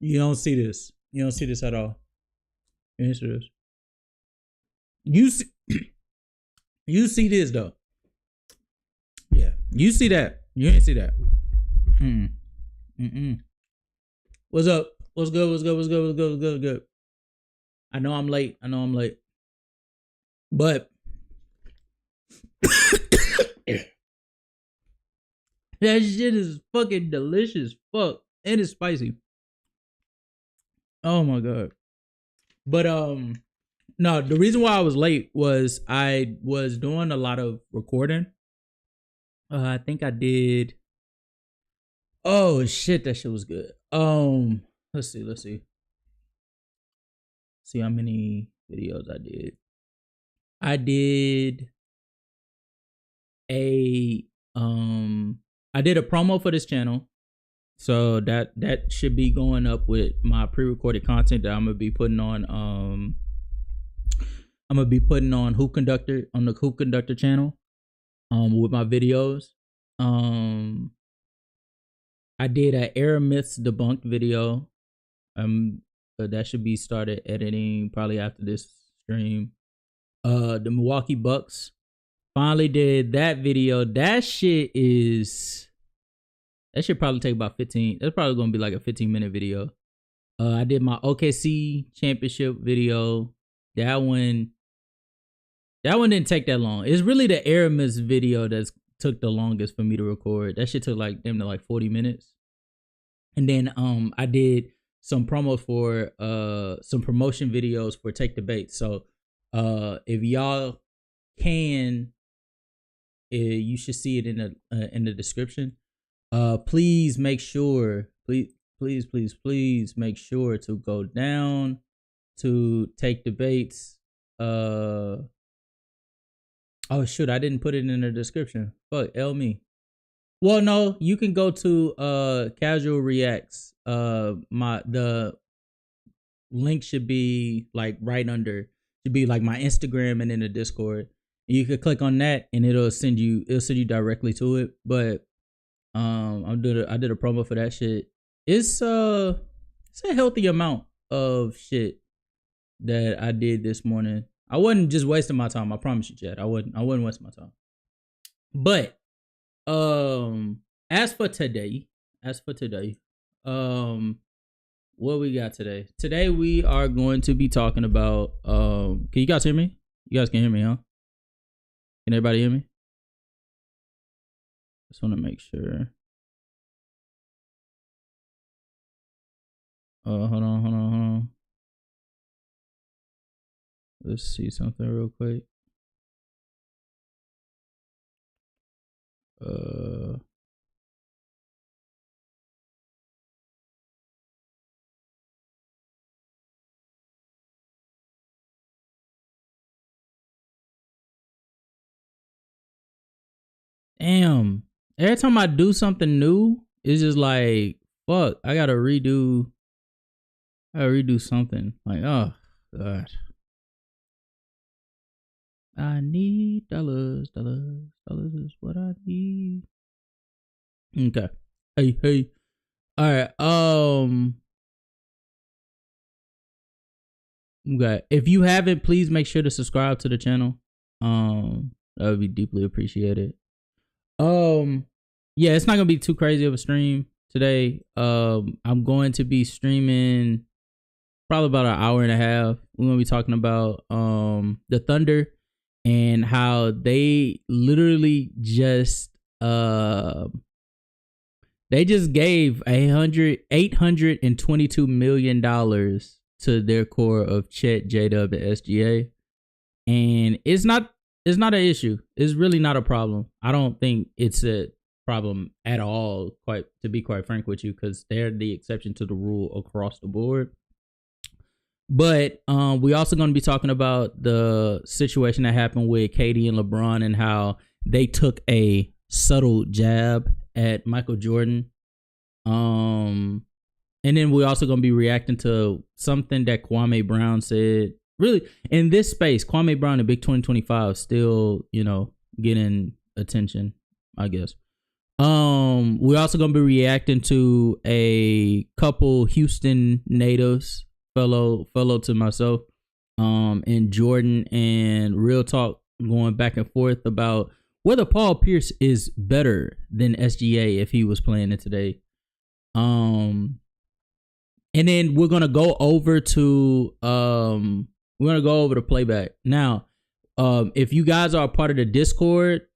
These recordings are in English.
You don't see this. You don't see this at all. You don't see this. You see, you see this though. Yeah, you see that. You ain't see that. What's up? What's good? What's good? What's good? What's good? What's good? What's good? I know I'm late. But that shit is fucking delicious. Fuck. And it's spicy. Oh my god. But no, the reason why I was late was I was doing a lot of recording. I think I did. Oh shit, that shit was good. Let's see. See how many videos I did. I did a promo for this channel. So that should be going up with my pre-recorded content that I'm gonna be putting on Hoop Conductor on the Hoop Conductor channel with my videos. I did an Air Myths debunked video. That should be started editing probably after this stream. The Milwaukee Bucks finally did that video. That shit probably take about 15. That's probably gonna be like a 15-minute video. I did my OKC championship video. That one didn't take that long. It's really the Aramis video that's took the longest for me to record. That shit took like 40 minutes. And then I did some promo for some promotion videos for Take the Bait. So if y'all can, you should see it in the description. Please make sure, please make sure to go down to Take the Baits. Oh shoot, I didn't put it in the description. Fuck, me. Well, no, you can go to Casual Reacts. The link should be like right under. Should be like my Instagram and in the Discord. And you could click on that and it'll send you directly to it. But I did a promo for that shit. It's a healthy amount of shit that I did this morning. I wasn't just wasting my time. I promise you, Chad. I wasn't wasting my time. But as for today, what we got today? Today we are going to be talking about can you guys hear me? You guys can hear me, huh? Can everybody hear me? Just want to make sure. Hold on. Let's see something real quick. Damn. Every time I do something new, it's just like, fuck, I gotta redo something. Like, oh god. I need dollars is what I need. Okay. Hey. All right. Okay. If you haven't, please make sure to subscribe to the channel. That would be deeply appreciated. Yeah, it's not gonna be too crazy of a stream today. I'm going to be streaming probably about an hour and a half. We're gonna be talking about the Thunder and how they literally just gave $822 million to their core of Chet, J-Dub, and SGA, and it's not an issue. It's really not a problem. I don't think it's a problem at all, to be quite frank with you, because they're the exception to the rule across the board. But we also going to be talking about the situation that happened with KD and LeBron and how they took a subtle jab at Michael Jordan. And then we're also going to be reacting to something that Kwame Brown said. Really, in this space, Kwame Brown and Big 2025 still, getting attention, I guess. We're also gonna be reacting to a couple Houston natives, fellow to myself, and Jordan, and Real Talk, going back and forth about whether Paul Pierce is better than SGA if he was playing it today. And then we're gonna go over to the playback. Now, if you guys are a part of the Discord,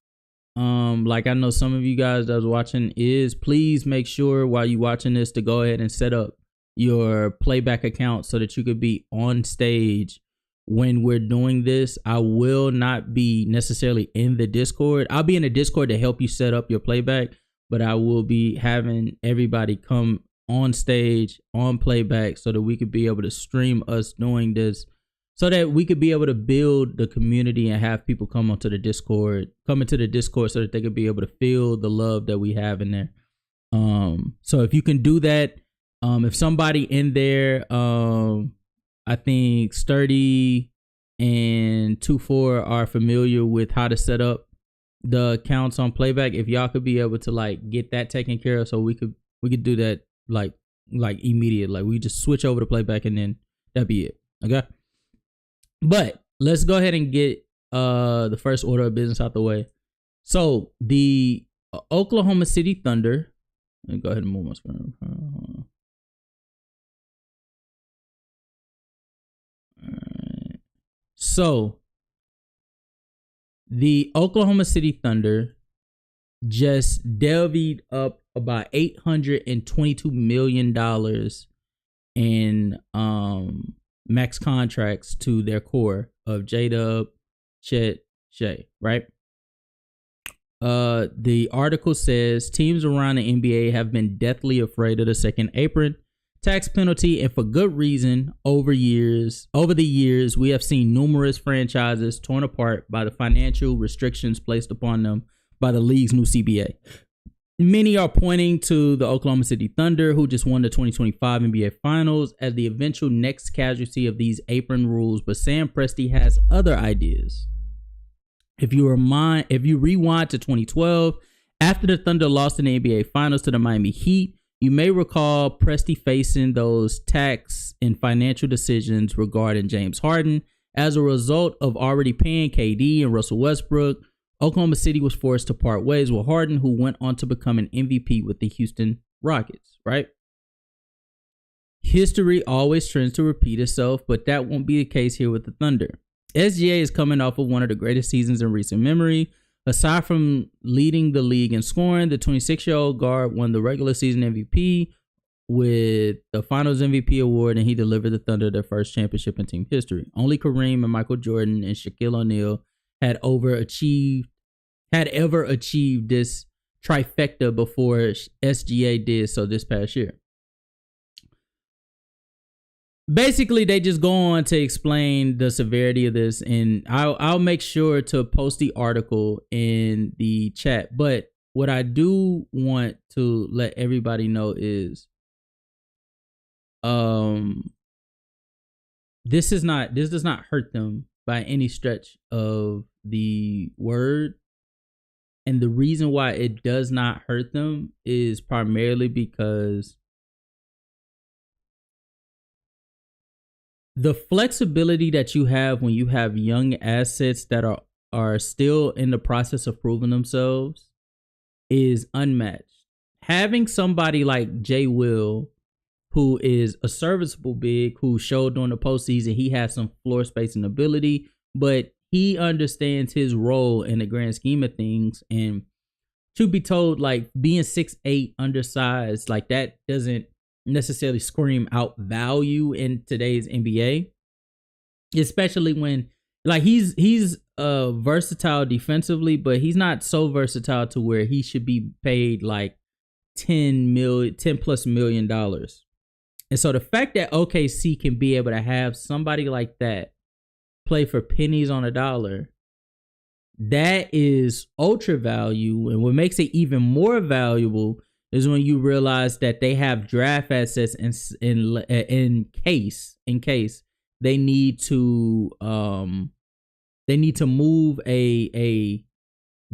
like I know some of you guys that's watching is, please make sure while you watching this to go ahead and set up your playback account so that you could be on stage when we're doing this. I will not be necessarily in the Discord. I'll be in the Discord to help you set up your playback, but I will be having everybody come on stage on playback so that we could be able to stream us doing this, so that we could be able to build the community and have people come into the Discord so that they could be able to feel the love that we have in there. So if you can do that, if somebody in there, I think Sturdy and 24 are familiar with how to set up the accounts on playback. If y'all could be able to like get that taken care of, so we could do that like immediate. Like we just switch over to playback and then that'd be it. Okay. But let's go ahead and get the first order of business out the way. So the Oklahoma City Thunder. Let me go ahead and move my screen. All right. So the Oklahoma City Thunder just delved up about $822 million in max contracts to their core of J-Dub, Chet, Shea, right? The article says teams around the NBA have been deathly afraid of the second apron tax penalty, and for good reason. Over the years, we have seen numerous franchises torn apart by the financial restrictions placed upon them by the league's new CBA. Many are pointing to the Oklahoma City Thunder, who just won the 2025 NBA Finals, as the eventual next casualty of these apron rules, but Sam Presti has other ideas. If you rewind to 2012, after the Thunder lost in the NBA Finals to the Miami Heat, you may recall Presti facing those tax and financial decisions regarding James Harden. As a result of already paying KD and Russell Westbrook, Oklahoma City was forced to part ways with Harden, who went on to become an MVP with the Houston Rockets, right? History always trends to repeat itself, but that won't be the case here with the Thunder. SGA is coming off of one of the greatest seasons in recent memory. Aside from leading the league in scoring, the 26-year-old guard won the regular season MVP with the Finals MVP award, and he delivered the Thunder their first championship in team history. Only Kareem and Michael Jordan and Shaquille O'Neal had ever achieved this trifecta before SGA did so this past year. Basically, they just go on to explain the severity of this, and I'll make sure to post the article in the chat. But what I do want to let everybody know is, this does not hurt them by any stretch of the word. And the reason why it does not hurt them is primarily because the flexibility that you have when you have young assets that are still in the process of proving themselves is unmatched. Having somebody like Jay Will, who is a serviceable big, who showed during the postseason he has some floor spacing ability, but he understands his role in the grand scheme of things. And truth be told, like, being 6'8", undersized, like, that doesn't necessarily scream out value in today's NBA, especially when, like, he's versatile defensively, but he's not so versatile to where he should be paid like $10+ million. And so the fact that OKC can be able to have somebody like that play for pennies on a dollar, that is ultra value. And what makes it even more valuable is when you realize that they have draft assets in case they need to move a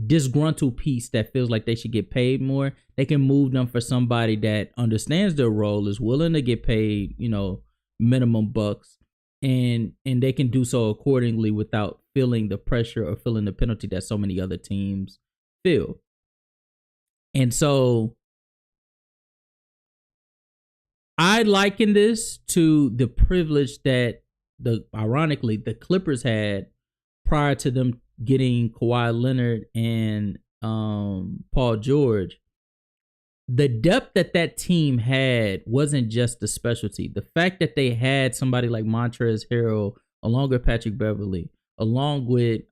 disgruntled piece that feels like they should get paid more, they can move them for somebody that understands their role, is willing to get paid, minimum bucks, and they can do so accordingly without feeling the pressure or feeling the penalty that so many other teams feel. And so I liken this to the privilege that ironically the Clippers had prior to them getting Kawhi Leonard and Paul George. The depth that team had wasn't just the specialty. The fact that they had somebody like Montrezl Harrell, along with Patrick Beverley, along with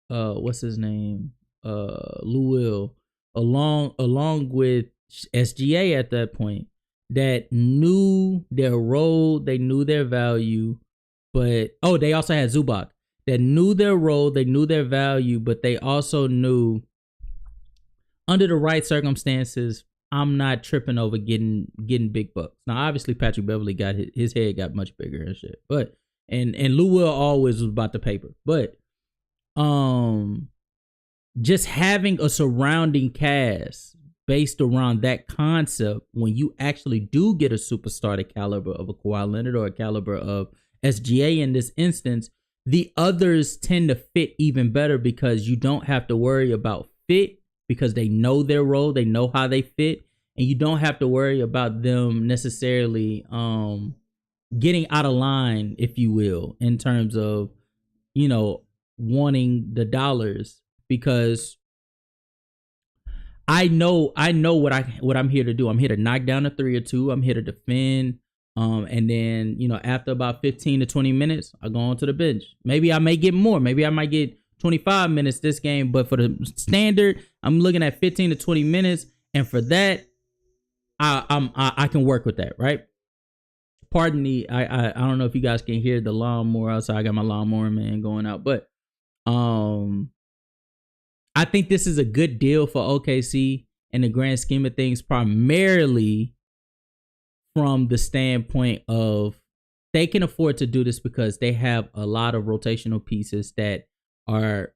what's his name, Lou Will, along with SGA at that point, that knew their role, they knew their value, but they also had Zubac that knew their role, they knew their value, but they also knew under the right circumstances, I'm not tripping over getting big bucks. Now, obviously, Patrick Beverley got his head got much bigger and shit, but and Lou Will always was about the paper, but just having a surrounding cast based around that concept, when you actually do get a superstar the caliber of a Kawhi Leonard or a caliber of SGA in this instance, the others tend to fit even better because you don't have to worry about fit because they know their role, they know how they fit, and you don't have to worry about them necessarily getting out of line, if you will, in terms of, wanting the dollars, because I know what I'm here to do. I'm here to knock down a 3 or 2. I'm here to defend. And then, after about 15 to 20 minutes, I go on to the bench. Maybe I may get more. Maybe I might get 25 minutes this game. But for the standard, I'm looking at 15 to 20 minutes. And for that, I can work with that, right? Pardon me. I don't know if you guys can hear the lawnmower outside. I got my lawnmower man going out. But I think this is a good deal for OKC in the grand scheme of things, primarily from the standpoint of they can afford to do this because they have a lot of rotational pieces that are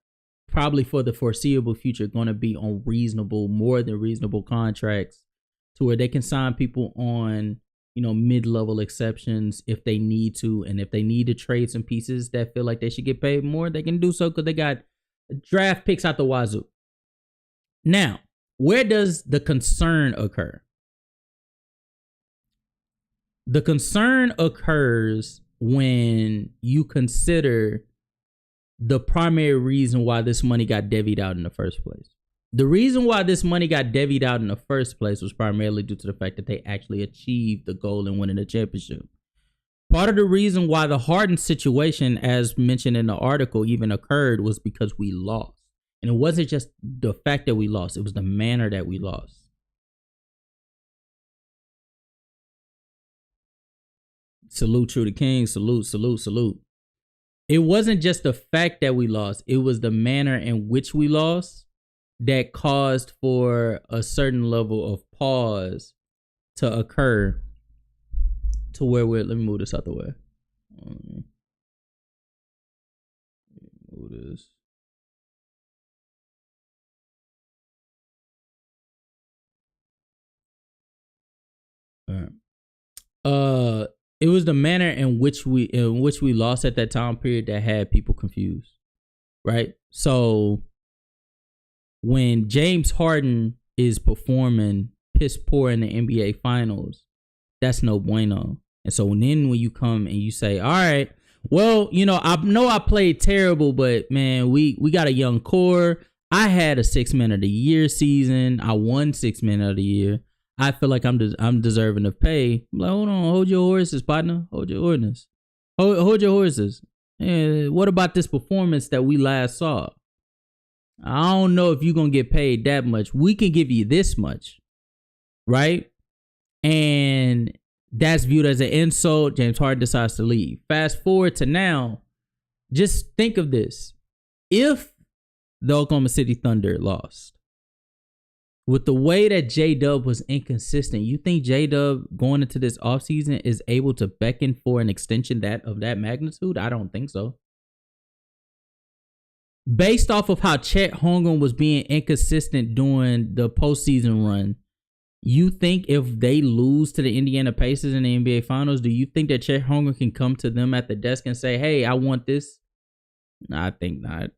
probably for the foreseeable future going to be on more than reasonable contracts, to where they can sign people on, mid-level exceptions if they need to. And if they need to trade some pieces that feel like they should get paid more, they can do so because they got draft picks out the wazoo. Now, where does the concern occur? The concern occurs when you consider the primary reason why this money got divvied out in the first place. The reason why this money got divvied out in the first place was primarily due to the fact that they actually achieved the goal in winning the championship. Part of the reason why the Harden situation, as mentioned in the article, even occurred was because we lost. And it wasn't just the fact that we lost, it was the manner that we lost. Salute True the King, salute, salute, salute. It wasn't just the fact that we lost, it was the manner in which we lost that caused for a certain level of pause to occur. To where let me move this out the way. Move this. All right. It was the manner in which we lost at that time period that had people confused, right? So when James Harden is performing piss poor in the NBA Finals, that's no bueno. And so then when you come and you say, all right, well, I know I played terrible, but man, we got a young core. I had a 6-man of the year season. I won 6-man of the year. I feel like I'm deserving of pay. I'm like, hold on, hold your horses, partner. Hold your horses. Hold your horses. And what about this performance that we last saw? I don't know if you're going to get paid that much. We can give you this much, right? And that's viewed as an insult. James Harden decides to leave. Fast forward to now, just think of this. If the Oklahoma City Thunder lost, with the way that J-Dub was inconsistent, you think J-Dub going into this offseason is able to beckon for an extension of that magnitude? I don't think so. based off of how Chet Holmgren was being inconsistent during the postseason run, you think if they lose to the Indiana Pacers in the NBA Finals, do you think that Chet Holmgren can come to them at the desk and say, hey, I want this? No, I think not.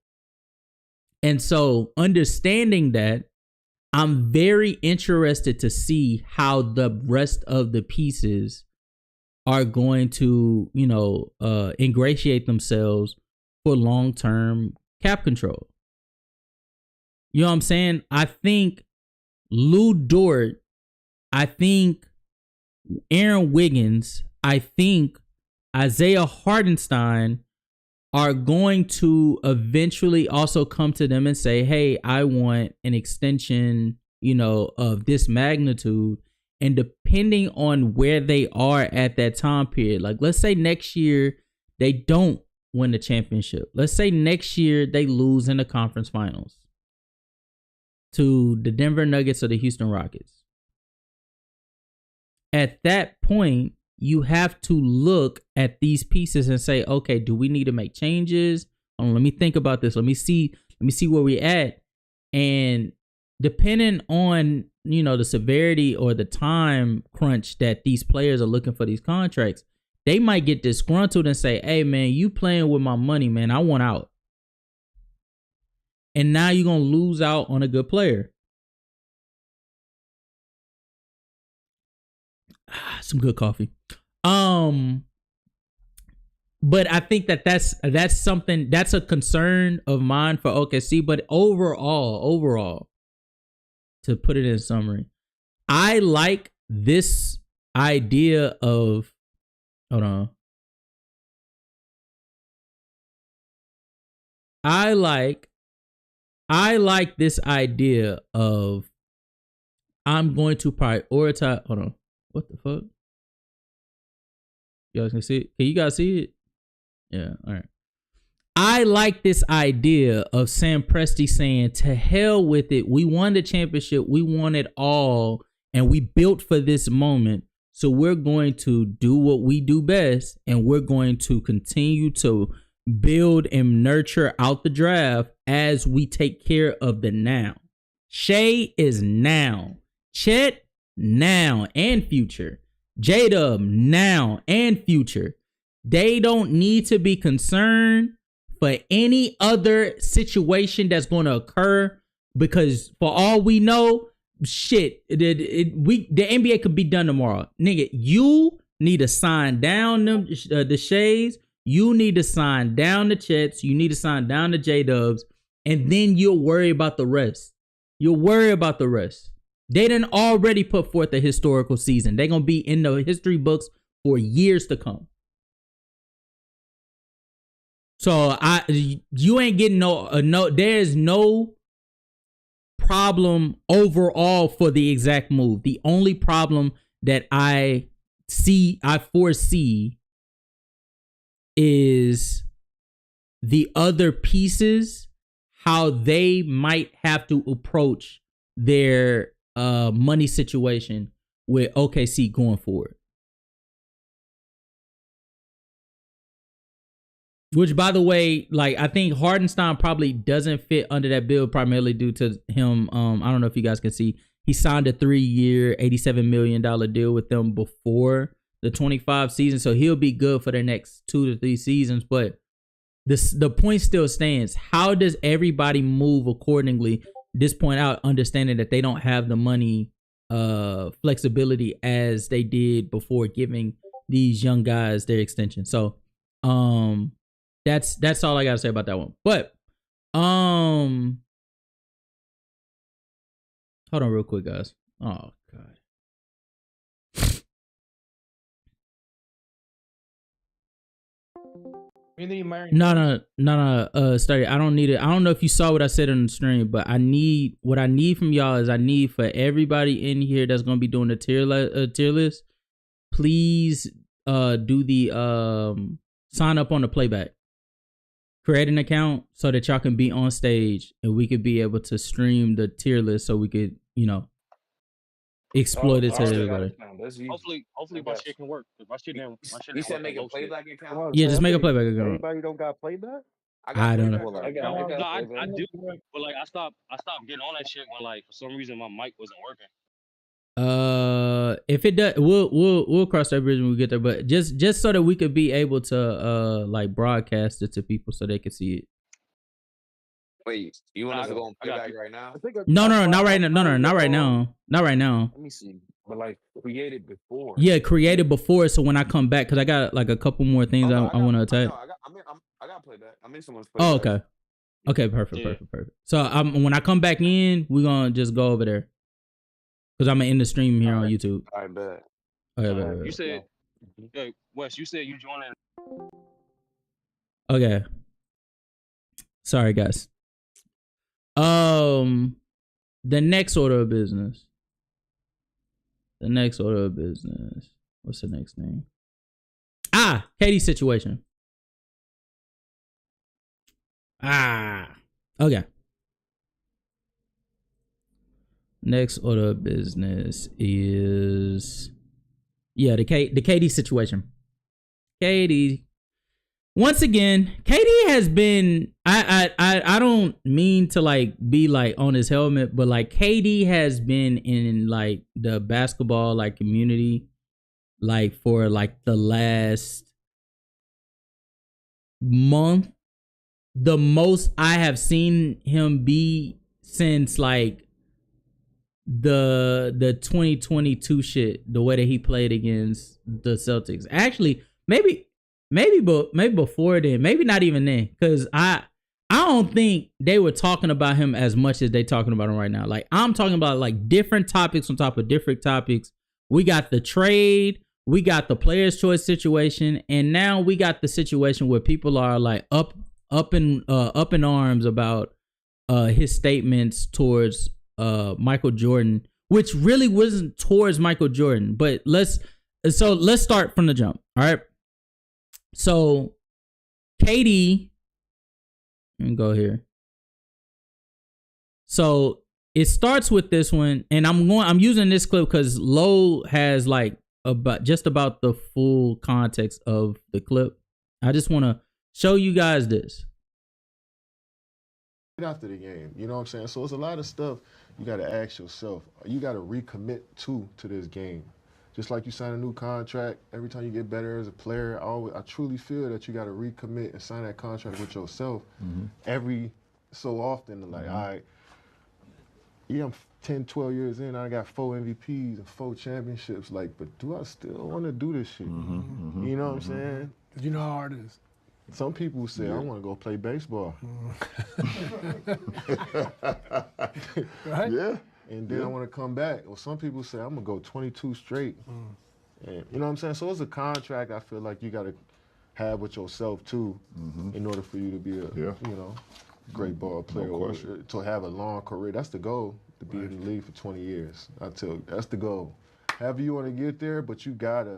And so understanding that, I'm very interested to see how the rest of the pieces are going to, ingratiate themselves for long-term cap control. You know what I'm saying? I think Lou Dort, I think Aaron Wiggins, I think Isaiah Hartenstein are going to eventually also come to them and say, hey, I want an extension, of this magnitude. And depending on where they are at that time period, like let's say next year they don't win the championship. Let's say next year they lose in the conference finals to the Denver Nuggets or the Houston Rockets. At that point, you have to look at these pieces and say, okay, do we need to make changes? Let me think about this. Let me see where we're at. And depending on, the severity or the time crunch that these players are looking for these contracts, they might get disgruntled and say, hey, man, you playing with my money, man. I want out. And now you're going to lose out on a good player. Some good coffee. But I think that's something that's a concern of mine for OKC. But overall, to put it in summary, I like this idea of, hold on. I like this idea of I'm going to prioritize. Hold on. What the fuck? You guys can see it? Can you guys see it? Yeah, all right. I like this idea of Sam Presti saying, to hell with it. We won the championship. We won it all. And we built for this moment. So we're going to do what we do best. And we're going to continue to build and nurture out the draft as we take care of the now. Shea is now. Chet, now and future. J-Dub, now and future. They don't need to be concerned for any other situation that's going to occur, because for all we know, shit, the NBA could be done tomorrow. Nigga, you need to sign down them the Shays. You need to sign down the Chets. You need to sign down the J-Dubs, and then you'll worry about the rest. You'll worry about the rest. They done already put forth a historical season. They're going to be in the history books for years to come. So you ain't getting no, there's no problem overall for the exact move. The only problem that I foresee is the other pieces, how they might have to approach their money situation with OKC going forward. Which, by the way, like, I think Hardenstein probably doesn't fit under that bill, primarily due to him. I don't know if you guys can see, he signed a 3-year, $87 million deal with them before the 25 season, so he'll be good for the next 2 to 3 seasons. But the point still stands. How does everybody move accordingly? This point out, understanding that they don't have the money flexibility as they did before giving these young guys their extension. So that's all I gotta say about that one. But hold on real quick, guys. Oh god. No. Study. I don't need it. I don't know if you saw what I said on the stream, but what I need from y'all is I need for everybody in here that's gonna be doing the tier list. Please do the sign up on the playback. Create an account so that y'all can be on stage and we could be able to stream the tier list so we could, exploit it to everybody. Hopefully my shit can work. My shit You said make a playback account? Yeah, just make a playback account. Everybody don't got playback? I don't know. Well, I no, I do, but like I stopped getting on that shit when like for some reason my mic wasn't working. If it does, we'll cross that bridge when we get there. But just so that we could be able to like broadcast it to people so they could see it. wait, you want us to go and play back right now? No, not right now. No, not right now. Not right now. Let me see. But like created before. Yeah, created before. So when I come back, because I got like a couple more things I want to attack. I got to play back. I'm in someone's play. Oh, okay. Okay, perfect. So when I come back in, we're gonna just go over there. Because I'm gonna end the stream here on YouTube. I bet. Okay, You said, hey, Wes, you said you joining. Okay. Sorry, guys. The next order of business. What's the next thing? Katie's situation. Okay. Next order of business is the Katie situation. Katie, once again, Katie has been. I don't mean to like be like on his helmet, but like Katie has been in like the basketball like community like for like the last month. The most I have seen him be since like the 2022 shit, the way that he played against the Celtics. Actually, maybe before then, maybe not even then, because I don't think they were talking about him as much as they talking about him right now. Like I'm talking about like different topics on top of different topics. We got the trade, we got the player's choice situation, and now we got the situation where people are like up in arms about his statements towards Michael Jordan, which really wasn't towards Michael Jordan. But let's start from the jump. All right. So Katie, let me go here. So it starts with this one, and I'm using this clip because Lo has like about the full context of the clip. I just want to show you guys this. After the game, you know what I'm saying? So it's a lot of stuff you got to ask yourself. You got to recommit to this game. Just like you sign a new contract, every time you get better as a player, I truly feel that you got to recommit and sign that contract with yourself every so often. Like, all right, yeah, I'm 10, 12 years in, I got 4 MVPs and 4 championships. Like, but do I still want to do this shit? You know what I'm saying? You know how hard it is. Some people say, I want to go play baseball. Right? Yeah. And then I want to come back. Or some people say, I'm going to go 22 straight. And, you know what I'm saying? So it's a contract I feel like you got to have with yourself, too, in order for you to be a, great ball player. Or to have a long career. That's the goal, to be in the league for 20 years. I tell you, that's the goal. However you want to get there, but you got to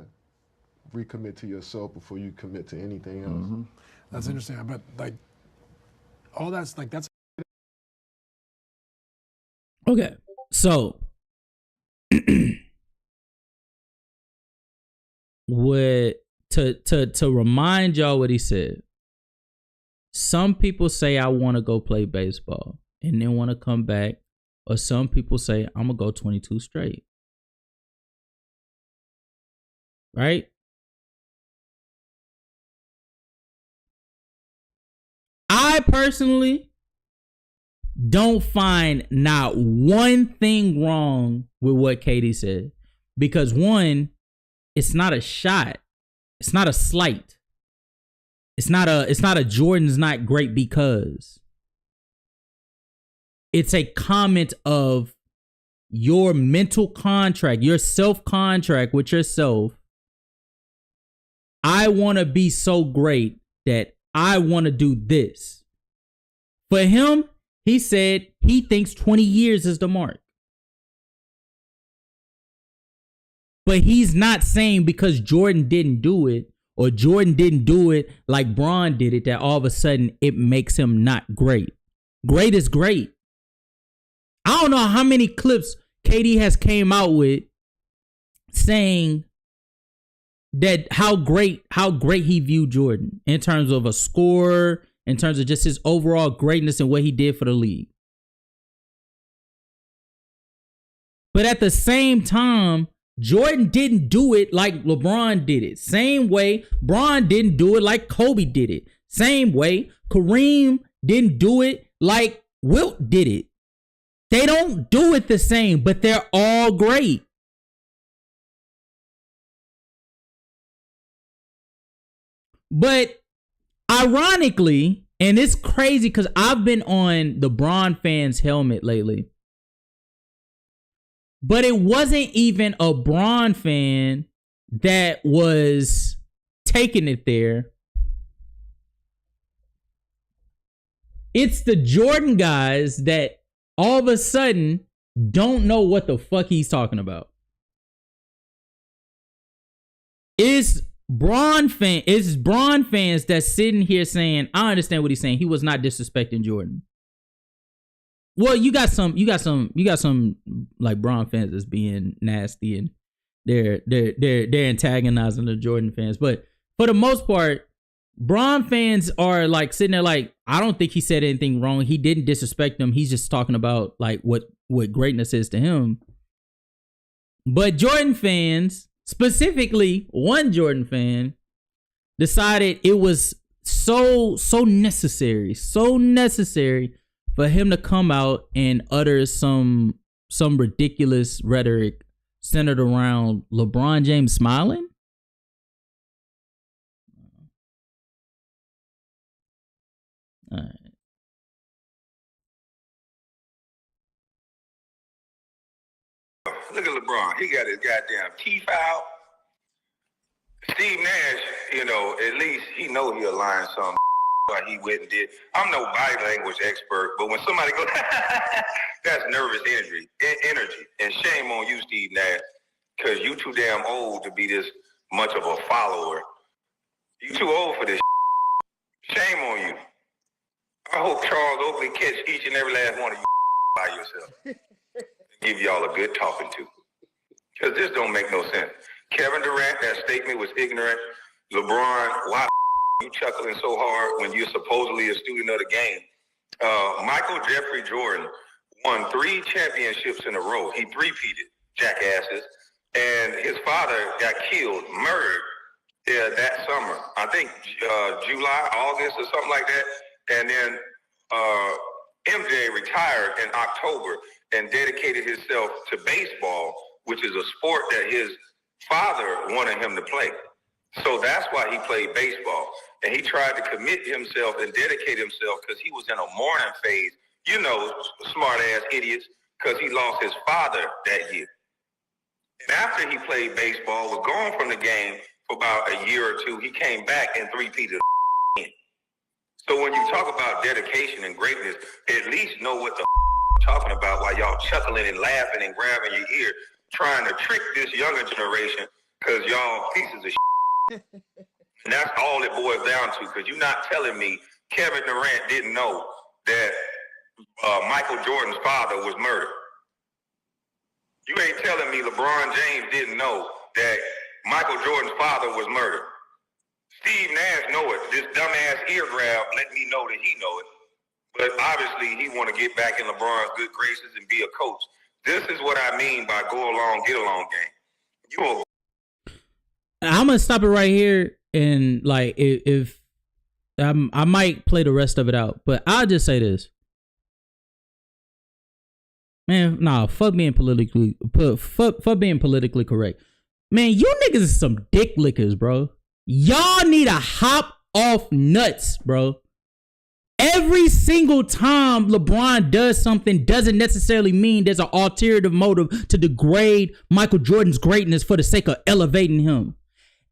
recommit to yourself before you commit to anything else. That's interesting. But like, all that's like, that's. Okay. So, to remind y'all what he said, some people say I want to go play baseball and then want to come back, or some people say I'm gonna go 22 straight. Right? I personally don't find not one thing wrong with what Katie said, because one, it's not a shot, it's not a slight, it's not a Jordan's not great because. It's a comment of your mental contract, your self-contract with yourself. I want to be so great that I want to do this. For him, he said he thinks 20 years is the mark. But he's not saying because Jordan didn't do it, or Jordan didn't do it like Bron did it, that all of a sudden it makes him not great. Great is great. I don't know how many clips KD has came out with saying that how great he viewed Jordan in terms of a scorer, in terms of just his overall greatness and what he did for the league. But at the same time, Jordan didn't do it like LeBron did it. Same way, Bron didn't do it like Kobe did it. Same way, Kareem didn't do it like Wilt did it. They don't do it the same, but they're all great. But ironically, and it's crazy because I've been on the Bron fans' helmet lately. But it wasn't even a Bron fan that was taking it there. It's the Jordan guys that all of a sudden don't know what the fuck he's talking about. It's Bron fans that's sitting here saying, I understand what he's saying. He was not disrespecting Jordan. Well, you got some like Bron fans that's being nasty and they're antagonizing the Jordan fans. But for the most part, Bron fans are like sitting there like, I don't think he said anything wrong. He didn't disrespect them. He's just talking about like what greatness is to him. But Jordan fans, specifically one Jordan fan, decided it was so necessary for him to come out and utter some ridiculous rhetoric centered around LeBron James smiling. All right. Look at LeBron. He got his goddamn teeth out. Steve Nash, at least he know he aligned something. He went and did. I'm no body language expert, but when somebody goes, that's nervous energy. And shame on you, Steve Nash, because you too damn old to be this much of a follower. You too old for this. Shame on you. I hope Charles Oakley catch each and every last one of you by yourself. And give y'all a good talking to. Because this don't make no sense. Kevin Durant, that statement was ignorant. LeBron, why you chuckling so hard when you're supposedly a student of the game? Michael Jeffrey Jordan won 3 championships in a row. He three-peated, jackasses. And his father got killed, murdered that summer. I think July, August, or something like that. And then MJ retired in October and dedicated himself to baseball, which is a sport that his father wanted him to play. So that's why he played baseball. And he tried to commit himself and dedicate himself because he was in a mourning phase, smart-ass idiots, because he lost his father that year. And after he played baseball, was gone from the game for about a year or two, he came back and three-peated again. So when you talk about dedication and greatness, at least know what the you're talking about while y'all chuckling and laughing and grabbing your ear, trying to trick this younger generation because y'all pieces of shit. And that's all it boils down to, because you're not telling me Kevin Durant didn't know that Michael Jordan's father was murdered. You ain't telling me LeBron James didn't know that Michael Jordan's father was murdered. Steve Nash know it. This dumbass ear grab let me know that he know it. But obviously he want to get back in LeBron's good graces and be a coach. This is what I mean by go along, get along game. I'm gonna stop it right here, and like if I might play the rest of it out, but I'll just say this. Man, nah, fuck being politically correct. Man, you niggas is some dick lickers, bro. Y'all need to hop off nuts, bro. Every single time LeBron does something doesn't necessarily mean there's an ulterior motive to degrade Michael Jordan's greatness for the sake of elevating him.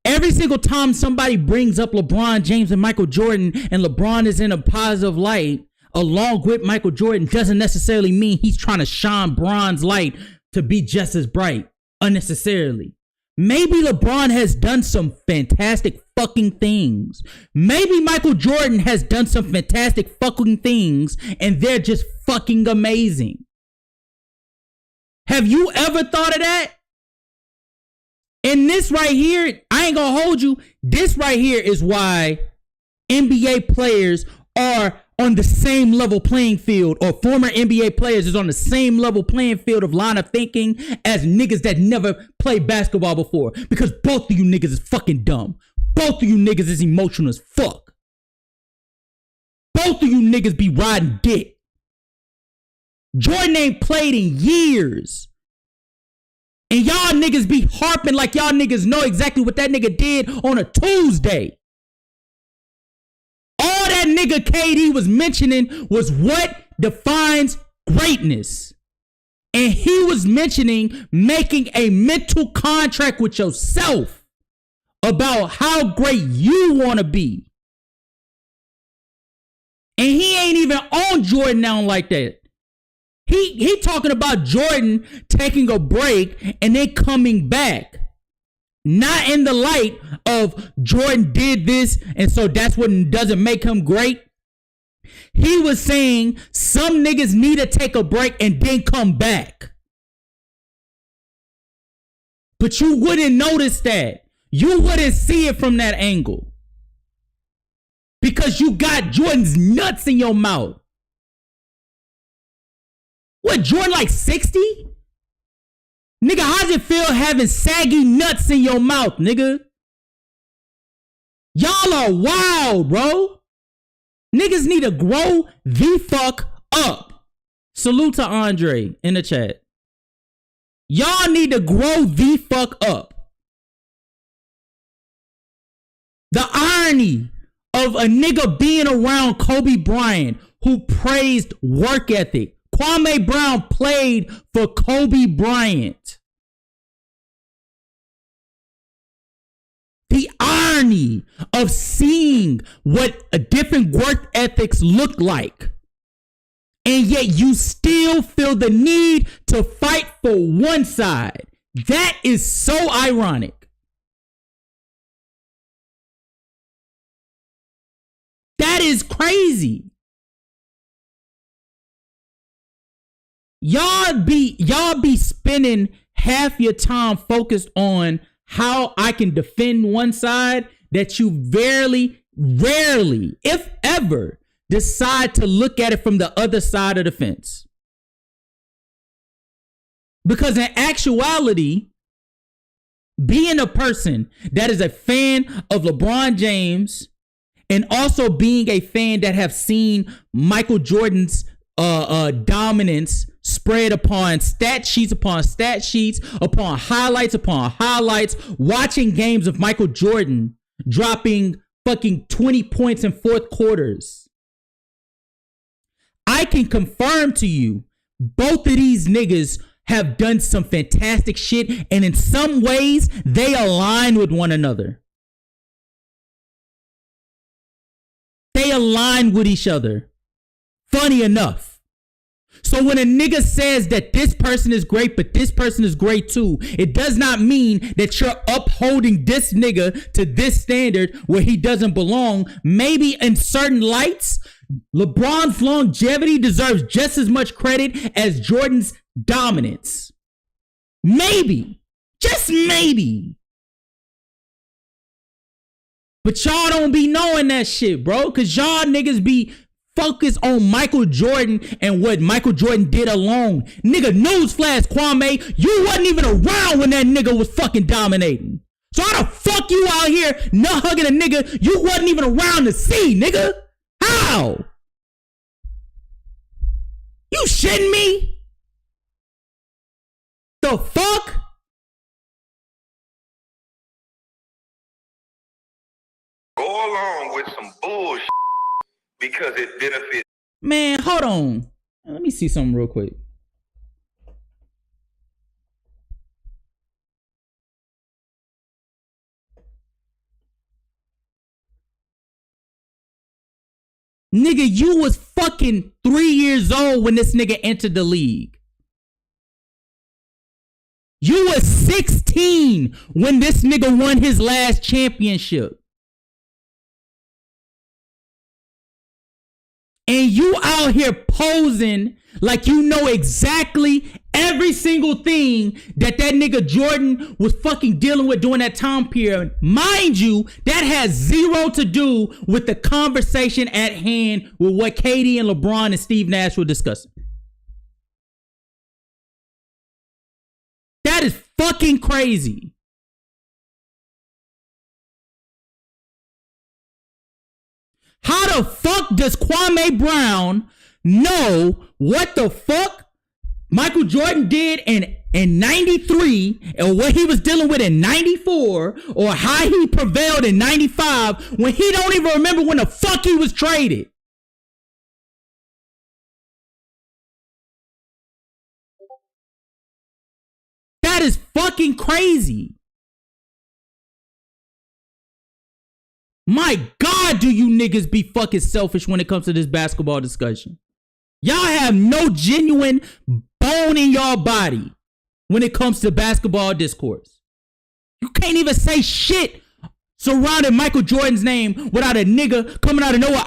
Every single time somebody brings up LeBron James and Michael Jordan and LeBron is in a positive light along with Michael Jordan doesn't necessarily mean he's trying to shine Bron's light to be just as bright unnecessarily. Maybe LeBron has done some fantastic fucking things. Maybe Michael Jordan has done some fantastic fucking things and they're just fucking amazing. Have you ever thought of that? And this right here, I ain't gonna hold you. This right here is why NBA players are on the same level playing field, or former NBA players is on the same level playing field of line of thinking as niggas that never played basketball before. Because both of you niggas is fucking dumb. Both of you niggas is emotional as fuck. Both of you niggas be riding dick. Jordan ain't played in years. And y'all niggas be harping like y'all niggas know exactly what that nigga did on a Tuesday. All that nigga KD was mentioning was what defines greatness. And he was mentioning making a mental contract with yourself about how great you want to be. And he ain't even on Jordan now like that. He talking about Jordan taking a break and then coming back. Not in the light of Jordan did this and so that's what doesn't make him great. He was saying some niggas need to take a break and then come back. But you wouldn't notice that. You wouldn't see it from that angle. Because you got Jordan's nuts in your mouth. What, Jordan like 60? Nigga, how's it feel having saggy nuts in your mouth, nigga? Y'all are wild, bro. Niggas need to grow the fuck up. Salute to Andre in the chat. Y'all need to grow the fuck up. The irony of a nigga being around Kobe Bryant who praised work ethic. Kwame Brown played for Kobe Bryant. The irony of seeing what a different work ethics look like. And yet you still feel the need to fight for one side. That is so ironic. That is crazy. Y'all be spending half your time focused on how I can defend one side that you rarely, if ever, decide to look at it from the other side of the fence. Because in actuality, being a person that is a fan of LeBron James and also being a fan that have seen Michael Jordan's dominance spread upon stat sheets upon stat sheets upon highlights, watching games of Michael Jordan dropping fucking 20 points in fourth quarters. I can confirm to you, both of these niggas have done some fantastic shit, and in some ways, they align with one another. They align with each other. Funny enough. So when a nigga says that this person is great, but this person is great too, it does not mean that you're upholding this nigga to this standard where he doesn't belong. Maybe in certain lights, LeBron's longevity deserves just as much credit as Jordan's dominance. Maybe. Just maybe. But y'all don't be knowing that shit, bro. Because y'all niggas be focused on Michael Jordan and what Michael Jordan did alone. Nigga, newsflash, Kwame, you wasn't even around when that nigga was fucking dominating. So how the fuck you out here nut hugging a nigga you wasn't even around to see, nigga? How? You shitting me? The fuck? Go along with some bullshit because it benefits. Man, hold on. Let me see something real quick. Nigga, you was fucking 3 years old when this nigga entered the league. You was 16 when this nigga won his last championship. And you out here posing like you know exactly Every single thing that nigga Jordan was fucking dealing with during that time period, mind you, that has zero to do with the conversation at hand with what KD and LeBron and Steve Nash were discussing. That is fucking crazy. How the fuck does Kwame Brown know what the fuck Michael Jordan did in 93 or what he was dealing with in 94 or how he prevailed in 95 when he don't even remember when the fuck he was traded? That is fucking crazy. My God, do you niggas be fucking selfish when it comes to this basketball discussion? Y'all have no genuine bone in y'all body when it comes to basketball discourse. You can't even say shit surrounding Michael Jordan's name without a nigga coming out of nowhere.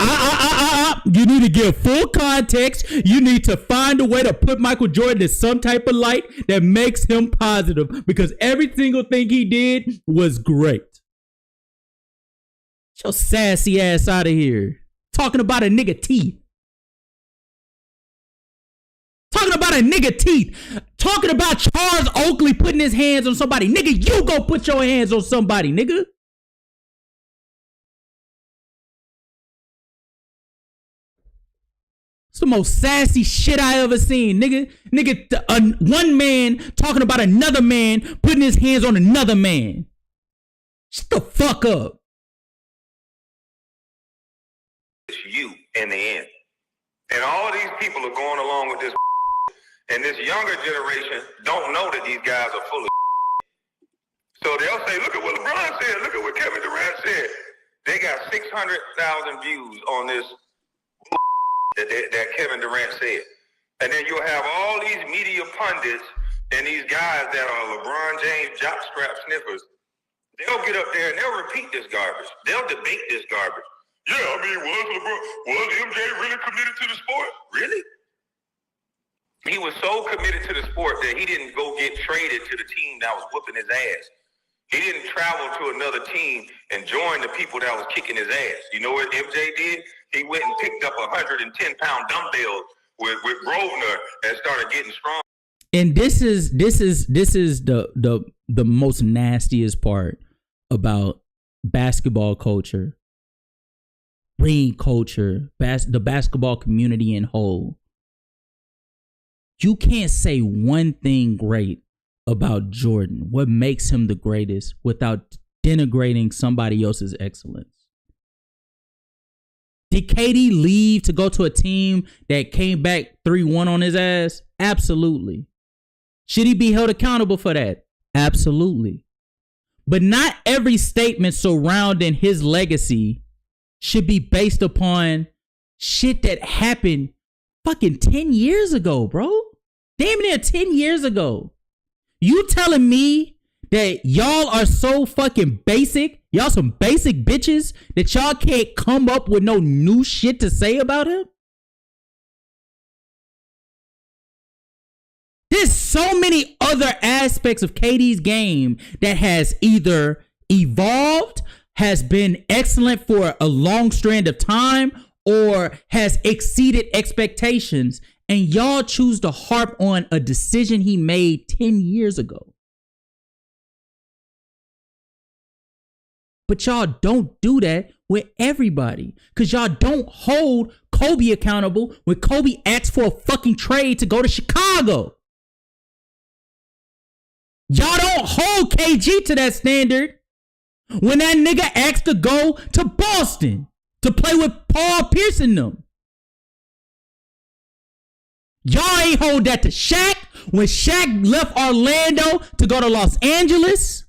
You need to give full context. You need to find a way to put Michael Jordan in some type of light that makes him positive because every single thing he did was great. Get your sassy ass out of here. Talking about a nigga teeth. Talking about a nigga teeth. Talking about Charles Oakley putting his hands on somebody. Nigga, you go put your hands on somebody, nigga. It's the most sassy shit I ever seen, nigga. One man talking about another man putting his hands on another man. Shut the fuck up. It's you in the end. And all these people are going along with this and this younger generation don't know that these guys are full of so they'll say, look at what LeBron said, look at what Kevin Durant said. They got 600,000 views on this that Kevin Durant said. And then you'll have all these media pundits and these guys that are LeBron James jockstrap sniffers. They'll get up there and they'll repeat this garbage. They'll debate this garbage. Yeah, I mean, was MJ really committed to the sport? Really? He was so committed to the sport that he didn't go get traded to the team that was whooping his ass. He didn't travel to another team and join the people that was kicking his ass. You know what MJ did? He went and picked up 110-pound dumbbells with Grosvenor and started getting strong. And this is the most nastiest part about basketball culture. Ring culture, the basketball community in whole. You can't say one thing great about Jordan, what makes him the greatest, without denigrating somebody else's excellence. Did KD leave to go to a team that came back 3-1 on his ass? Absolutely. Should he be held accountable for that? Absolutely. But not every statement surrounding his legacy should be based upon shit that happened fucking 10 years ago, bro. Damn near 10 years ago. You telling me that y'all are so fucking basic, y'all some basic bitches, that y'all can't come up with no new shit to say about him? There's so many other aspects of KD's game that has either evolved, has been excellent for a long strand of time, or has exceeded expectations, and y'all choose to harp on a decision he made 10 years ago. But y'all don't do that with everybody, because y'all don't hold Kobe accountable when Kobe asked for a fucking trade to go to Chicago. Y'all don't hold KG to that standard when that nigga asked to go to Boston to play with Paul Pierce and them. Y'all ain't hold that to Shaq when Shaq left Orlando to go to Los Angeles.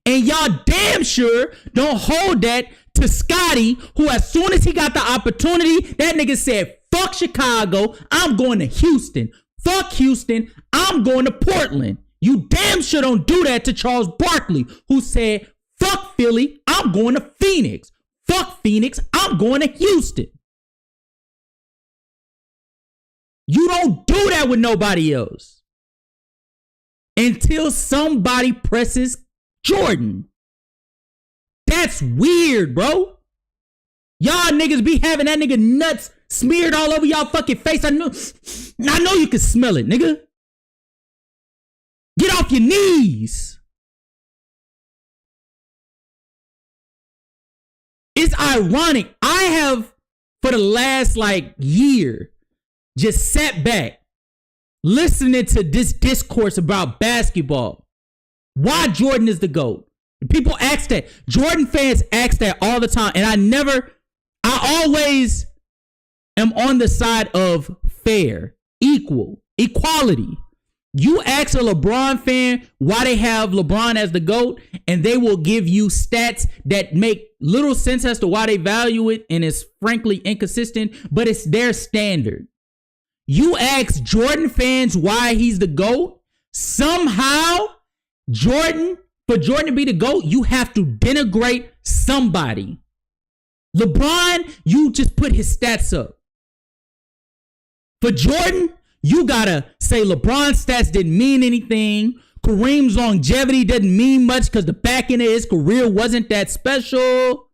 And y'all damn sure don't hold that to Scotty, who as soon as he got the opportunity, that nigga said, fuck Chicago, I'm going to Houston. Fuck Houston, I'm going to Portland. You damn sure don't do that to Charles Barkley, who said, fuck Philly, I'm going to Phoenix. Fuck Phoenix, I'm going to Houston. You don't do that with nobody else. Until somebody presses Jordan. That's weird, bro. Y'all niggas be having that nigga nuts smeared all over y'all fucking face. I know you can smell it, nigga. Get off your knees. It's ironic. I have, for the last year, just sat back listening to this discourse about basketball. Why Jordan is the GOAT. People ask that. Jordan fans ask that all the time. And I always am on the side of fair, equality. You ask a LeBron fan why they have LeBron as the GOAT, and they will give you stats that make little sense as to why they value it, and it's frankly inconsistent, but it's their standard. You ask Jordan fans why he's the GOAT, somehow for Jordan to be the GOAT, you have to denigrate somebody. LeBron, you just put his stats up. For Jordan, you gotta say LeBron's stats didn't mean anything. Kareem's longevity doesn't mean much because the back end of his career wasn't that special.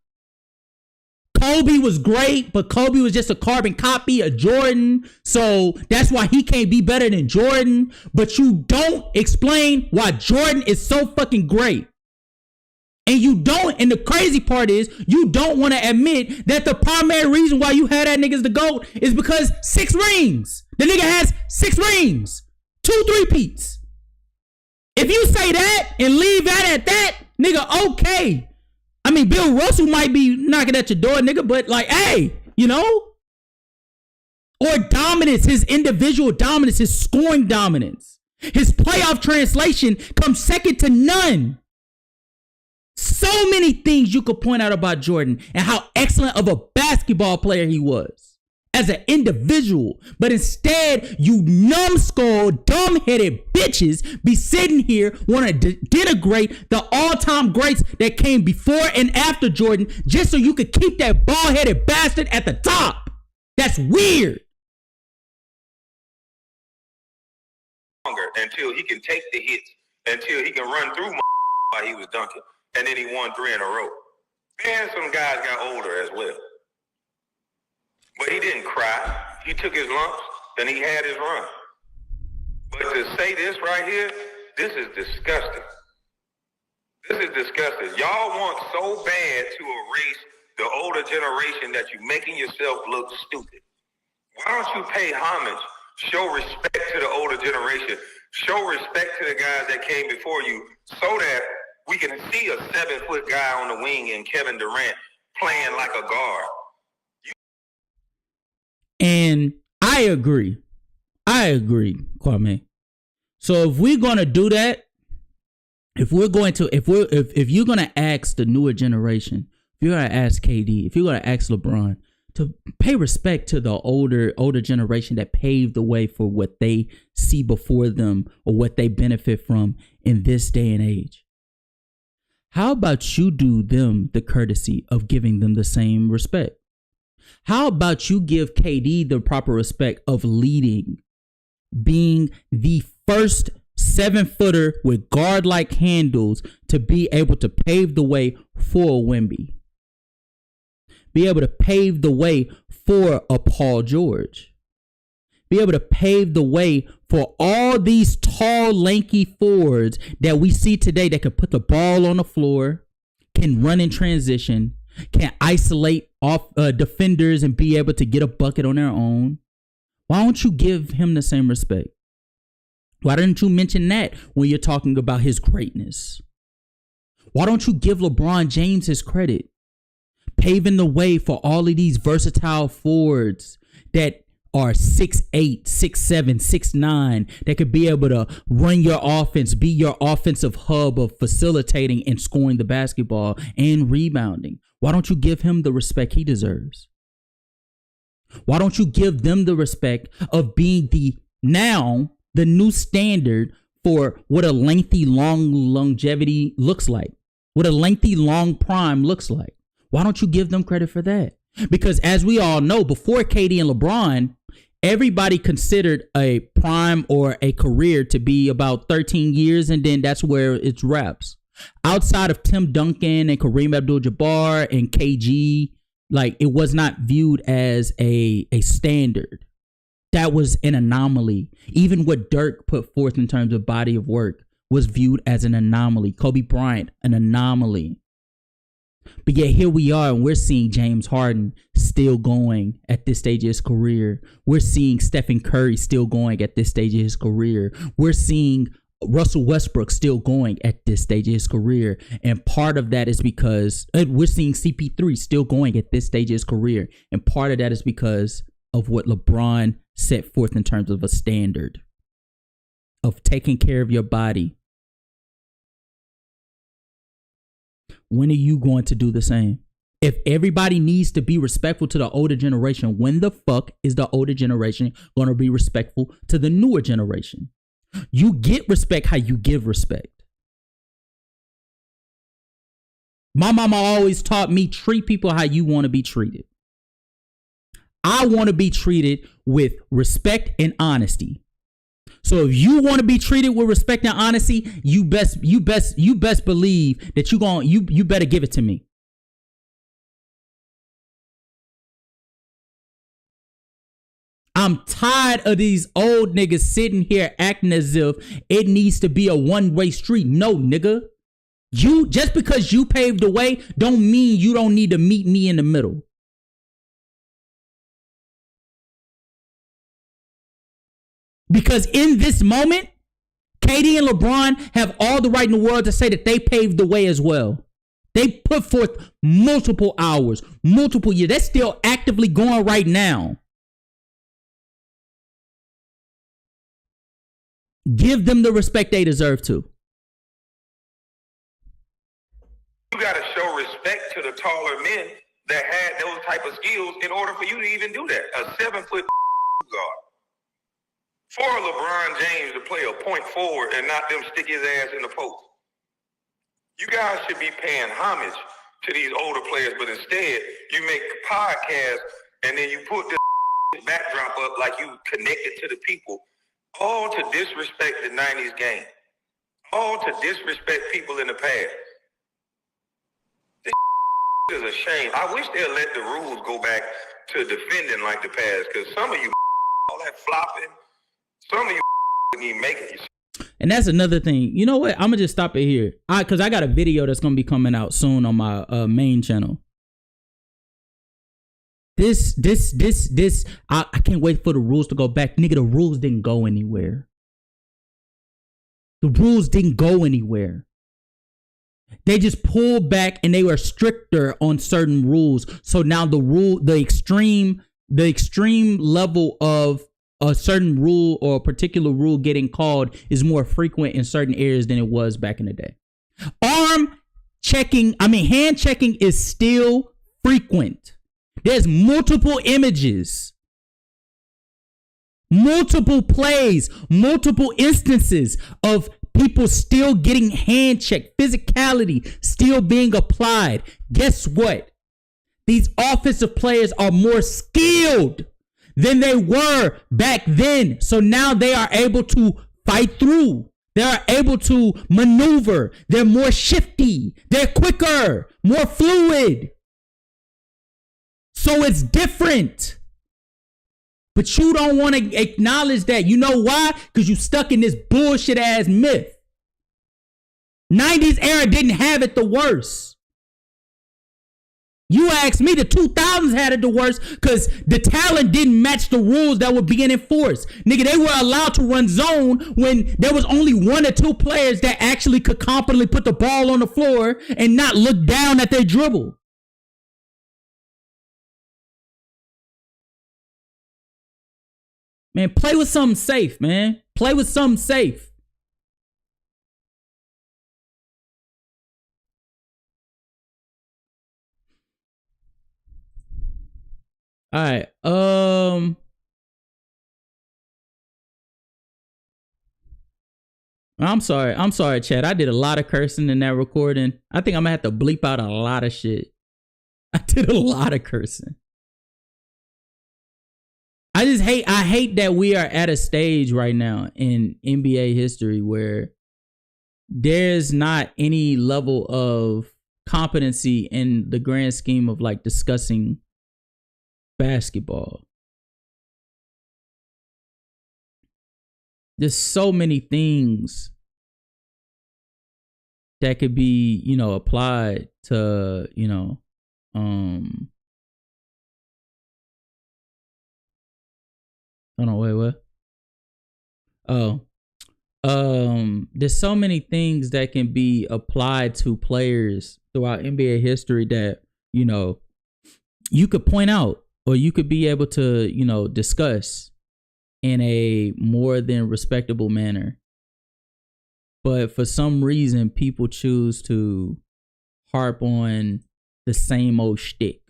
Kobe was great, but Kobe was just a carbon copy of Jordan. So that's why he can't be better than Jordan. But you don't explain why Jordan is so fucking great. And the crazy part is, you don't want to admit that the primary reason why you had that nigga as the GOAT is because 6 rings. The nigga has 6 rings. 2 3-peats. If you say that and leave that at that, nigga, okay. I mean, Bill Russell might be knocking at your door, nigga, but hey, Or dominance, his individual dominance, his scoring dominance. His playoff translation comes second to none. So many things you could point out about Jordan and how excellent of a basketball player he was as an individual. But instead, you numbskull, dumb-headed bitches be sitting here wanting to denigrate the all-time greats that came before and after Jordan just so you could keep that bald-headed bastard at the top. That's weird. Until he can take the hits, until he can run through while he was dunking. And then he won 3 in a row. And some guys got older as well. But he didn't cry. He took his lumps, and he had his run. But to say this right here, this is disgusting. This is disgusting. Y'all want so bad to erase the older generation that you're making yourself look stupid. Why don't you pay homage? Show respect to the older generation. Show respect to the guys that came before you so that we can see a 7-foot guy on the wing and Kevin Durant playing like a guard. And I agree, Kwame. So if we're gonna do that, if you're gonna ask the newer generation, if you're gonna ask KD, if you're gonna ask LeBron to pay respect to the older generation that paved the way for what they see before them or what they benefit from in this day and age, how about you do them the courtesy of giving them the same respect? How about you give KD the proper respect of leading, being the first 7-footer with guard-like handles to be able to pave the way for a Wemby, be able to pave the way for a Paul George, be able to pave the way for all these tall, lanky forwards that we see today that can put the ball on the floor, can run in transition, can isolate off defenders and be able to get a bucket on their own. Why don't you give him the same respect? Why didn't you mention that when you're talking about his greatness? Why don't you give LeBron James his credit? Paving the way for all of these versatile forwards that are 6'8", 6'7", 6'9", that could be able to run your offense, be your offensive hub of facilitating and scoring the basketball and rebounding. Why don't you give him the respect he deserves? Why don't you give them the respect of being the new standard for what a lengthy, long longevity looks like, what a lengthy, long prime looks like? Why don't you give them credit for that? Because as we all know, before KD and LeBron, everybody considered a prime or a career to be about 13 years, and then that's where it's wraps. Outside of Tim Duncan and Kareem Abdul-Jabbar and KG, like, it was not viewed as a standard. That was an anomaly. Even what Dirk put forth in terms of body of work was viewed as an anomaly. Kobe Bryant, an anomaly. But yet here we are, and we're seeing James Harden still going at this stage of his career. We're seeing Stephen Curry still going at this stage of his career. We're seeing Russell Westbrook still going at this stage of his career. And part of that is because we're seeing CP3 still going at this stage of his career. And part of that is because of what LeBron set forth in terms of a standard of taking care of your body. When are you going to do the same? If everybody needs to be respectful to the older generation, when the fuck is the older generation going to be respectful to the newer generation? You get respect how you give respect. My mama always taught me, treat people how you want to be treated. I want to be treated with respect and honesty. So if you want to be treated with respect and honesty, you best believe that you better give it to me. I'm tired of these old niggas sitting here acting as if it needs to be a one-way street. No, nigga. You, just because you paved the way don't mean you don't need to meet me in the middle. Because in this moment, KD and LeBron have all the right in the world to say that they paved the way as well. They put forth multiple hours, multiple years. They're still actively going right now. Give them the respect they deserve to. You got to show respect to the taller men that had those type of skills in order for you to even do that. A 7-foot guard. For LeBron James to play a point forward and not them stick his ass in the post. You guys should be paying homage to these older players, but instead you make podcasts and then you put this backdrop up like you connected to the people, all to disrespect the 90s game, all to disrespect people in the past. This is a shame. I wish they'd let the rules go back to defending like the past, because some of you all that flopping, some of you wouldn't even make it. And that's another thing. You know what? I'm gonna just stop it here. Cause I got a video that's gonna be coming out soon on my main channel. I can't wait for the rules to go back. Nigga, the rules didn't go anywhere. The rules didn't go anywhere. They just pulled back and they were stricter on certain rules. So now the extreme level of a certain rule or a particular rule getting called is more frequent in certain areas than it was back in the day. Hand checking is still frequent. There's multiple images, multiple plays, multiple instances of people still getting hand checked, physicality still being applied. Guess what? These offensive players are more skilled than they were back then. So now they are able to fight through. They are able to maneuver. They're more shifty. They're quicker, more fluid. So it's different. But you don't want to acknowledge that. You know why? Because you stuck in this bullshit ass myth. 90s era didn't have it the worst. You asked me, the 2000s had it the worst because the talent didn't match the rules that were being enforced. Nigga, they were allowed to run zone when there was only 1 or 2 players that actually could competently put the ball on the floor and not look down at their dribble. Man, play with something safe, man. Play with something safe. All right. I'm sorry, Chad. I did a lot of cursing in that recording. I think I'm gonna have to bleep out a lot of shit. I did a lot of cursing. I I hate that we are at a stage right now in NBA history where there's not any level of competency in the grand scheme of like discussing basketball. There's so many things that could be, you know, applied to, you know, hold on, wait, what? Oh, there's so many things that can be applied to players throughout NBA history that, you know, you could point out or you could be able to, you know, discuss in a more than respectable manner. But for some reason, people choose to harp on the same old shtick.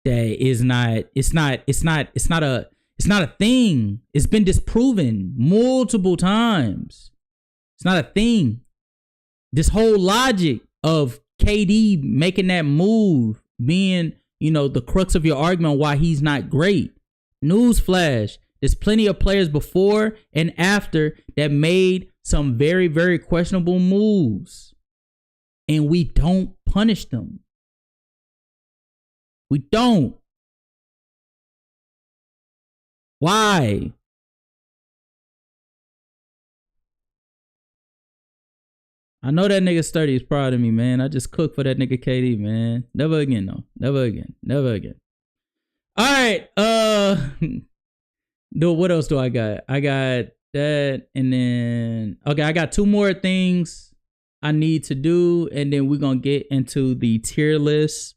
That is not, it's not a thing. It's been disproven multiple times. It's not a thing. This whole logic of KD making that move being, you know, the crux of your argument why he's not great. Newsflash. There's plenty of players before and after that made some very, very questionable moves. And we don't punish them. We don't. Why? I know that nigga Sturdy is proud of me, man. I just cooked for that nigga KD, man. Never again, though. Never again. Never again. All right. What else do I got? I got that, and then okay, I got two more things I need to do, and then we're gonna get into the tier list.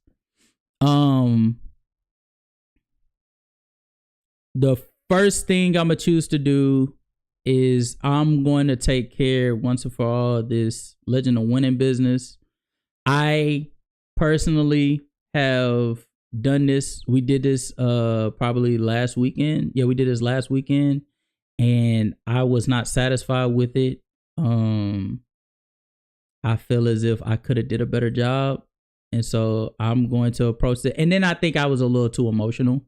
The first thing I'm gonna choose to do is I'm going to take care once and for all of this Legend of Winning business. I personally have done this. We did this probably last weekend. Yeah, we did this last weekend, and I was not satisfied with it. I feel as if I could have did a better job, and so I'm going to approach it. And then I think I was a little too emotional.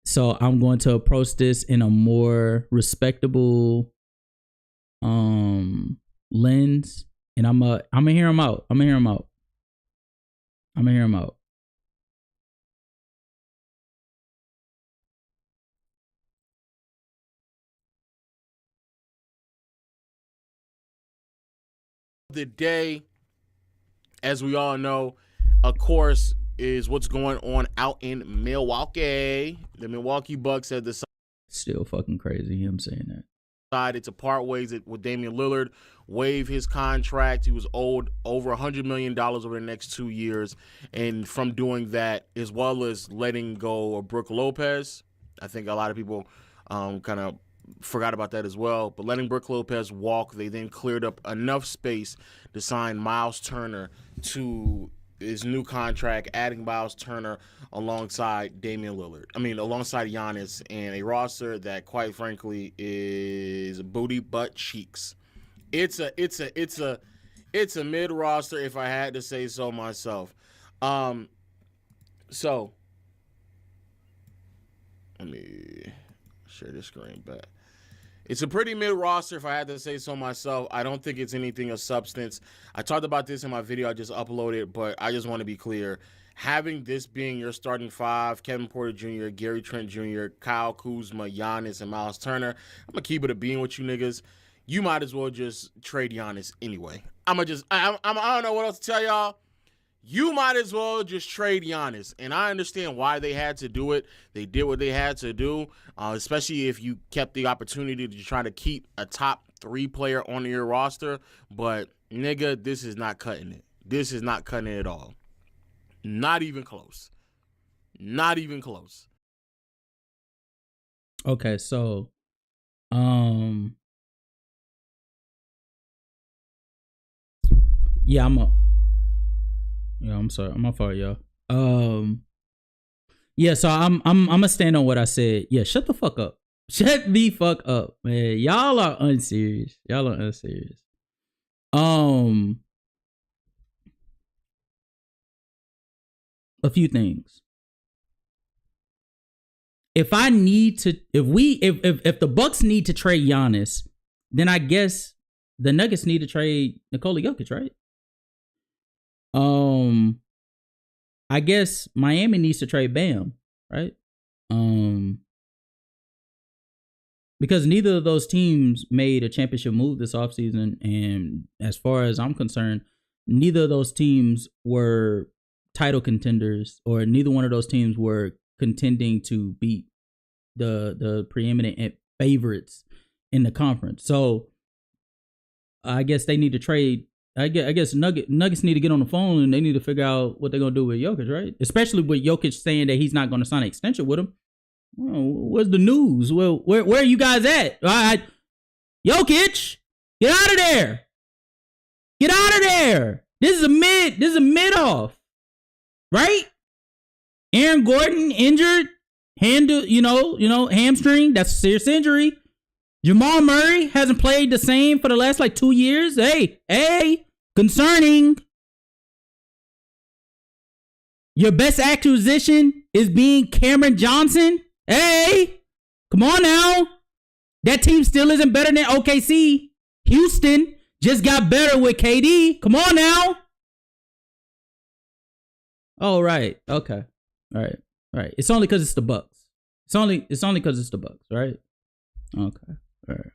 So I'm going to approach this in a more respectable lens, and I'm gonna hear him out. I'm gonna hear him out. The day, as we all know, of course, is what's going on out in Milwaukee. The Milwaukee Bucks have decided. Still fucking crazy him saying that. Decided to part ways with Damian Lillard, waive his contract. He was owed over $100 million over the next 2 years. And from doing that, as well as letting go of Brook Lopez, I think a lot of people kind of forgot about that as well. But letting Brook Lopez walk, they then cleared up enough space to sign Miles Turner to his new contract, adding Miles Turner alongside Damian Lillard. Alongside Giannis, and a roster that, quite frankly, is booty butt cheeks. It's a mid roster, if I had to say so myself. So let me share this screen back. It's a pretty mid roster, if I had to say so myself. I don't think it's anything of substance. I talked about this in my video I just uploaded, but I just want to be clear. Having this being your starting five, Kevin Porter Jr., Gary Trent Jr., Kyle Kuzma, Giannis, and Miles Turner, I'm going to keep it a bean with you niggas. You might as well just trade Giannis anyway. I don't know what else to tell y'all. You might as well just trade Giannis. And I understand why they had to do it. They did what they had to do, especially if you kept the opportunity to try to keep a top 3 player on your roster. But, nigga, this is not cutting it. This is not cutting it at all. Not even close. Not even close. Okay, so, yeah, I'm sorry. I'm my fault, y'all. Yeah, so I'm gonna stand on what I said. Yeah, shut the fuck up. Shut the fuck up, man. Y'all are unserious. A few things. if I need to, if the Bucks need to trade Giannis, then I guess the Nuggets need to trade Nikola Jokic, right? I guess Miami needs to trade Bam, right? Because neither of those teams made a championship move this offseason, and as far as I'm concerned, neither of those teams were title contenders, or neither one of those teams were contending to beat the preeminent favorites in the conference. So I guess they need to trade. I guess Nuggets need to get on the phone and they need to figure out what they're gonna do with Jokic, right? Especially with Jokic saying that he's not gonna sign an extension with him. Well, where's the news? Well, where are you guys at? All right, Jokic, get out of there! Get out of there! This is a mid off, right? Aaron Gordon injured, hamstring. That's a serious injury. Jamal Murray hasn't played the same for the last 2 years. Hey, concerning. Your best acquisition is being Cameron Johnson. Hey, come on now. That team still isn't better than OKC. Houston just got better with KD. Come on now. Oh, right. Okay. All right. It's only because it's the Bucks. It's only because it's the Bucks, right? Okay. All right.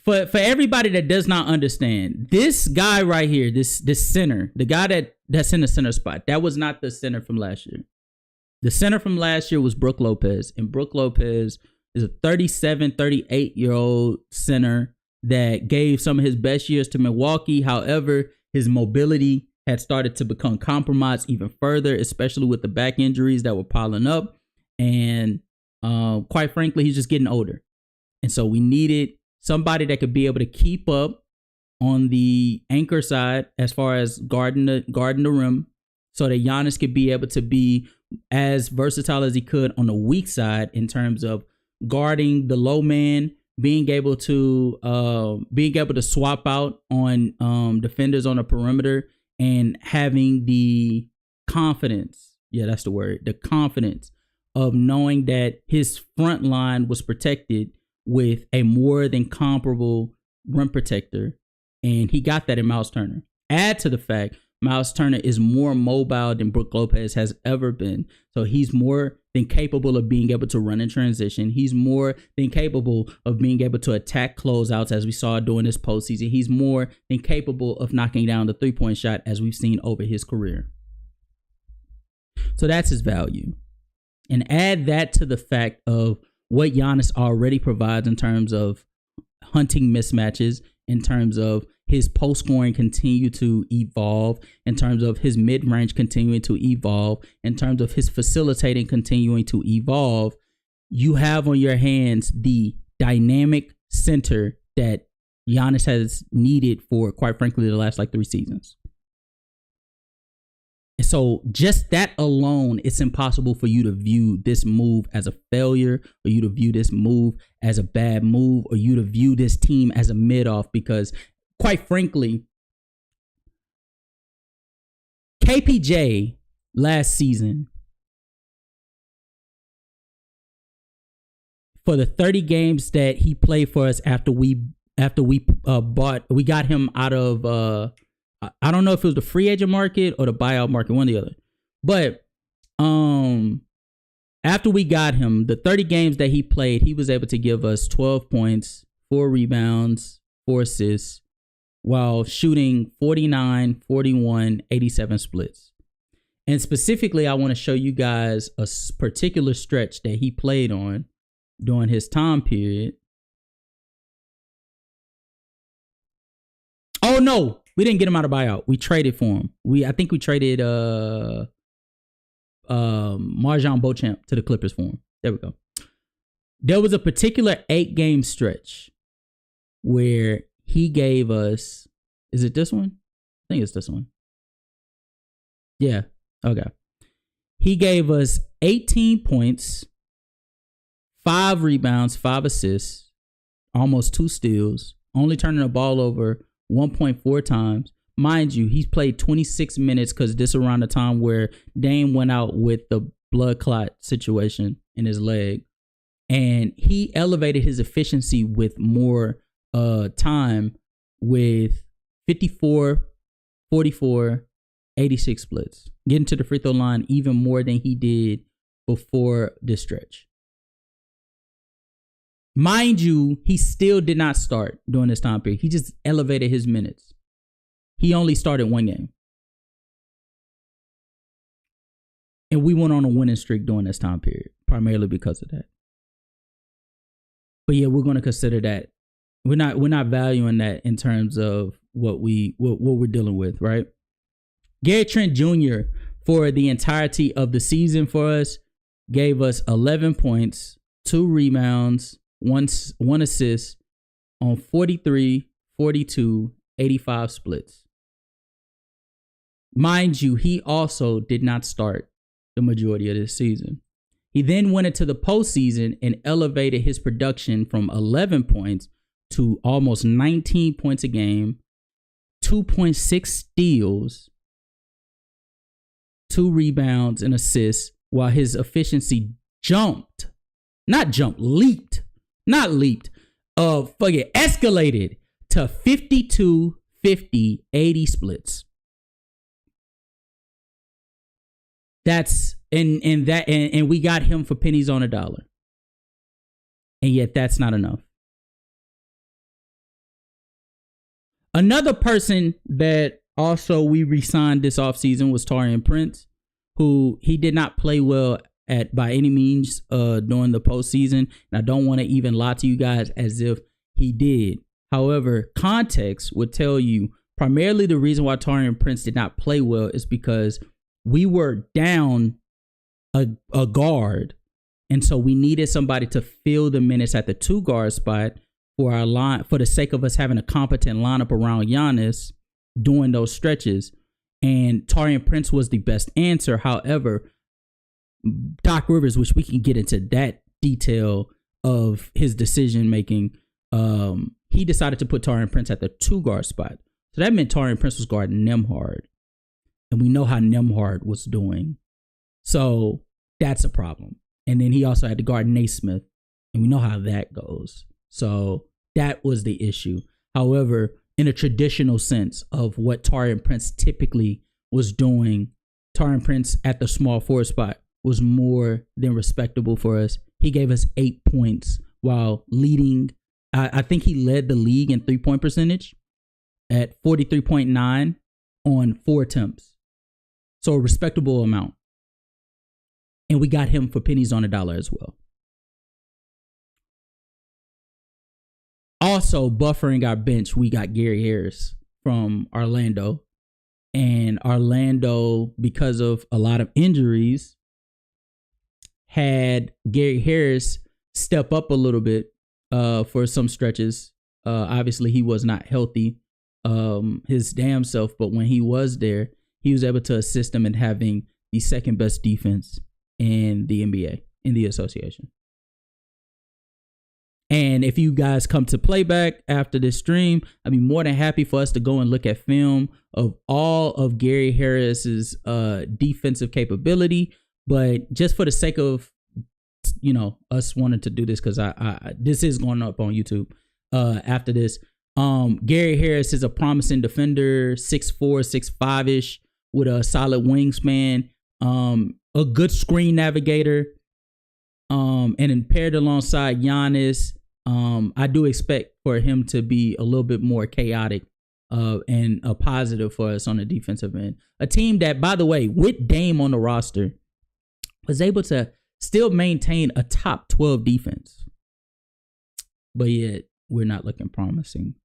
For everybody that does not understand, this guy right here, this center, the guy that's in the center spot, that was not the center from last year. The center from last year was Brook Lopez, and Brook Lopez is a 38-year-old center that gave some of his best years to Milwaukee. However, his mobility had started to become compromised even further, especially with the back injuries that were piling up. And quite frankly, he's just getting older. And so we needed somebody that could be able to keep up on the anchor side as far as guarding the rim, so that Giannis could be able to be as versatile as he could on the weak side in terms of guarding the low man, being able to swap out on defenders on the perimeter, and having the confidence. Yeah, that's the word. The confidence of knowing that his front line was protected with a more than comparable rim protector. And he got that in Miles Turner. Add to the fact, Miles Turner is more mobile than Brook Lopez has ever been. So he's more than capable of being able to run in transition. He's more than capable of being able to attack closeouts, as we saw during this postseason. He's more than capable of knocking down the three-point shot, as we've seen over his career. So that's his value. And add that to the fact of what Giannis already provides in terms of hunting mismatches, in terms of his post scoring continue to evolve, in terms of his mid range continuing to evolve, in terms of his facilitating continuing to evolve. You have on your hands the dynamic center that Giannis has needed for, quite frankly, the last 3 seasons. So just that alone, it's impossible for you to view this move as a failure, or you to view this move as a bad move, or you to view this team as a mid-off, because quite frankly, KPJ last season, for the 30 games that he played for us after we got him out of I don't know if it was the free agent market or the buyout market, one or the other. But after we got him, the 30 games that he played, he was able to give us 12 points, 4 rebounds, 4 assists, while shooting 49, 41, 87 splits. And specifically, I want to show you guys a particular stretch that he played on during his time period. Oh, no. We didn't get him out of buyout. We traded for him. I think we traded Marjon Beauchamp to the Clippers for him. There we go. There was a particular 8-game stretch where he gave us, is it this one? I think it's this one. Yeah. Okay. He gave us 18 points, 5 rebounds, 5 assists, almost 2 steals, only turning the ball over 1.4 times, Mind you, he's played 26 minutes because this around the time where Dame went out with the blood clot situation in his leg. And he elevated his efficiency with more time with 54, 44, 86 splits. Getting to the free throw line even more than he did before this stretch. Mind you, he still did not start during this time period. He just elevated his minutes. He only started one game. And we went on a winning streak during this time period, primarily because of that. But yeah, we're going to consider that. We're not valuing that in terms of what we're dealing with, right? Gary Trent Jr. for the entirety of the season for us gave us 11 points, 2 rebounds, one assist on 43, 42, 85 splits. Mind you, he also did not start the majority of this season. He then went into the postseason and elevated his production from 11 points to almost 19 points a game, 2.6 steals, 2 rebounds and assists, while his efficiency escalated to 52, 50, 80 splits. That's and we got him for pennies on a dollar. And yet that's not enough. Another person that also we re-signed this offseason was Taurean Prince, who he did not play well at by any means during the postseason. And I don't want to even lie to you guys as if he did. However, context would tell you primarily the reason why Taurean Prince did not play well is because we were down a guard. And so we needed somebody to fill the minutes at the 2 guard spot for our line, for the sake of us having a competent lineup around Giannis during those stretches. And Taurean Prince was the best answer. However, Doc Rivers, which we can get into that detail of his decision making, he decided to put Taurean Prince at the 2 guard spot. So that meant Taurean Prince was guarding Nembhard. And we know how Nembhard was doing. So that's a problem. And then he also had to guard Naismith. And we know how that goes. So that was the issue. However, in a traditional sense of what Taurean Prince typically was doing, Taurean Prince at the small forward spot was more than respectable for us. He gave us 8 points while leading. I think he led the league in 3-point percentage at 43.9 on 4 attempts. So a respectable amount. And we got him for pennies on a dollar as well. Also, buffering our bench, we got Gary Harris from Orlando. And Orlando, because of a lot of injuries, had Gary Harris step up a little bit for some stretches. Obviously, he was not healthy his damn self, but when he was there, he was able to assist them in having the second best defense in the NBA, in the association. And if you guys come to playback after this stream, I'd be more than happy for us to go and look at film of all of Gary Harris's defensive capability. But just for the sake of, you know, us wanting to do this, because I this is going up on YouTube after this. Gary Harris is a promising defender, 6'4", 6'5" with a solid wingspan, a good screen navigator, and paired alongside Giannis. I do expect for him to be a little bit more chaotic and a positive for us on the defensive end. A team that, by the way, with Dame on the roster, was able to still maintain a top 12 defense. But yet, we're not looking promising.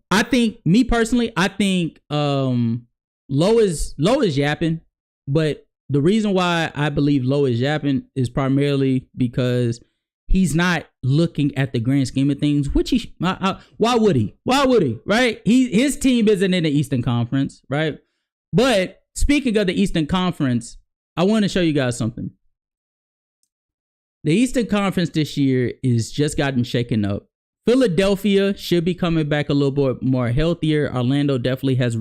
I think, me personally, I think Low is yapping, but the reason why I believe Low is yapping is primarily because he's not looking at the grand scheme of things, which he, why would he, right? His team isn't in the Eastern Conference, right? But speaking of the Eastern Conference, I want to show you guys something. The Eastern Conference this year is just gotten shaken up. Philadelphia should be coming back a little bit more healthier. Orlando definitely has,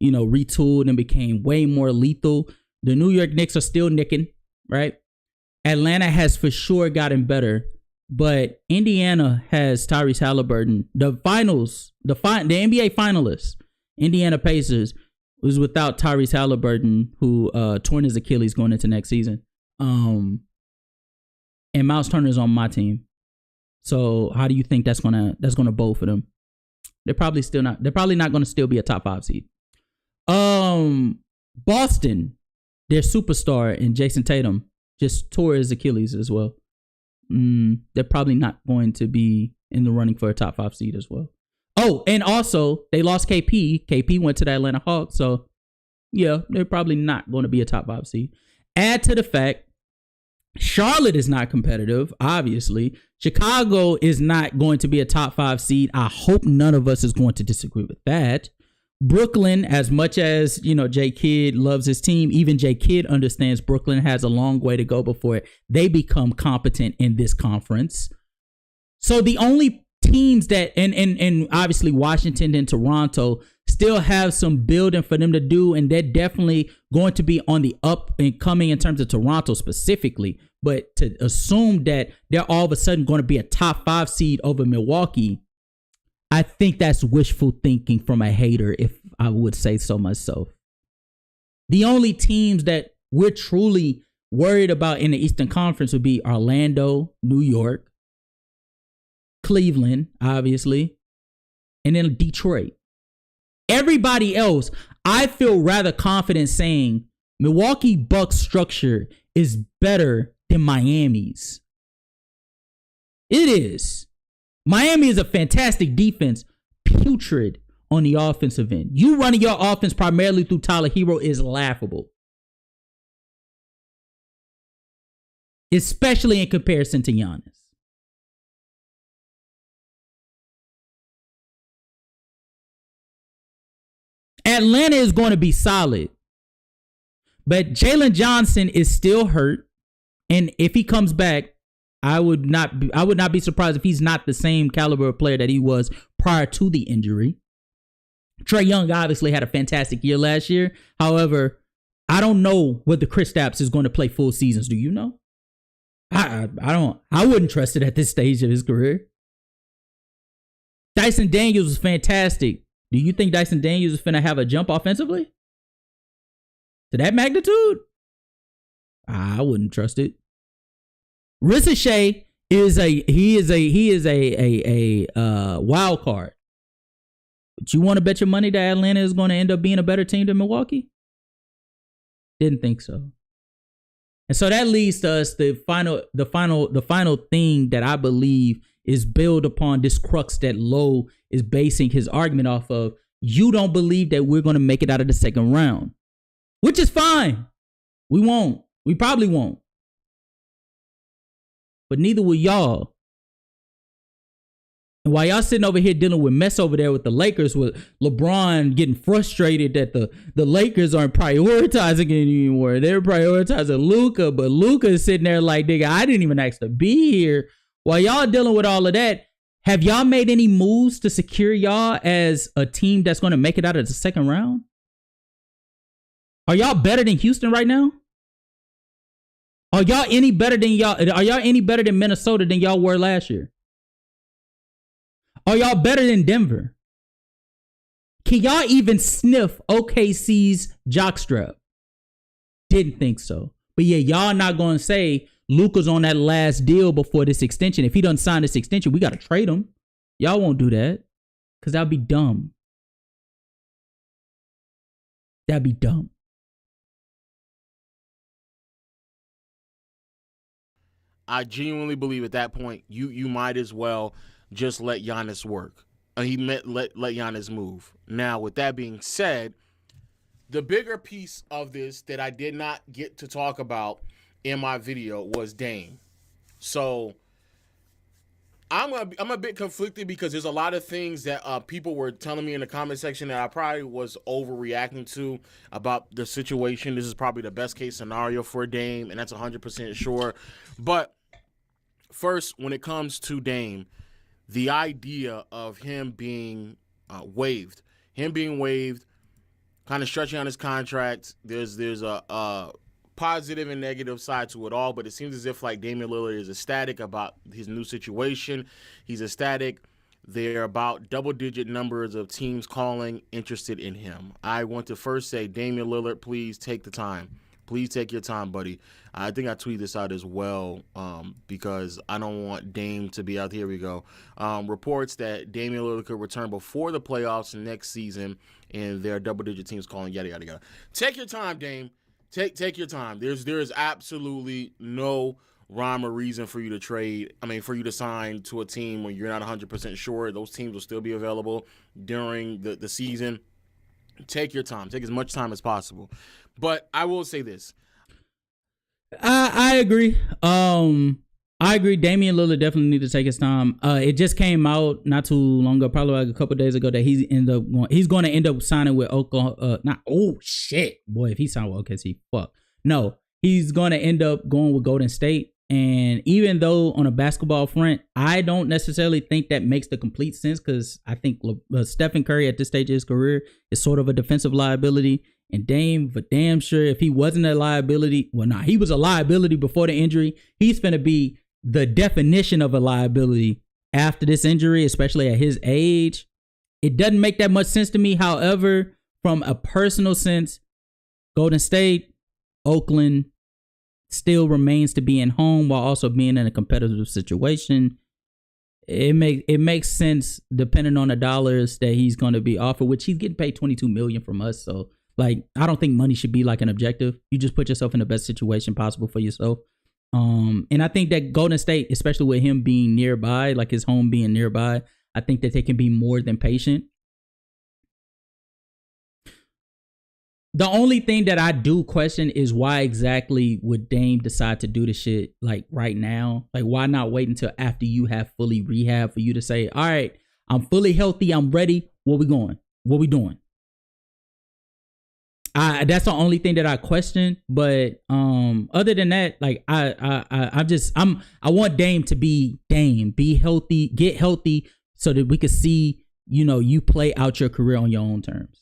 retooled and became way more lethal. The New York Knicks are still nicking, right? Atlanta has for sure gotten better, but Indiana has Tyrese Halliburton. The NBA finalists, Indiana Pacers, was without Tyrese Halliburton, who torn his Achilles going into next season. And Miles Turner's on my team. So how do you think that's gonna bowl for them? They're probably not gonna still be a top 5 seed. Boston, their superstar in Jason Tatum just tore his Achilles as well. They're probably not going to be in the running for a top 5 seed as well. Oh, and also they lost KP. KP went to the Atlanta Hawks. So yeah, they're probably not going to be a top 5 seed. Add to the fact Charlotte is not competitive, obviously. Chicago is not going to be a top 5 seed. I hope none of us is going to disagree with that. Brooklyn, as much as, J Kidd loves his team, even J Kidd understands Brooklyn has a long way to go before they become competent in this conference. So the only teams that, and obviously Washington and Toronto still have some building for them to do, and they're definitely going to be on the up and coming in terms of Toronto specifically. But to assume that they're all of a sudden going to be a top 5 seed over Milwaukee, I think that's wishful thinking from a hater, if I would say so myself. The only teams that we're truly worried about in the Eastern Conference would be Orlando, New York, Cleveland, obviously, and then Detroit. Everybody else, I feel rather confident saying Milwaukee Bucks structure is better than Miami's. It is. Miami is a fantastic defense, putrid on the offensive end. You running your offense primarily through Tyler Hero is laughable. Especially in comparison to Giannis. Atlanta is going to be solid. But Jalen Johnson is still hurt. And if he comes back, I would not be surprised if he's not the same caliber of player that he was prior to the injury. Trae Young obviously had a fantastic year last year. However, I don't know whether Kristaps is going to play full seasons. Do you know? I wouldn't trust it at this stage of his career. Dyson Daniels was fantastic. Do you think Dyson Daniels is finna have a jump offensively? To that magnitude? I wouldn't trust it. Ricochet is a wild card. But you want to bet your money that Atlanta is going to end up being a better team than Milwaukee? Didn't think so. And so that leads to us the final thing that I believe is built upon this crux that Lowe is basing his argument off of. You don't believe that we're going to make it out of the second round, which is fine. We won't. We probably won't. But neither will y'all. And while y'all sitting over here dealing with mess over there with the Lakers, with LeBron getting frustrated that the Lakers aren't prioritizing it anymore. They're prioritizing Luka, but Luka is sitting there like, nigga, I didn't even ask to be here. While y'all dealing with all of that, have y'all made any moves to secure y'all as a team that's going to make it out of the second round? Are y'all better than Houston right now? Are y'all any better than Minnesota than y'all were last year? Are y'all better than Denver? Can y'all even sniff OKC's jockstrap? Didn't think so. But yeah, y'all not going to say Luka's on that last deal before this extension. If he doesn't sign this extension, we got to trade him. Y'all won't do that because that'd be dumb. That'd be dumb. I genuinely believe at that point you might as well just let Giannis work. Let Giannis move. Now, with that being said, the bigger piece of this that I did not get to talk about in my video was Dame. So I'm a bit conflicted because there's a lot of things that people were telling me in the comment section that I probably was overreacting to about the situation. This is probably the best case scenario for Dame, and that's 100% sure. But first, when it comes to Dame, the idea of him being waived, kind of stretching on his contract. There's a positive and negative side to it all, but it seems as if like Damian Lillard is ecstatic about his new situation. He's ecstatic. They're about double-digit numbers of teams calling interested in him. I want to first say, Damian Lillard, please take the time. Please take your time, buddy. I think I tweeted this out as well because I don't want Dame to be out. Here we go. Reports that Damian Lillard could return before the playoffs next season, and there are double-digit teams calling yada, yada, yada. Take your time, Dame. Take your time. There is absolutely no rhyme or reason for you to trade. I mean, for you to sign to a team when you're not 100% sure. Those teams will still be available during the season. Take your time. Take as much time as possible. But I will say this. I agree. I agree. Damian Lillard definitely needs to take his time. It just came out not too long ago, probably like a couple days ago, that he's going to end up signing with Oklahoma. Boy, if he signed with OKC, fuck. No, he's going to end up going with Golden State. And even though on a basketball front, I don't necessarily think that makes the complete sense, because I think Stephen Curry at this stage of his career is sort of a defensive liability. And Dame, for damn sure, if he wasn't a liability, he was a liability before the injury. He's going to be the definition of a liability after this injury, especially at his age. It doesn't make that much sense to me. However, from a personal sense, Golden State, Oakland still remains to be in home while also being in a competitive situation. It makes sense depending on the dollars that he's going to be offered, which he's getting paid $22 million from us. So, like, I don't think money should be like an objective. You just put yourself in the best situation possible for yourself. And I think that Golden State, especially with him being nearby, like his home being nearby, I think that they can be more than patient. The only thing that I do question is why exactly would Dame decide to do the shit like right now? Like, why not wait until after you have fully rehab for you to say, all right, I'm fully healthy, I'm ready. Where we going? What we doing? That's the only thing that I question. But other than that, like I want Dame to be Dame, be healthy, get healthy, so that we could see, you play out your career on your own terms.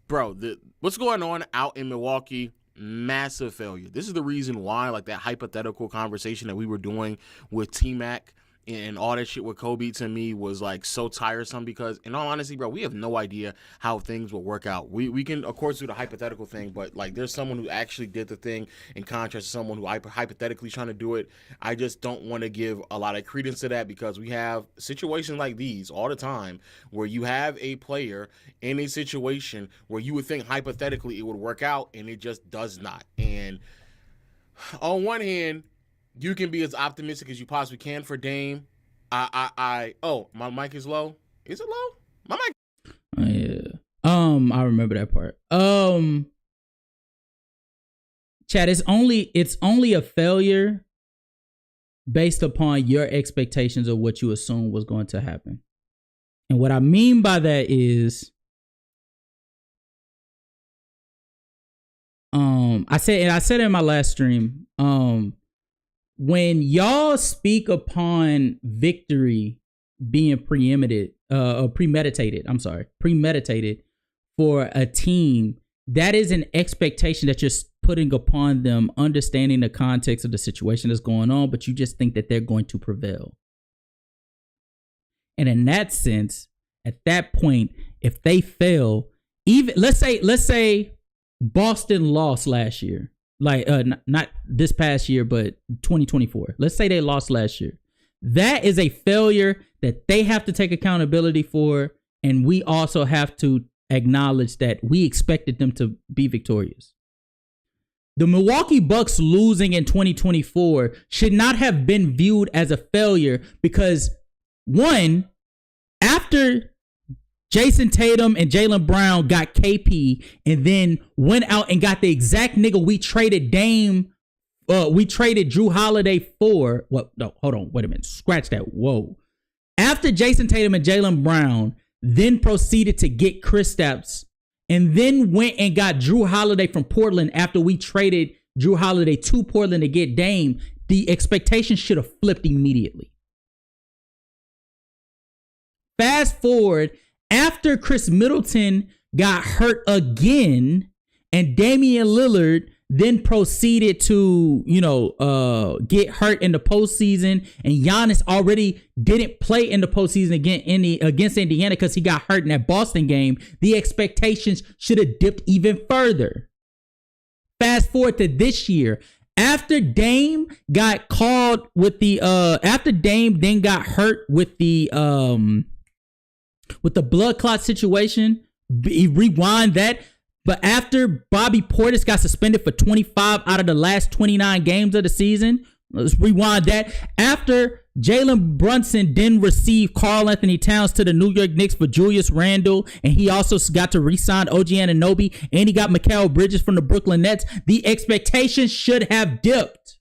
Bro, what's going on out in Milwaukee? Massive failure. This is the reason why, like, that hypothetical conversation that we were doing with T-Mac and all that shit with Kobe, to me, was like so tiresome, because in all honesty, bro, we have no idea how things will work out. We can, of course, do the hypothetical thing, but like, there's someone who actually did the thing in contrast to someone who hypothetically trying to do it. I just don't want to give a lot of credence to that, because we have situations like these all the time where you have a player in a situation where you would think hypothetically it would work out, and it just does not. And on one hand, you can be as optimistic as you possibly can for Dame. Oh, my mic is low. Is it low? My mic. Oh, yeah. I remember that part. Chad, it's only a failure based upon your expectations of what you assume was going to happen. And what I mean by that is, I said in my last stream, when y'all speak upon victory being premeditated for a team, that is an expectation that you're putting upon them, understanding the context of the situation that's going on, but you just think that they're going to prevail. And in that sense, at that point, if they fail, even let's say Boston lost last year. Like, not this past year, but 2024. Let's say they lost last year. That is a failure that they have to take accountability for. And we also have to acknowledge that we expected them to be victorious. The Milwaukee Bucks losing in 2024 should not have been viewed as a failure, because, one, after Jason Tatum and Jaylen Brown got KP and then went out and got the exact nigga we traded we traded Drew Holiday for. What? No, hold on. Wait a minute. Scratch that. Whoa. After Jason Tatum and Jaylen Brown then proceeded to get Kristaps and then went and got Drew Holiday from Portland after we traded Drew Holiday to Portland to get Dame, the expectation should have flipped immediately. Fast forward, after Chris Middleton got hurt again, and Damian Lillard then proceeded to, get hurt in the postseason, and Giannis already didn't play in the postseason against Indiana because he got hurt in that Boston game. The expectations should have dipped even further. Fast forward to this year. After Dame got called with the after Dame then got hurt with the blood clot situation, rewind that. But after Bobby Portis got suspended for 25 out of the last 29 games of the season, let's rewind that. After Jalen Brunson then received Karl Anthony Towns to the New York Knicks for Julius Randle, and he also got to re-sign OG Anunoby, and he got Mikal Bridges from the Brooklyn Nets, the expectations should have dipped.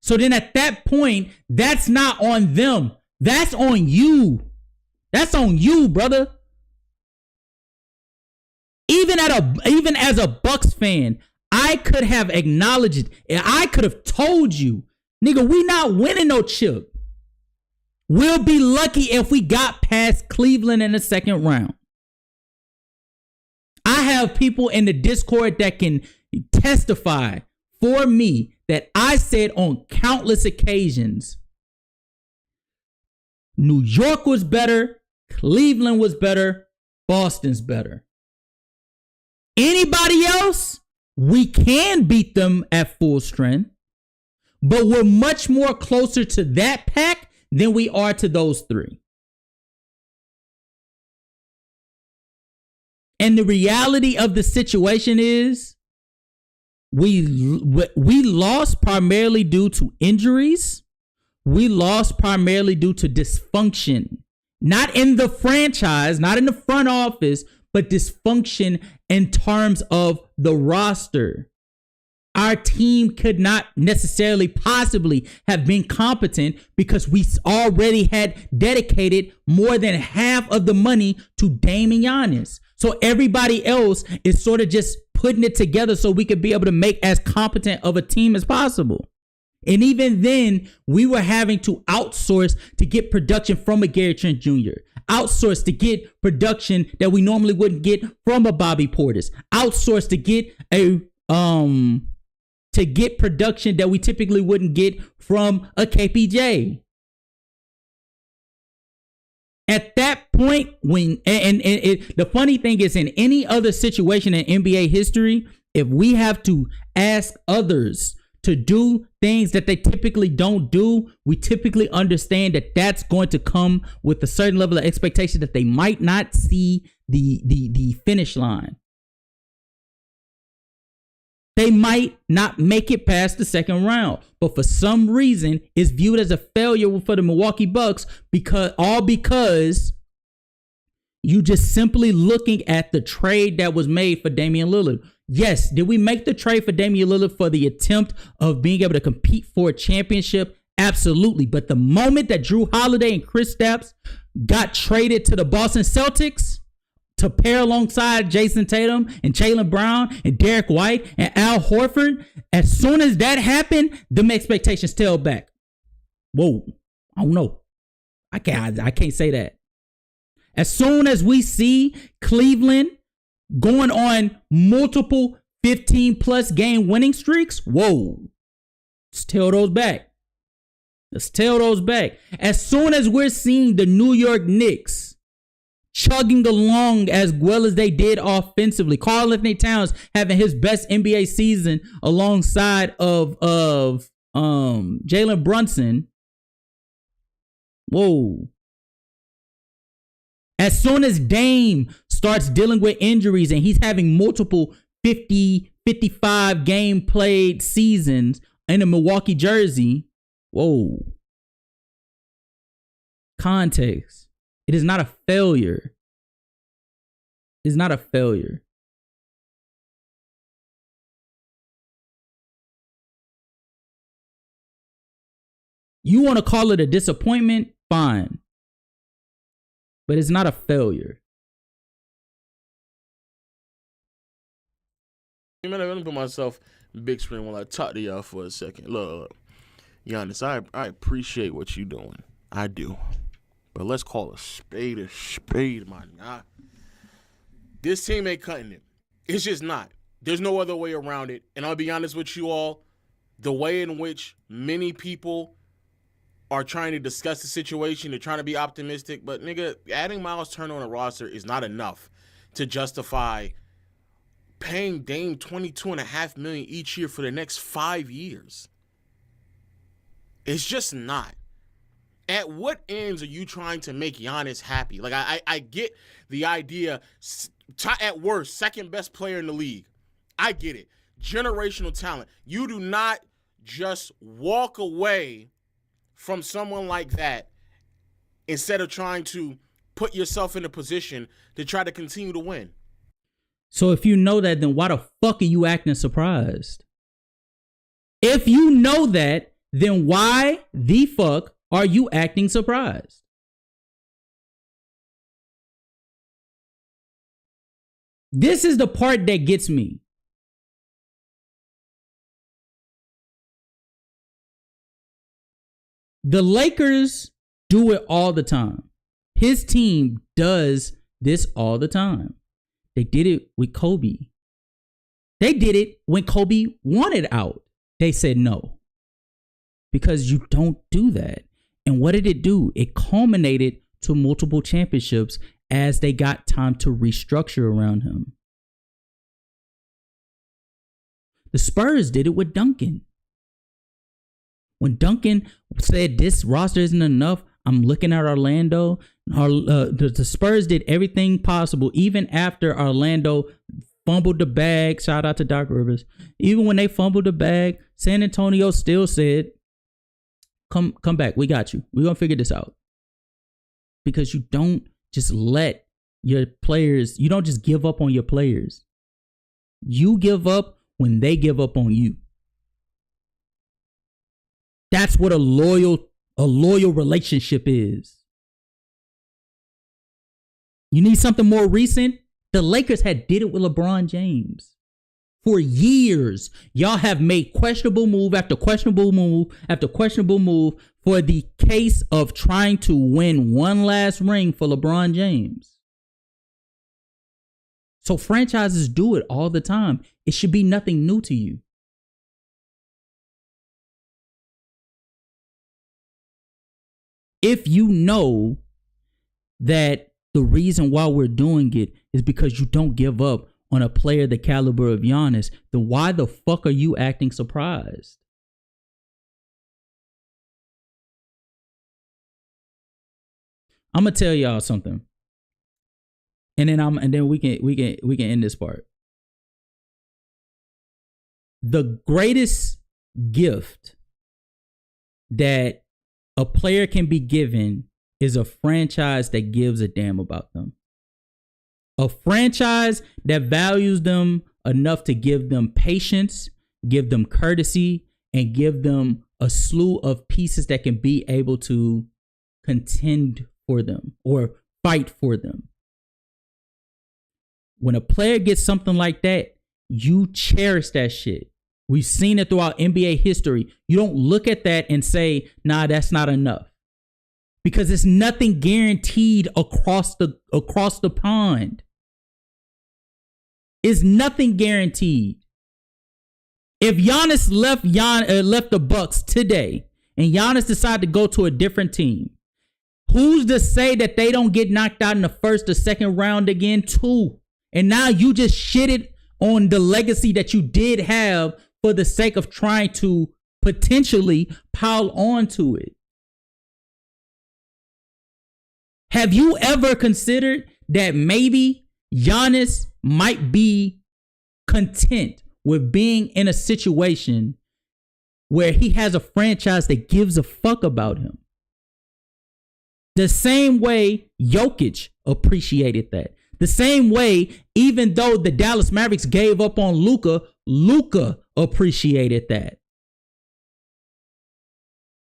So then at that point, that's not on them. That's on you. That's on you, brother. Even as a Bucks fan, I could have acknowledged it. I could have told you, nigga, we not winning no chip. We'll be lucky if we got past Cleveland in the second round. I have people in the Discord that can testify for me that I said on countless occasions, New York was better, Cleveland was better, Boston's better. Anybody else, we can beat them at full strength, but we're much more closer to that pack than we are to those three. And the reality of the situation is we lost primarily due to injuries. We lost primarily due to dysfunction. Not in the franchise, not in the front office, but dysfunction in terms of the roster. Our team could not necessarily possibly have been competent because we already had dedicated more than half of the money to Dame and Giannis. So everybody else is sort of just putting it together so we could be able to make as competent of a team as possible. And even then, we were having to outsource to get production from a Gary Trent Jr., outsource to get production that we normally wouldn't get from a Bobby Portis, outsource to get production that we typically wouldn't get from a KPJ. At that point, the funny thing is, in any other situation in NBA history, if we have to ask others to do things that they typically don't do, we typically understand that that's going to come with a certain level of expectation that they might not see the finish line. They might not make it past the second round, but for some reason it's viewed as a failure for the Milwaukee Bucks because you just simply looking at the trade that was made for Damian Lillard. Yes, did we make the trade for Damian Lillard for the attempt of being able to compete for a championship? Absolutely. But the moment that Drew Holiday and Kristaps got traded to the Boston Celtics to pair alongside Jason Tatum and Jaylen Brown and Derek White and Al Horford, as soon as that happened, them expectations tailed back. Whoa, I don't know. I can't say that. As soon as we see Cleveland going on multiple 15-plus game winning streaks, whoa, let's tail those back. Let's tail those back. As soon as we're seeing the New York Knicks chugging along as well as they did offensively, Karl Anthony Towns having his best NBA season alongside of Jalen Brunson, whoa. As soon as Dame starts dealing with injuries and he's having multiple 50, 55 game played seasons in a Milwaukee jersey, whoa. Context. It is not a failure. It's not a failure. You want to call it a disappointment? Fine. But it's not a failure. Let me put myself big screen while I talk to y'all for a second. Look, Giannis, I appreciate what you're doing. I do. But let's call a spade, my guy. This team ain't cutting it. It's just not. There's no other way around it. And I'll be honest with you all, the way in which many people are trying to discuss the situation, they're trying to be optimistic, but nigga, adding Miles Turner on a roster is not enough to justify paying Dame $22.5 million each year for the next 5 years. It's just not. At what ends are you trying to make Giannis happy? Like, I get the idea, at worst, second best player in the league. I get it. Generational talent. You do not just walk away from someone like that instead of trying to put yourself in a position to try to continue to win. So if you know that, then why the fuck are you acting surprised? If you know that, then why the fuck are you acting surprised? This is the part that gets me. The Lakers do it all the time. His team does this all the time. They did it with Kobe. They did it when Kobe wanted out. They said no. Because you don't do that. And what did it do? It culminated to multiple championships as they got time to restructure around him. The Spurs did it with Duncan. When Duncan said this roster isn't enough, I'm looking at Orlando. The Spurs did everything possible, even after Orlando fumbled the bag. Shout out to Doc Rivers. Even when they fumbled the bag, San Antonio still said, come back. We got you. We're going to figure this out. Because you don't just let your players, you don't just give up on your players. You give up when they give up on you. That's what a loyal relationship is. You need something more recent? The Lakers had did it with LeBron James. For years, y'all have made questionable move after questionable move after questionable move for the case of trying to win one last ring for LeBron James. So franchises do it all the time. It should be nothing new to you. If you know that the reason why we're doing it is because you don't give up on a player the caliber of Giannis, then why the fuck are you acting surprised? I'm gonna tell y'all something, and then we can end this part. The greatest gift that a player can be given is a franchise that gives a damn about them. A franchise that values them enough to give them patience, give them courtesy, and give them a slew of pieces that can be able to contend for them or fight for them. When a player gets something like that, you cherish that shit. We've seen it throughout NBA history. You don't look at that and say, nah, that's not enough. Because it's nothing guaranteed across the pond. It's nothing guaranteed. If Giannis left the Bucks today and Giannis decided to go to a different team, who's to say that they don't get knocked out in the first or second round again too? And now you just shitted on the legacy that you did have for the sake of trying to potentially pile on to it. Have you ever considered that maybe Giannis might be content with being in a situation where he has a franchise that gives a fuck about him? The same way Jokic appreciated that. The same way, even though the Dallas Mavericks gave up on Luka, Luka appreciated that.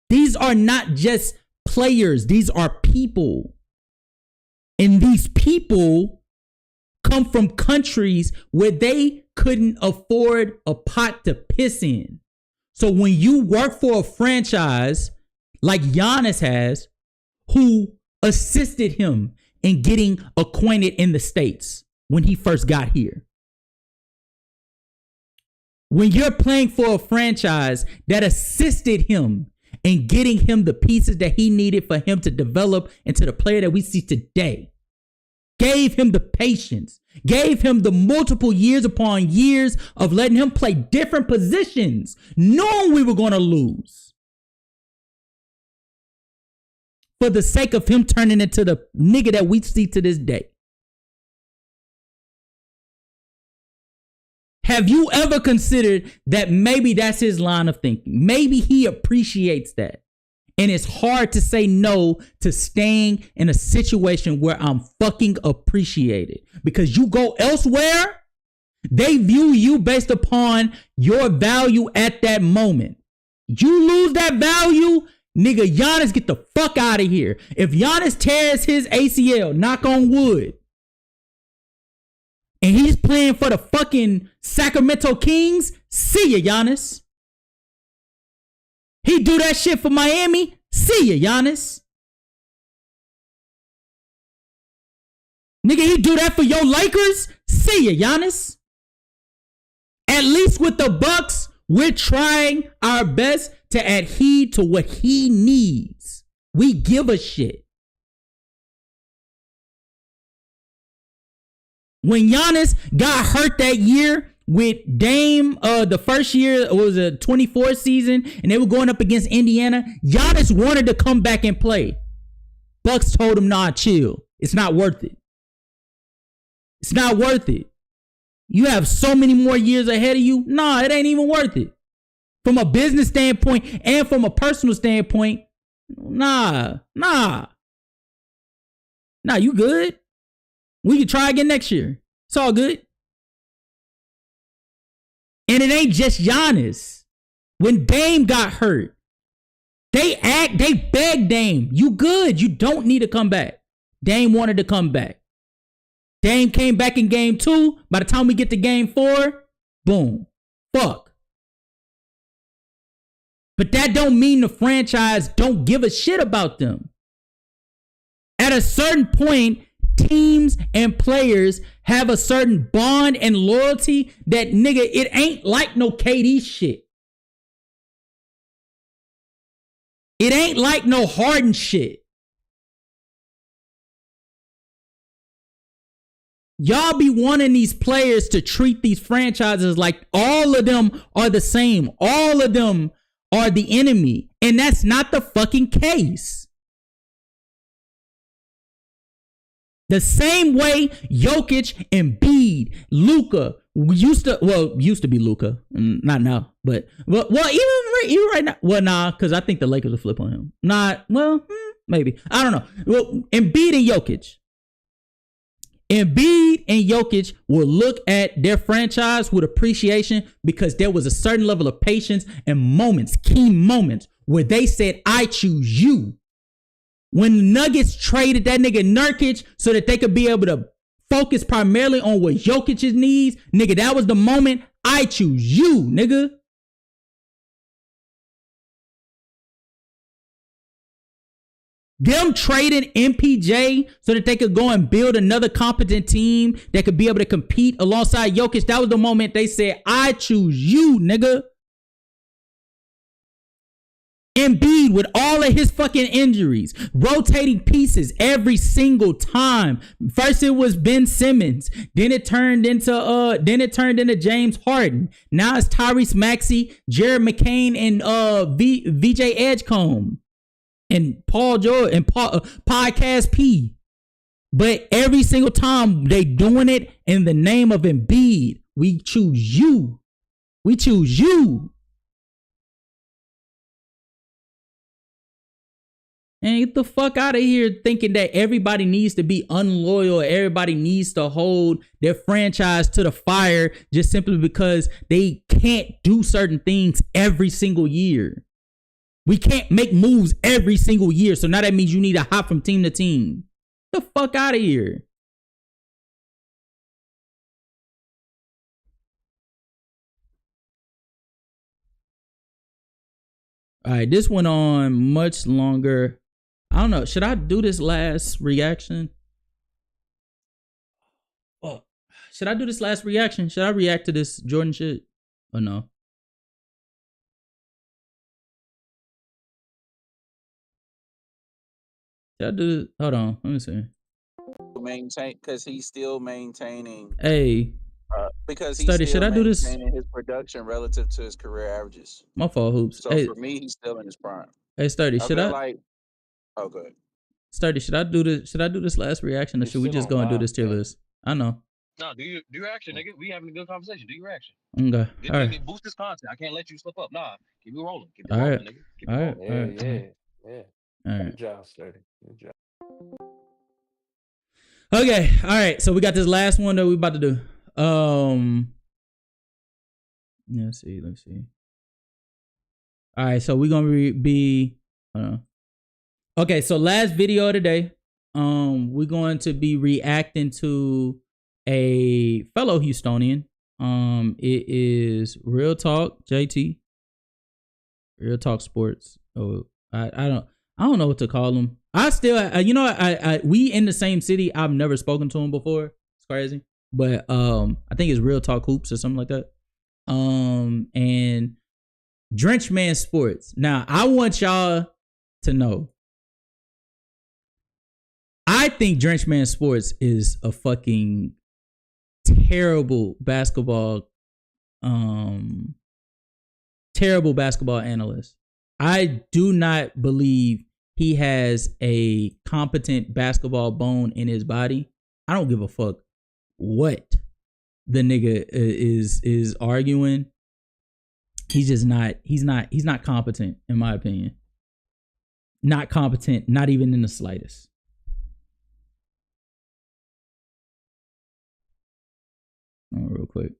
These are not just players. These are people. And these people come from countries where they couldn't afford a pot to piss in. So when you work for a franchise like Giannis has, who assisted him in getting acquainted in the States when he first got here. When you're playing for a franchise that assisted him in getting him the pieces that he needed for him to develop into the player that we see today, gave him the patience, gave him the multiple years upon years of letting him play different positions, knowing we were going to lose, for the sake of him turning into the nigga that we see to this day. Have you ever considered that maybe that's his line of thinking? Maybe he appreciates that. And it's hard to say no to staying in a situation where I'm fucking appreciated. Because you go elsewhere, they view you based upon your value at that moment. You lose that value, nigga, Giannis, get the fuck out of here. If Giannis tears his ACL, knock on wood, and he's playing for the fucking Sacramento Kings, see ya, Giannis. He do that shit for Miami, see ya, Giannis. Nigga, he do that for your Lakers, see ya, Giannis. At least with the Bucks, we're trying our best to adhere to what he needs. We give a shit. When Giannis got hurt that year with Dame, the first year, it was a 24 season, and they were going up against Indiana, Giannis wanted to come back and play. Bucks told him, nah, chill. It's not worth it. It's not worth it. You have so many more years ahead of you. Nah, it ain't even worth it. From a business standpoint and from a personal standpoint, nah, you good. We can try again next year. It's all good. And it ain't just Giannis. When Dame got hurt, they begged Dame, you good. You don't need to come back. Dame wanted to come back. Dame came back in game 2. By the time we get to game 4, boom. Fuck. But that don't mean the franchise don't give a shit about them. At a certain point, teams and players have a certain bond and loyalty that, nigga, it ain't like no KD shit. It ain't like no Harden shit. Y'all be wanting these players to treat these franchises like all of them are the same. All of them are the enemy. And that's not the fucking case. The same way Jokic, Embiid, Luka used to be Luka, not now, but well, even right now, well, nah, because I think the Lakers will flip on him. Maybe, I don't know. Well, Embiid and Jokic. Embiid and Jokic will look at their franchise with appreciation because there was a certain level of patience and moments, key moments, where they said, I choose you. When the Nuggets traded that nigga Nurkic so that they could be able to focus primarily on what Jokic's needs, nigga, that was the moment, I choose you, nigga. Them trading MPJ so that they could go and build another competent team that could be able to compete alongside Jokic, that was the moment they said, I choose you, nigga. Embiid with all of his fucking injuries, rotating pieces every single time. First it was Ben Simmons, then it turned into James Harden. Now it's Tyrese Maxey, Jared McCain, and VJ Edgecombe, and Paul George and Podcast P. But every single time they doing it in the name of Embiid. We choose you. We choose you. And get the fuck out of here thinking that everybody needs to be unloyal. Everybody needs to hold their franchise to the fire just simply because they can't do certain things every single year. We can't make moves every single year. So now that means you need to hop from team to team. Get the fuck out of here. All right, this went on much longer. I don't know. Should I do this last reaction? Oh, should I do this last reaction? Should I react to this Jordan shit or no? Should I do this? Hold on. Let me see. Maintain because he's still maintaining. Hey, because he's Study, still should I do this? maintaining his production relative to his career averages. My fault, Hoops. So Hey, for me, he's still in his prime. hey, Sturdy, should I? Like, oh, good. Sturdy, should I do this? Should I do this last reaction, or It's should we still just go and do online, this tier man. list? I know. No, do your action, nigga. We having a good conversation. Do your action. Okay. All right. Boost this content. I can't let you slip up. Nah, keep it rolling. Keep it All rolling, right. nigga. Keep it All rolling. right. Yeah, All right. yeah. All right. Good job, Sturdy. Good job. Okay. All right. So we got this last one that we about to do. Let's see. All right. So we're gonna be. Okay. So last video of the day. We're going to be reacting to a fellow Houstonian. It is Real Talk JT. Real Talk Sports. Oh, I don't know what to call him. I still, we in the same city. I've never spoken to him before. It's crazy, but I think it's Real Talk Hoops or something like that. And Drenchman Sports. Now, I want y'all to know. I think Drenchman Sports is a fucking terrible basketball analyst. I do not believe he has a competent basketball bone in his body. I don't give a fuck what the nigga is arguing. He's not competent, in my opinion. Not competent, not even in the slightest. Real quick.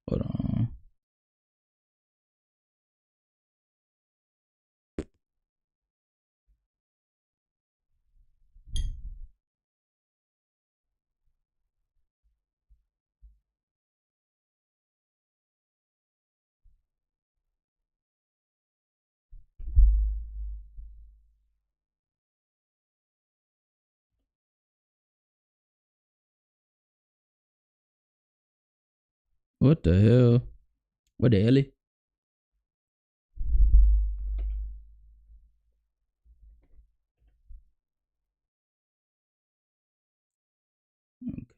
Hold on. What the hell? What the hell?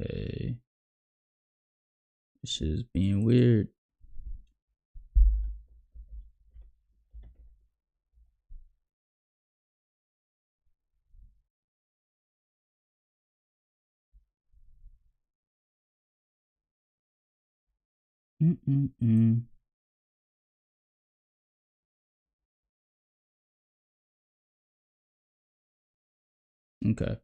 Okay. This shit is being weird. Okay.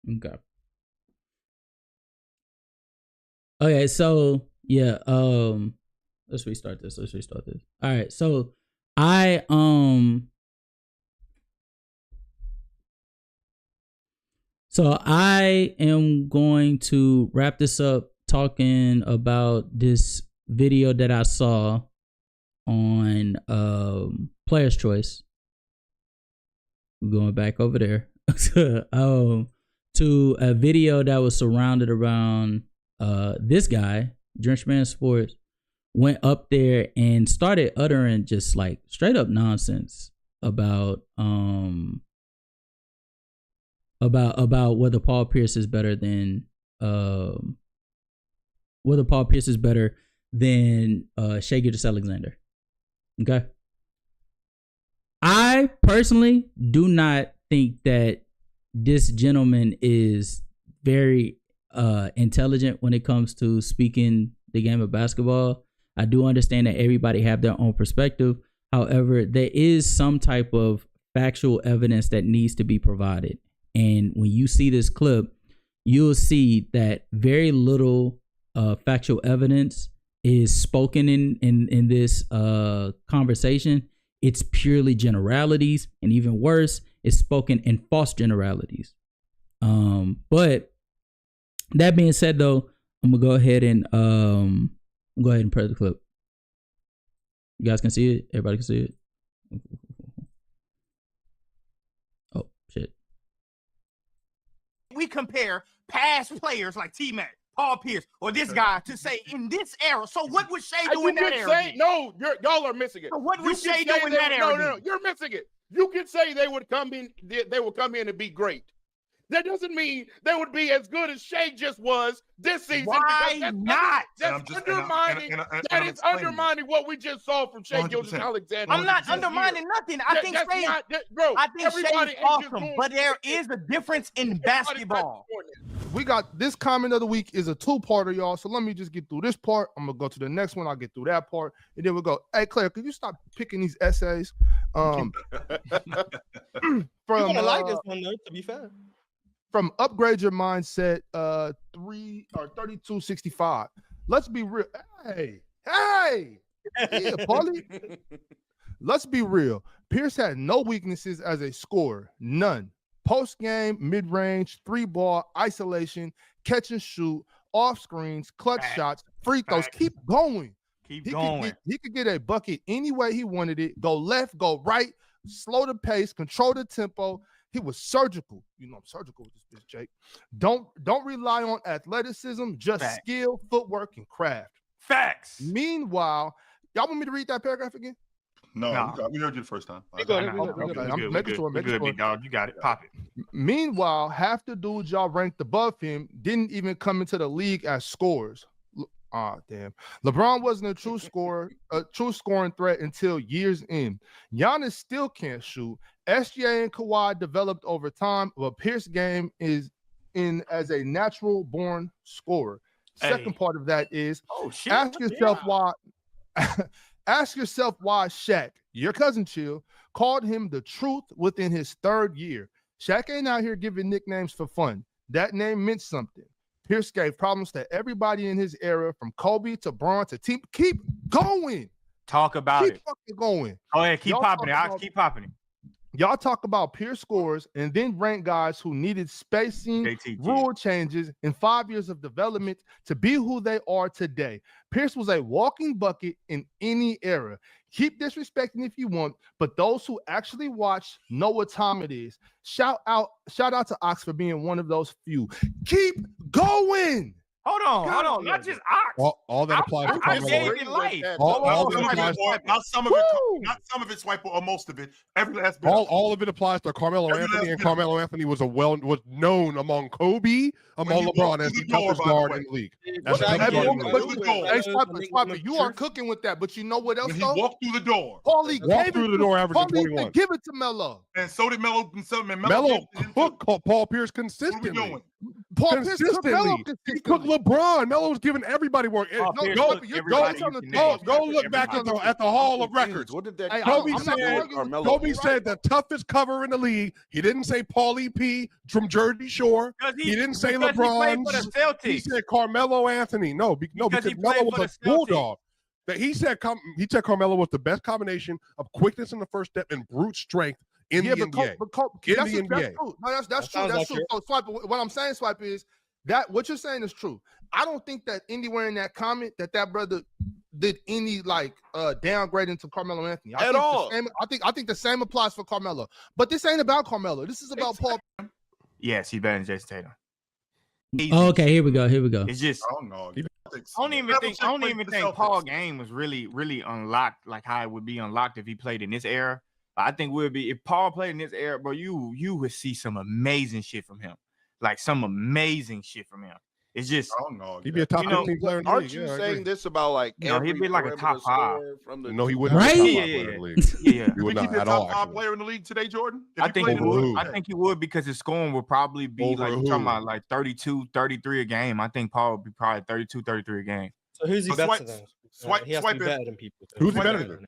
Okay. Okay, so yeah, let's restart this. All right, so I am going to wrap this up talking about this video that I saw on Player's Choice. We're going back over there to a video that was surrounded around this guy, Drenchman Sports, went up there and started uttering just like straight up nonsense about whether Paul Pierce is better than whether Paul Pierce is better than Shai Gilgeous-Alexander. Okay. I personally do not think that this gentleman is very intelligent when it comes to speaking the game of basketball. I do understand that everybody have their own perspective. However, there is some type of factual evidence that needs to be provided. And when you see this clip, you'll see that very little factual evidence is spoken in this conversation. It's purely generalities, and even worse, it's spoken in false generalities. But that being said, though, I'm gonna go ahead and play the clip. You guys can see it. Everybody can see it. Oh shit! We compare past players like T-Mac, Paul Pierce, or this guy to say in this era. So what would Shai do in that era? No, y'all are missing it. So what would Shai do in that era? No, you're missing it. You can say they would come in. They would come in and be great. That doesn't mean they would be as good as Shai just was this season. Why not? That's undermining. That is undermining what we just saw from Shai Gilgeous-Alexander. I'm not undermining nothing. I think Shai is awesome, but there is a difference in basketball. We got this comment of the week is a two-parter, y'all. So let me just get through this part. I'm gonna go to the next one. I'll get through that part, and then we'll go. Hey, Claire, could you stop picking these essays? From I like this one though, to be fair. From Upgrade Your Mindset 3265. Let's be real. Hey, yeah, Paulie. Let's be real. Pierce had no weaknesses as a scorer. None. Post game, mid range, 3-ball, isolation, catch and shoot, off screens, clutch shots, free throws. Keep going. He could get a bucket any way he wanted it. Go left, go right, slow the pace, control the tempo. He was surgical. You know I'm surgical with this bitch, Jake. Don't rely on athleticism, just skill, footwork, and craft. Facts. Meanwhile, y'all want me to read that paragraph again? No. We heard you the first time. Okay. I'm making sure. Big dog. You got it. Pop it. Meanwhile, half the dudes y'all ranked above him didn't even come into the league as scorers. Damn. LeBron wasn't a true scoring threat until years in. Giannis still can't shoot. SGA and Kawhi developed over time, but Pierce's game is in as a natural born scorer. Second part of that is ask yourself why Shaq, your cousin Chill, called him the truth within his third year. Shaq ain't out here giving nicknames for fun. That name meant something. Pierce gave problems to everybody in his era, from Kobe to Bron to Team. Keep going. Talk about it. Keep fucking going. Oh yeah, keep popping it. I'll keep popping it. Y'all talk about Pierce scores and then rank guys who needed spacing, rule changes, and 5 years of development to be who they are today. Pierce was a walking bucket in any era. Keep disrespecting if you want, but those who actually watch know what time it is. Shout out to Ox for being one of those few. Keep going. Hold on. Not just Ox. All that applies to Carmelo. Not some of it, Swiper, or most of it. Every last bit. All of it applies to Carmelo Anthony, and Carmelo Anthony was known among Kobe, among LeBron as the toughest guard in the league. Swiper, you are cooking with that, but you know what else? When he walked through the door. Paulie walked through the door, averaging 21. Give it to Melo. And so did Melo. Melo cooked Paul Pierce consistently. He cooked LeBron. Melo was giving everybody work. Go look back at the Hall of Records. What did that? Kobe said the toughest cover in the league. He didn't say Paulie P from Jersey Shore. He didn't say LeBron. He said Carmelo Anthony. No, because Melo was a bulldog. That he said Carmelo was the best combination of quickness in the first step and brute strength in the NBA. That's true. No, that's true. That's true. So, Swiper, what I'm saying, Swiper, is that what you're saying is true. I don't think that anywhere in that comment that brother did any downgrading to Carmelo Anthony at all. I think the same applies for Carmelo. But this ain't about Carmelo. This is about Paul. Yes, he's better than Jason Tatum. Okay, here we go. It's just I don't even think Paul game was really unlocked like how it would be unlocked if he played in this era. I think if Paul played in this era, bro, you would see some amazing shit from him. Like some amazing shit from him. It's just I don't know. He'd be a top You know, 15 player in the Aren't league. you Yeah, I saying agree. this about like No, he'd every be like a perimeter top five. scorer from the No, he wouldn't be a top 5 Right? player in the league. Yeah. He You would think not he'd be a at all. top 5 Actually. player in the league today, Jordan? If I he think played he in the Over would. who? I think he would because his scoring would probably be Over like you're who? talking about like 32, 33 a game. I think Paul would be probably 32, 33 a game. So who's he So better swipe- than? swipe- he has swipe to be it. better than people. Who's he Swipe better it. than?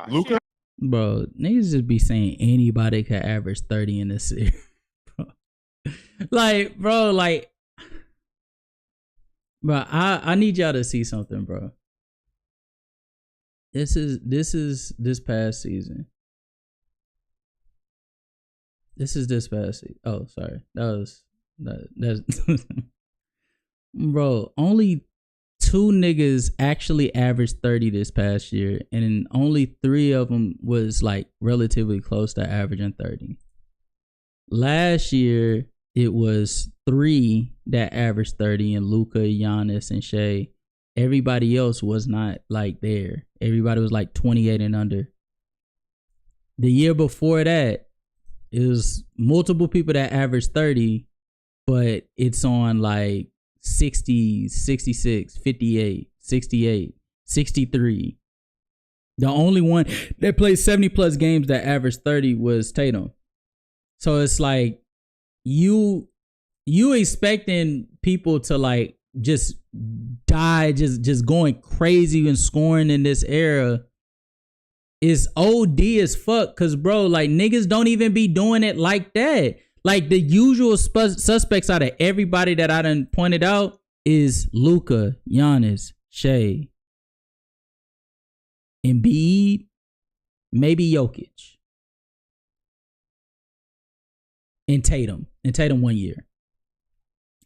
Luka? Luka? Bro, niggas just be saying anybody could average 30 in this series. Bro, I need y'all to see something, bro. This is this past season. This is this past season. Oh, sorry. That's bro, only 2 niggas actually averaged 30 this past year, and only 3 of them was like relatively close to averaging 30. Last year, it was 3 that averaged 30, and Luka, Giannis, and Shea. Everybody else was not like there. Everybody was like 28 and under. The year before that, it was multiple people that averaged 30, but it's on like 60, 66, 58, 68, 63. The only one that played 70 plus games that averaged 30 was Tatum. So it's like you expecting people to like just die, just going crazy and scoring in this era is OD as fuck. Cause bro, like niggas don't even be doing it like that. Like the usual suspects out of everybody that I done pointed out is Luka, Giannis, Shea, Embiid, maybe Jokic, and Tatum. And Tatum 1 year.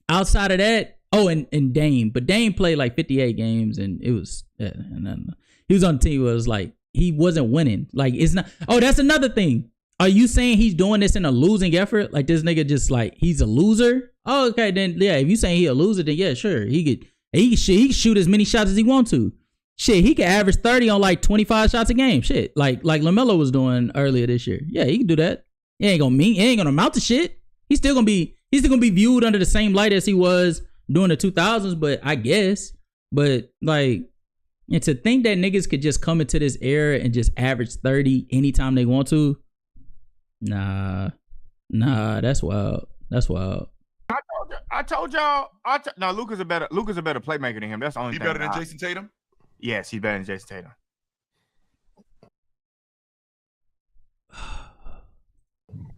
Outside of that, and Dame. But Dame played like 58 games, and it was he was on the team where it was like he wasn't winning. Like it's not. Oh, that's another thing. Are you saying he's doing this in a losing effort? Like this nigga just like he's a loser? Oh, okay, then yeah. If you saying he a loser, then yeah, sure. He can shoot as many shots as he want to. Shit, he could average 30 on like 25 shots a game. Shit, like LaMelo was doing earlier this year. Yeah, he can do that. He ain't gonna amount to shit. He's still gonna be viewed under the same light as he was during the 2000s. But I guess, like, and to think that niggas could just come into this era and just average 30 anytime they want to. Nah, that's wild. That's wild. I told y'all. No, Luka's a better playmaker than him. That's the only thing. He better than Jason Tatum? Yes, he's better than Jason Tatum.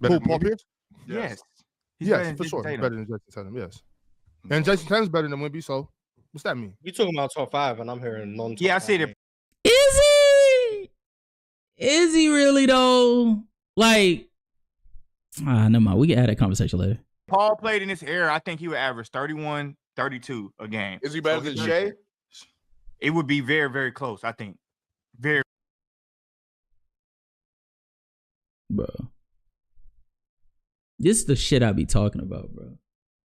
Who, Paul Pierce? Yes. Yes, for sure. He's better than Jason Tatum, yes. And Jason Tatum's better than Wemby, so what's that mean? You talking about top 5, and I'm hearing non-top. Yeah, I see it. Is he? Is he really though? Like, never mind. We can add that conversation later. Paul played in this era. I think he would average 31, 32 a game. Is he better than Shea? It would be very, very close. I think. Very. Bro. This is the shit I be talking about, bro.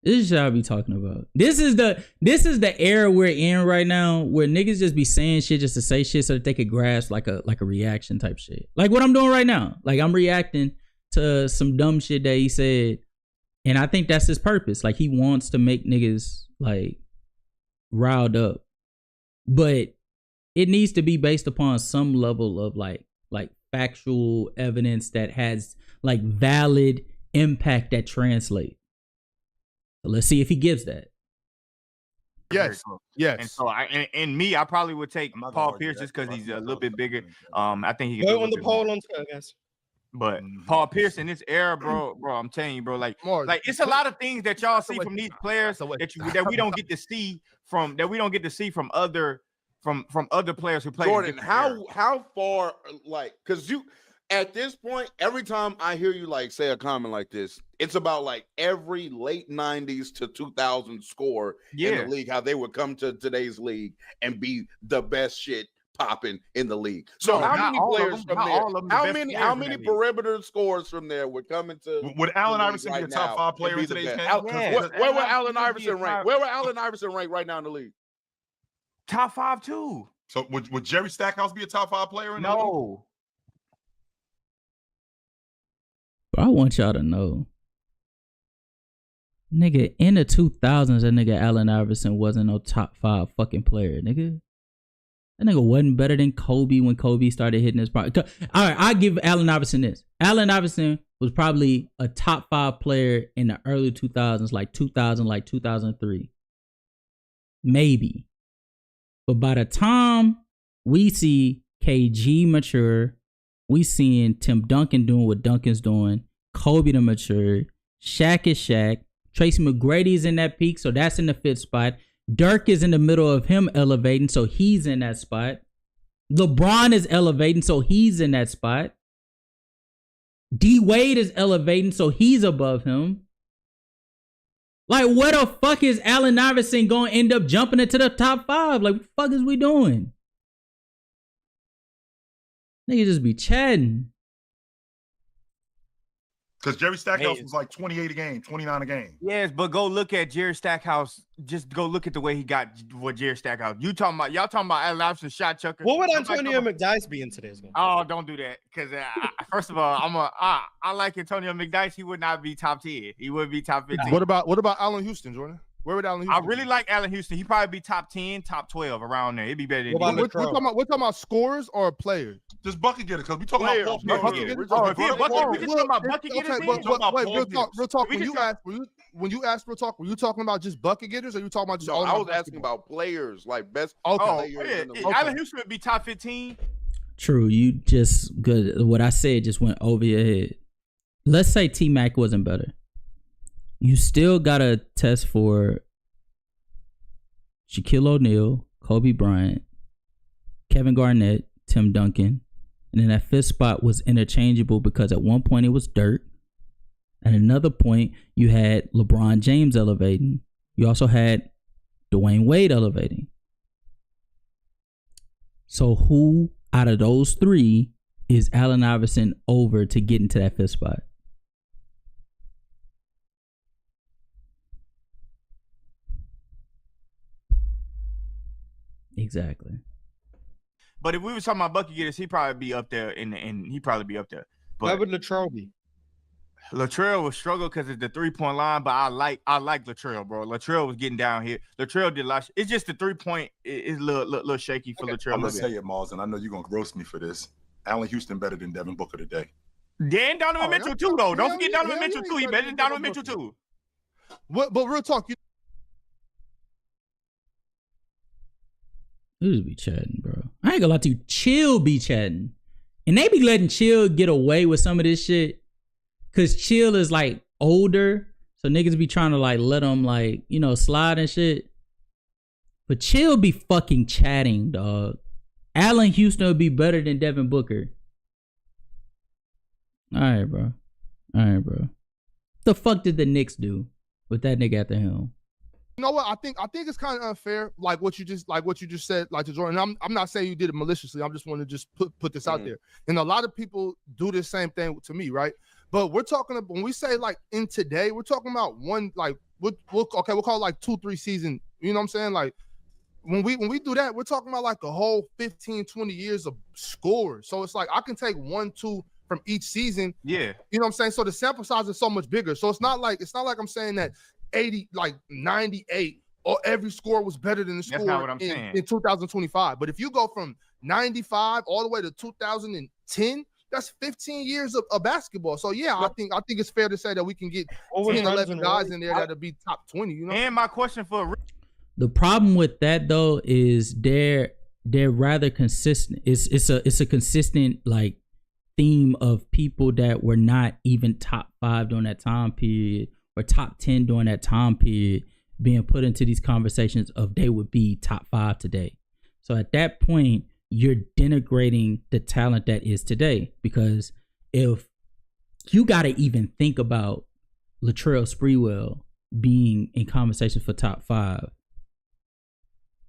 This is shit I be talking about. This is the era we're in right now, where niggas just be saying shit just to say shit so that they could grasp like a reaction type shit. Like what I'm doing right now. Like I'm reacting to some dumb shit that he said, and I think that's his purpose. Like he wants to make niggas like riled up, but it needs to be based upon some level of like factual evidence that has like valid impact that translate. So let's see if he gives that. Yes. Yes. And so I probably would take Paul Pierce just because he's a little bit bigger. I think he can go on the poll on Twitter, guys. But Paul Pierce in this era, bro, I'm telling you, bro, like it's a lot of things that y'all see from these players that we don't get to see from other players who play. Jordan, how far, like, because you at this point, every time I hear you like say a comment like this, it's about like every late 90s to 2000 score in the league, how they would come to today's league and be the best shit popping in the league. So how many players from there? How many perimeter scores from there would come into? Would Allen Iverson be a top 5 player in today's game? Where would Allen Iverson rank? Where would Allen Iverson rank right now in the league? Top 5 too. So would Jerry Stackhouse be a top 5 player in the league? No. I want y'all to know. Nigga, in the 2000s, that nigga Allen Iverson wasn't no top 5 fucking player, nigga. That nigga wasn't better than Kobe when Kobe started hitting his prime. All right, I give Allen Iverson this. Allen Iverson was probably a top 5 player in the early 2000s, like 2000, like 2003. Maybe. But by the time we see KG mature, we seeing Tim Duncan doing what Duncan's doing, Kobe to mature, Shaq is Shaq, Tracy McGrady's in that peak, so that's in the 5th spot. Dirk is in the middle of him elevating, so he's in that spot. LeBron is elevating, so he's in that spot. D Wade is elevating, so he's above him. Like, where the fuck is Allen Iverson going to end up jumping into the top 5? Like, what the fuck is we doing? Niggas just be chatting. Because Jerry Stackhouse was like 28 a game, 29 a game. Yes, but go look at Jerry Stackhouse. Just go look at the way he got what Jerry Stackhouse. Y'all talking about Allen Iverson shot chucker. What would Antonio McDyess be in today's game? Oh, don't do that. Because first of all, I like Antonio McDyess. He would not be top 10. He would be top 15. What about Allen Houston, Jordan? Where would Allen Houston? I really like Allen Houston. He'd probably be top 10, top 12 around there. It'd be better than we're talking about scores or players? Just bucket getter, because we talking about bucket getters. Bucket getters. Real talk. When you ask real talk, were you talking about just bucket getters, or you talking about just? No, I was asking about players, like best players. Allen Houston would be top 15. True, you just good. What I said just went over your head. Let's say T-Mac wasn't better. You still gotta test for Shaquille O'Neal, Kobe Bryant, Kevin Garnett, Tim Duncan. And then that 5th spot was interchangeable because at one point it was Dirk. At another point, you had LeBron James elevating. You also had Dwayne Wade elevating. So who out of those 3 is Allen Iverson over to get into that 5th spot? Exactly. But if we were talking about bucket getters, he'd probably be up there, and he'd probably be up there. But where would Latrell be? Latrell will struggle because it's the 3-point line, but I like Latrell, bro. Latrell was getting down here. Latrell did a lot. It's just the 3-point is a little shaky for Latrell. I'm gonna say it, Mars, and I know you're gonna roast me for this. Allen Houston better than Devin Booker today. Dan Donovan Mitchell too, though. Don't forget Donovan Mitchell too. He better than Donovan Mitchell too. But real talk, Who's be chatting, bro? I ain't gonna lie to you. Chill be chatting. And they be letting Chill get away with some of this shit. Cause Chill is like older. So niggas be trying to like let him like, you know, slide and shit. But Chill be fucking chatting, dog. Allen Houston would be better than Devin Booker. Alright, bro. The fuck did the Knicks do with that nigga at the helm? You know what? I think it's kind of unfair, like what you just said, like to Jordan. I'm not saying you did it maliciously. I'm just want to just put this out there. And a lot of people do the same thing to me, right? But we're talking about, when we say like in today, we're talking about one, like we'll call it like 2-3 season. You know what I'm saying? Like when we do that, we're talking about like a whole 15, 20 years of scores. So it's like I can take 1-2 from each season. Yeah. You know what I'm saying? So the sample size is so much bigger. So it's not like I'm saying that 80, like 98, or every score was better than the score in 2025. But if you go from 95 all the way to 2010, that's 15 years of basketball. So yeah, I think it's fair to say that we can get 10, 11 guys in there that'll be top 20. You know. And my question for the problem with that though is they're rather consistent. It's a consistent like theme of people that were not even top 5 during that time period, or top 10 during that time period, being put into these conversations of they would be top 5 today. So at that point, you're denigrating the talent that is today. Because if you got to even think about Latrell Sprewell being in conversation for top 5,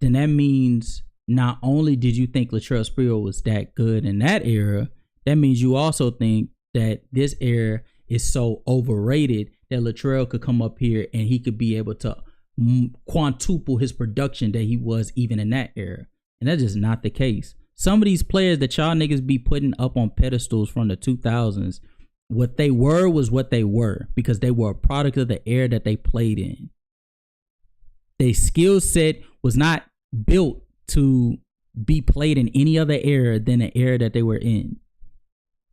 then that means not only did you think Latrell Sprewell was that good in that era, that means you also think that this era is so overrated that Latrell could come up here and he could be able to quintuple his production that he was even in that era. And that's just not the case. Some of these players that y'all niggas be putting up on pedestals from the 2000s What they were was what they were because they were a product of the era that they played in. Their skill set was not built to be played in any other era than the era that they were in.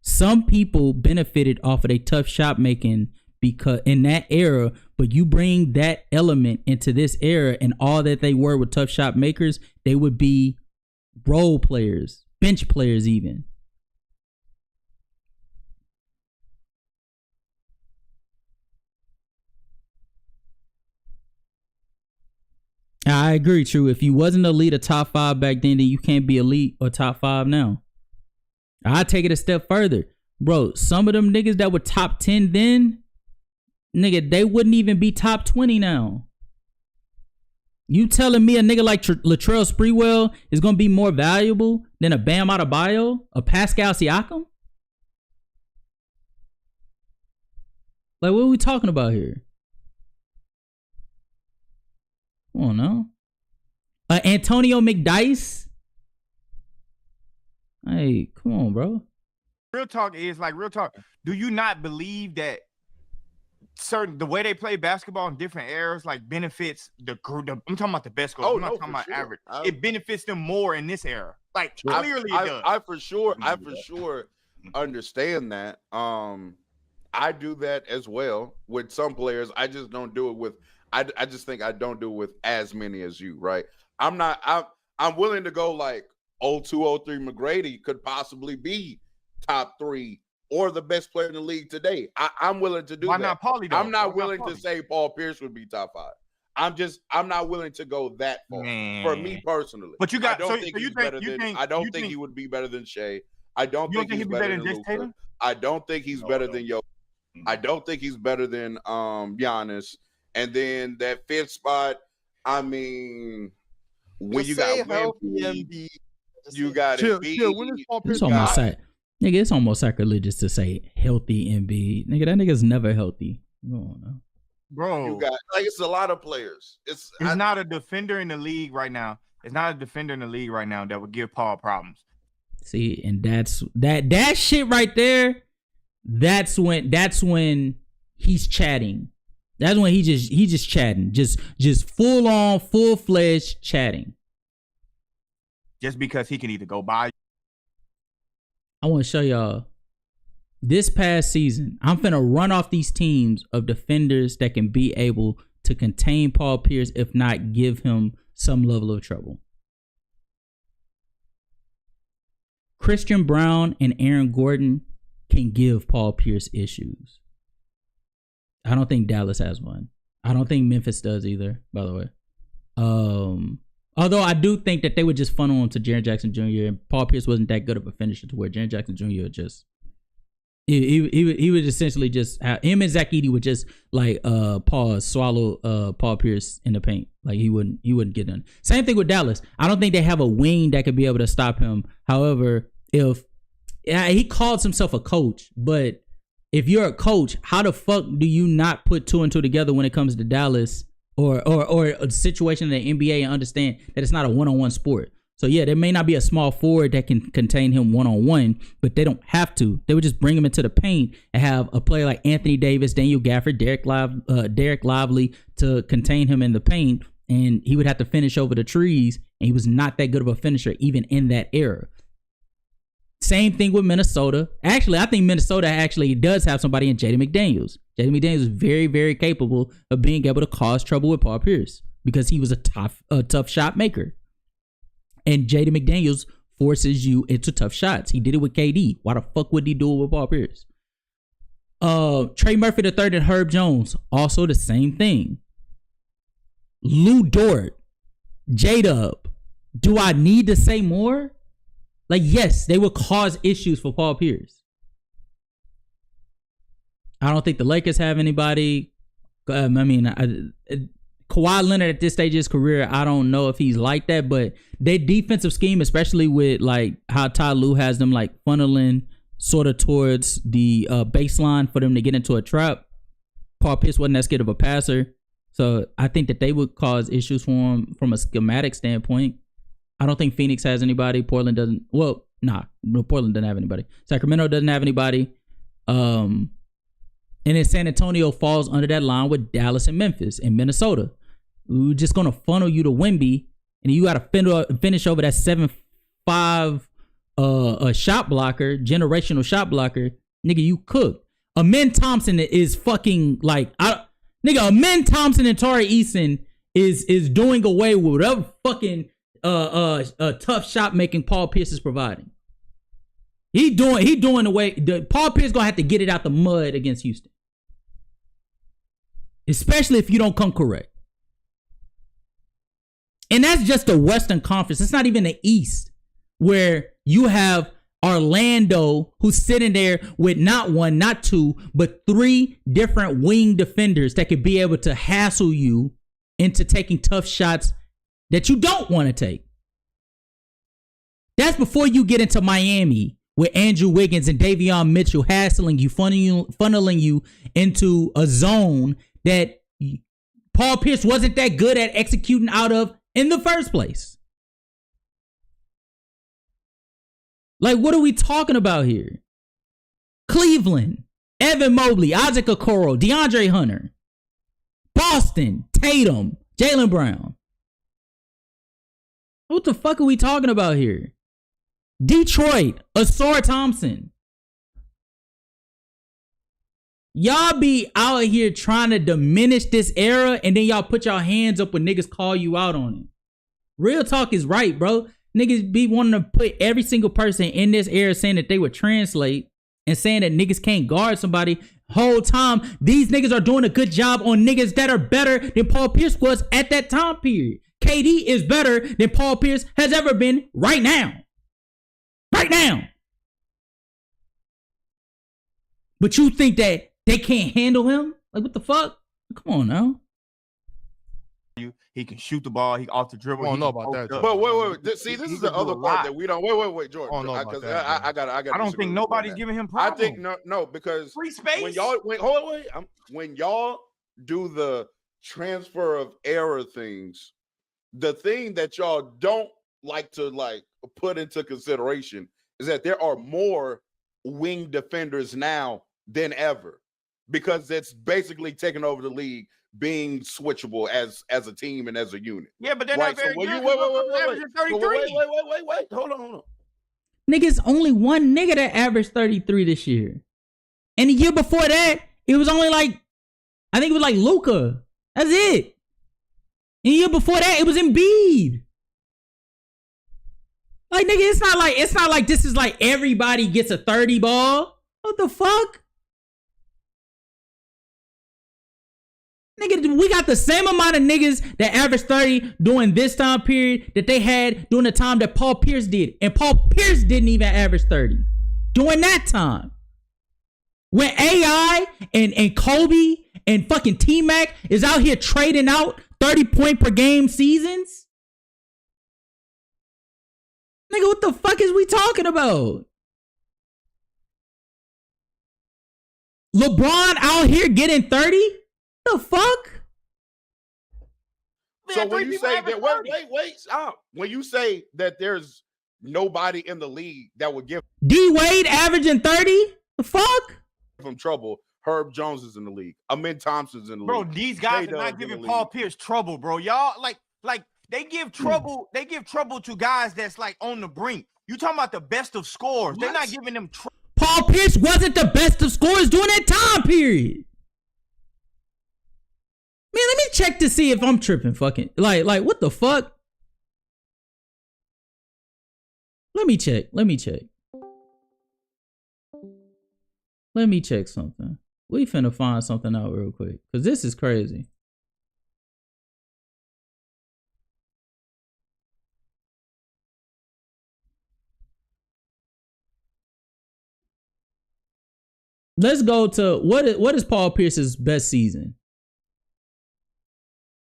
Some people benefited off of their tough shot making because in that era, but you bring that element into this era and all that they were with tough shot makers, they would be role players, bench players even. I agree, True. If you wasn't elite or top 5 back then you can't be elite or top 5 now. I take it a step further. Bro, some of them niggas that were top 10 then, nigga, they wouldn't even be top 20 now. You telling me a nigga like Latrell Sprewell is going to be more valuable than a Bam Adebayo, a Pascal Siakam? Like, what are we talking about here? Come on now. Antonio McDyess? Hey, come on, bro. Real talk. Do you not believe that the way they play basketball in different eras like benefits the group? I'm talking about the best squad. I'm not talking about average. It benefits them more in this era. Like clearly it does. I for sure understand that. I do that as well with some players. I just don't do it with. I just think I don't do it with as many as you. Right? I'm willing to go like 02, 03 McGrady could possibly be top 3 or the best player in the league today. I'm willing to do that. Why not Paulie, though? I'm not willing to say Paul Pierce would be top 5. I'm not willing to go that far for me personally. But you got. I don't think he would be better than Shea. I don't think he's better than Luka. I don't think he's better than Yo. I don't think he's better than Giannis. And then that 5th spot, I mean, when you got Wemby, you got Embiid. It's almost sacrilegious to say healthy Embiid. Nigga, that nigga's never healthy. Come on now. Bro, you got like it's a lot of players. It's not a defender in the league right now. It's not a defender in the league right now that would give Paul problems. See, and that's that shit right there. That's when he's chatting. That's when he just chatting, just full on, full fledged chatting. Just because he can either go by. I want to show y'all this past season. I'm finna run off these teams of defenders that can be able to contain Paul Pierce, if not give him some level of trouble. Christian Brown and Aaron Gordon can give Paul Pierce issues. I don't think Dallas has one. I don't think Memphis does either, by the way. Although I do think that they would just funnel him to Jaren Jackson Jr. and Paul Pierce wasn't that good of a finisher to where Jaren Jackson Jr. just he would essentially just have him and Zach Edey would just like swallow Paul Pierce in the paint. Like he wouldn't get done. Same thing with Dallas. I don't think they have a wing that could be able to stop him. However, if he calls himself a coach, but if you're a coach, how the fuck do you not put 2 and 2 together when it comes to Dallas or a situation in the NBA and understand that it's not a one-on-one sport? So yeah, there may not be a small forward that can contain him one-on-one, but they don't have to. They would just bring him into the paint and have a player like Anthony Davis, Daniel Gafford, Derek Lively to contain him in the paint, and he would have to finish over the trees, and he was not that good of a finisher even in that era. Same thing with Minnesota. Actually, I think Minnesota actually does have somebody in Jaden McDaniels. Jaden McDaniels is very, very capable of being able to cause trouble with Paul Pierce because he was a tough shot maker. And Jaden McDaniels forces you into tough shots. He did it with KD. Why the fuck would he do it with Paul Pierce? Trey Murphy III and Herb Jones, also the same thing. Lou Dort, J-Dub. Do I need to say more? Like, yes, they would cause issues for Paul Pierce. I don't think the Lakers have anybody. Kawhi Leonard at this stage of his career, I don't know if he's like that, but their defensive scheme, especially with like how Ty Lue has them like funneling sort of towards the baseline for them to get into a trap. Paul Pierce wasn't that scared of a passer. So I think that they would cause issues for him from a schematic standpoint. I don't think Phoenix has anybody. Portland doesn't. Well, Portland doesn't have anybody. Sacramento doesn't have anybody. And then San Antonio falls under that line with Dallas and Memphis and Minnesota. We're just gonna funnel you to Wemby, and you got to finish over that 7-5 a shot blocker, generational shot blocker. Nigga, you cook. Amen Thompson is fucking like nigga. Amen Thompson and Tari Eason is doing away with whatever fucking tough shot making Paul Pierce is providing. He doing away. Paul Pierce gonna have to get it out the mud against Houston, especially if you don't come correct. And that's just the Western Conference. It's not even the East, where you have Orlando, who's sitting there with not one, not two, but 3 different wing defenders that could be able to hassle you into taking tough shots that you don't want to take. That's before you get into Miami with Andrew Wiggins and Davion Mitchell hassling you, funneling you into a zone that Paul Pierce wasn't that good at executing out of in the first place. Like, what are we talking about here? Cleveland, Evan Mobley, Isaac Okoro, DeAndre Hunter, Boston, Tatum, Jaylen Brown. What the fuck are we talking about here? Detroit, Asar Thompson. Y'all be out here trying to diminish this era, and then y'all put y'all hands up when niggas call you out on it. Real talk is right, bro. Niggas be wanting to put every single person in this era saying that they would translate and saying that niggas can't guard somebody. Whole time, these niggas are doing a good job on niggas that are better than Paul Pierce was at that time period. KD is better than Paul Pierce has ever been right now. Right now. But you think that they can't handle him? Like, what the fuck? Come on now. He can shoot the ball. He off the dribble. I don't know about that. But wait. See, this is the other part that we don't. Wait, George. I don't know about Because that, I got. I don't think nobody's giving him problems. I think no, because free space. When y'all do the transfer of era things, the thing that y'all don't like to put into consideration is that there are more wing defenders now than ever, because it's basically taking over the league, being switchable as a team and as a unit. Yeah, but they're right? not very good. Wait. Hold on. Niggas, only one nigga that averaged 33 this year. And the year before that, it was only I think it was Luka. That's it. And the year before that, it was Embiid. Like, nigga, it's not like this is like everybody gets a 30 ball. What the fuck? Nigga, we got the same amount of niggas that averaged 30 during this time period that they had during the time that Paul Pierce did. And Paul Pierce didn't even average 30 during that time. When AI and Kobe and fucking T-Mac is out here trading out 30 point per game seasons. Nigga, what the fuck is we talking about? LeBron out here getting 30? The fuck? So when you say that, wait, stop. When you say that there's nobody in the league that would give D Wade averaging 30? The fuck? Him trouble. Herb Jones is in the league. Amin Thompson's in the league. Bro, these guys are not giving Paul Pierce trouble, bro. Y'all like they give trouble. They give trouble to guys that's on the brink. You talking about the best of scores? They're not giving them trouble. Paul Pierce wasn't the best of scorers during that time period. Man, let me check to see if I'm tripping. Fucking like what the fuck? Let me check something. We finna find something out real quick, because this is crazy. Let's go to what is Paul Pierce's best season?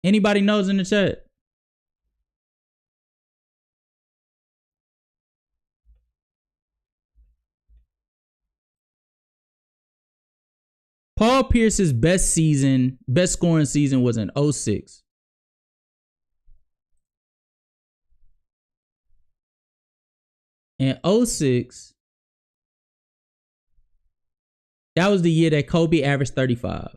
Anybody knows in the chat? Paul Pierce's best scoring season was in 06. In 06, That was the year that Kobe averaged 35.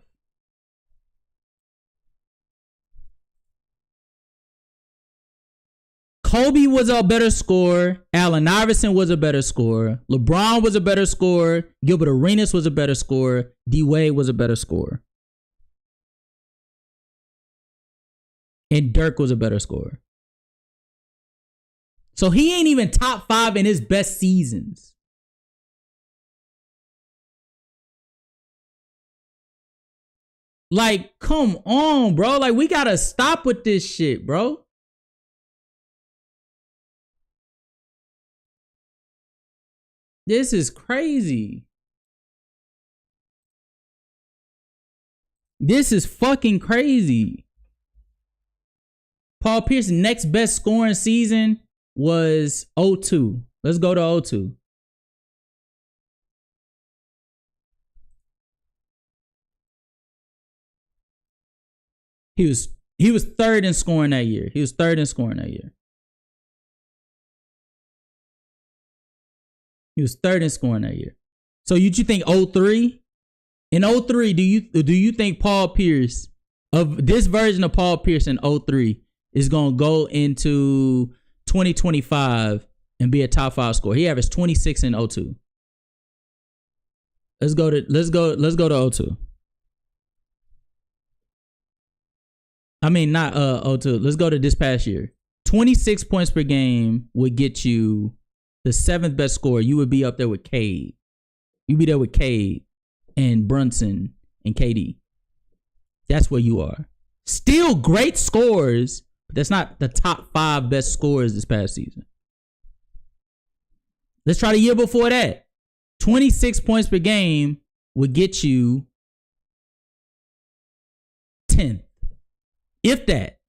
Kobe was a better scorer. Allen Iverson was a better scorer. LeBron was a better scorer. Gilbert Arenas was a better scorer. D-Wade was a better scorer. And Dirk was a better scorer. So he ain't even top 5 in his best seasons. Like, come on, bro. Like, we gotta stop with this shit, bro. This is crazy. This is fucking crazy. Paul Pierce's next best scoring season was 02. Let's go to 02. He was third in scoring that year. He was third in scoring that year. He was third in scoring that year. So you think 03? In 03, do you think Paul Pierce, of this version of Paul Pierce in 03, is gonna go into 2025 and be a top 5 scorer? He averaged 26 in 02. Let's go to 02. I mean, not 02. Let's go to this past year. 26 points per game would get you the 7th best scorer. You would be up there with Cade. You'd be there with Cade and Brunson and KD. That's where you are. Still great scores, but that's not the top 5 best scorers this past season. Let's try the year before that. 26 points per game would get you 10th. If that.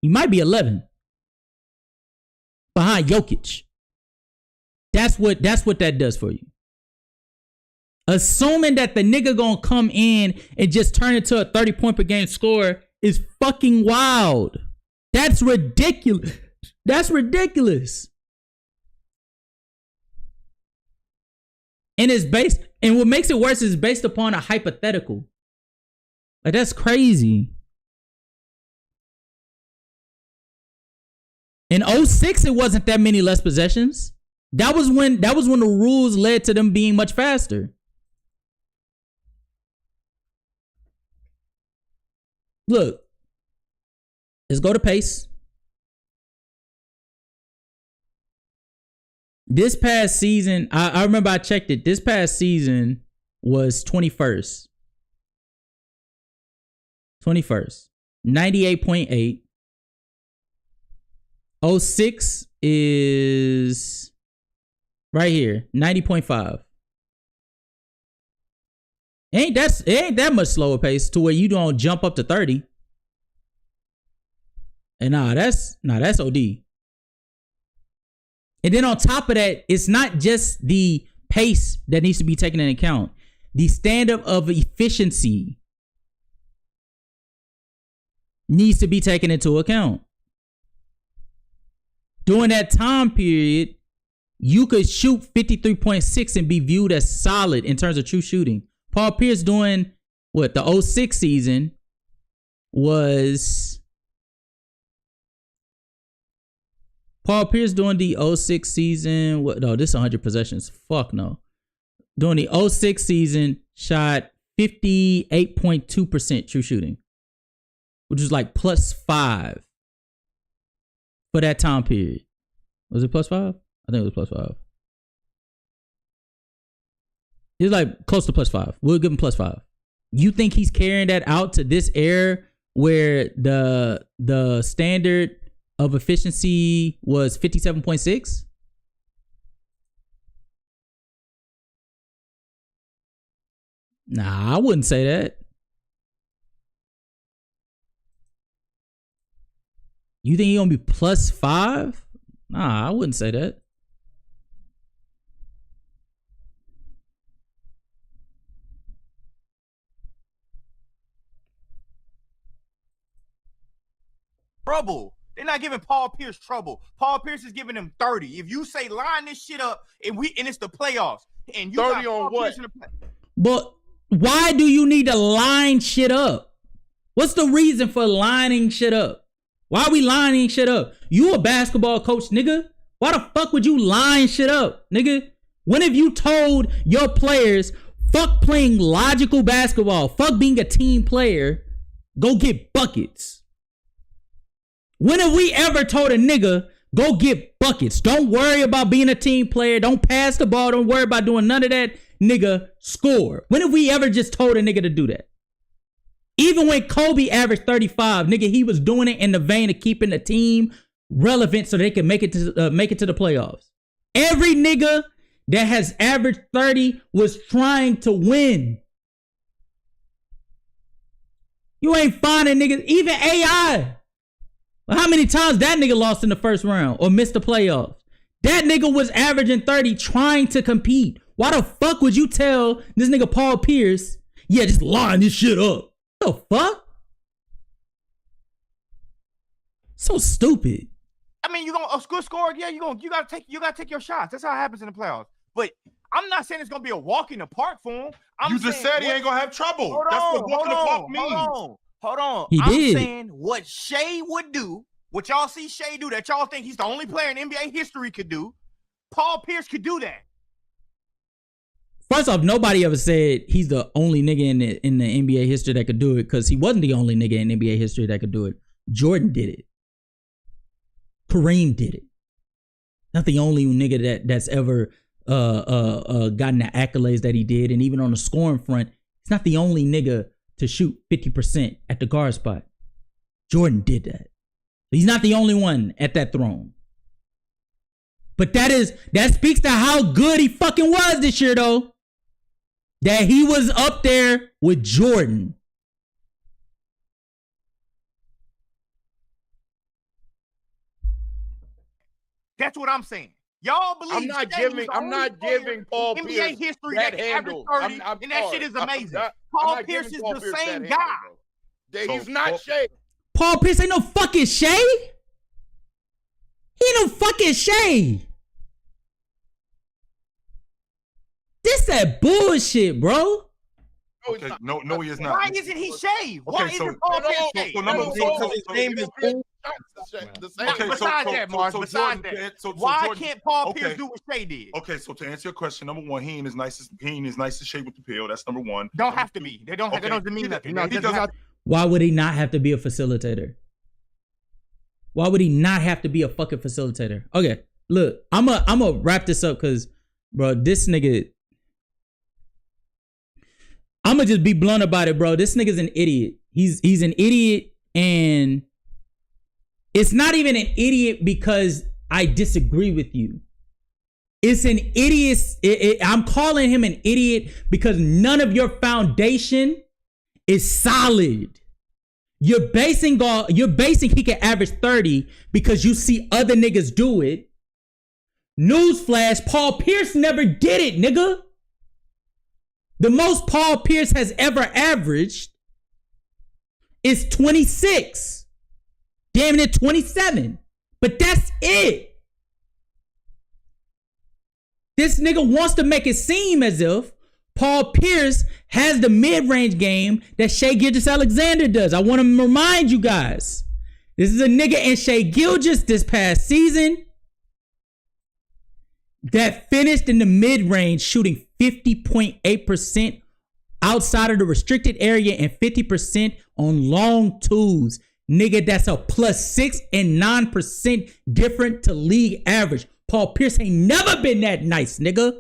You might be 11th. Behind Jokic. That's what that does for you. Assuming that the nigga gonna come in and just turn into a 30 point per game scorer is fucking wild. That's ridiculous. That's ridiculous. And it's based, and what makes it worse is based upon a hypothetical. Like, that's crazy. In 06, it wasn't that many less possessions. That was when the rules led to them being much faster. Look, let's go to pace. This past season, I remember I checked it. This past season was 21st. 21st. 98.8. 06 is right here, 90.5. It ain't that much slower pace to where you don't jump up to 30. And that's OD. And then on top of that, it's not just the pace that needs to be taken into account. The standard of efficiency needs to be taken into account. During that time period, you could shoot 53.6 and be viewed as solid in terms of true shooting. Paul Pierce doing what the 06 season was. Paul Pierce doing the 06 season. What? No, this is 100 possessions. Fuck no. During the 06 season, shot 58.2% true shooting, which is like +5 for that time period. Was it +5? I think it was +5. He's like close to +5. We'll give him +5. You think he's carrying that out to this era where the standard of efficiency was 57.6? Nah, I wouldn't say that. You think he's gonna be +5? Nah, I wouldn't say that. Trouble. They're not giving Paul Pierce trouble. Paul Pierce is giving them 30. If you say line this shit up and it's the playoffs and you 30 on what? But Why do you need to line shit up? What's the reason for lining shit up? Why are we lining shit up? You a basketball coach, nigga. Why the fuck would you line shit up, nigga? When have you told your players, fuck playing logical basketball, fuck being a team player, go get buckets? When have we ever told a nigga, go get buckets? Don't worry about being a team player. Don't pass the ball. Don't worry about doing none of that. Nigga, score. When have we ever just told a nigga to do that? Even when Kobe averaged 35, nigga, he was doing it in the vein of keeping the team relevant so they can make it to the playoffs. Every nigga that has averaged 30 was trying to win. You ain't finding niggas, even AI. How many times that nigga lost in the first round or missed the playoffs? That nigga was averaging 30 trying to compete. Why the fuck would you tell this nigga Paul Pierce, yeah, just line this shit up? What the fuck? So stupid. I mean, you gonna a good score, yeah. You gotta take your shots. That's how it happens in the playoffs. But I'm not saying it's gonna be a walk in the park for him. You just said he ain't gonna have trouble. That's what walk in the park means. Hold on. He I'm did. saying what Shea would do, what y'all see Shea do, that y'all think he's the only player in NBA history could do. Paul Pierce could do that. First off, nobody ever said he's the only nigga in the NBA history that could do it, because he wasn't the only nigga in NBA history that could do it. Jordan did it. Kareem did it. Not the only nigga that's ever gotten the accolades that he did. And even on the scoring front, he's not the only nigga to shoot 50% at the guard spot. Jordan did that. He's not the only one at that throne. But that speaks to how good he fucking was this year, though. That he was up there with Jordan. That's what I'm saying. Y'all believe I'm not giving Paul NBA Pierce history that that handle. averaged 30, and that shit is amazing. Paul Pierce is the same guy. He's not Shea. Paul Pierce ain't no fucking Shea. He ain't no fucking Shea. This that bullshit, bro. Okay, no, he is not. Why isn't he Shea? Why isn't Paul Pierce Shea? Besides that, why can't Paul Pierce do what Shea did? Okay, so to answer your question, number one, he ain't as nice as Shea with the pill. That's number one. Don't have to be. They don't mean nothing. Why would he not have to be a facilitator? Why would he not have to be a fucking facilitator? Okay, look, I'm a wrap this up because, bro, this nigga, I'm gonna just be blunt about it, bro. This nigga's an idiot. He's an idiot, and it's not even an idiot because I disagree with you. It's an idiot. I'm calling him an idiot because none of your foundation is solid. You're basing he can average 30 because you see other niggas do it. Newsflash, Paul Pierce never did it, nigga. The most Paul Pierce has ever averaged is 26. Damn near 27. But that's it. This nigga wants to make it seem as if Paul Pierce has the mid-range game that Shai Gilgeous-Alexander does. I want to remind you guys. This is a nigga in Shai Gilgeous this past season that finished in the mid-range shooting 50.8% outside of the restricted area and 50% on long twos. Nigga, that's a +6 and 9% different to league average. Paul Pierce ain't never been that nice, nigga.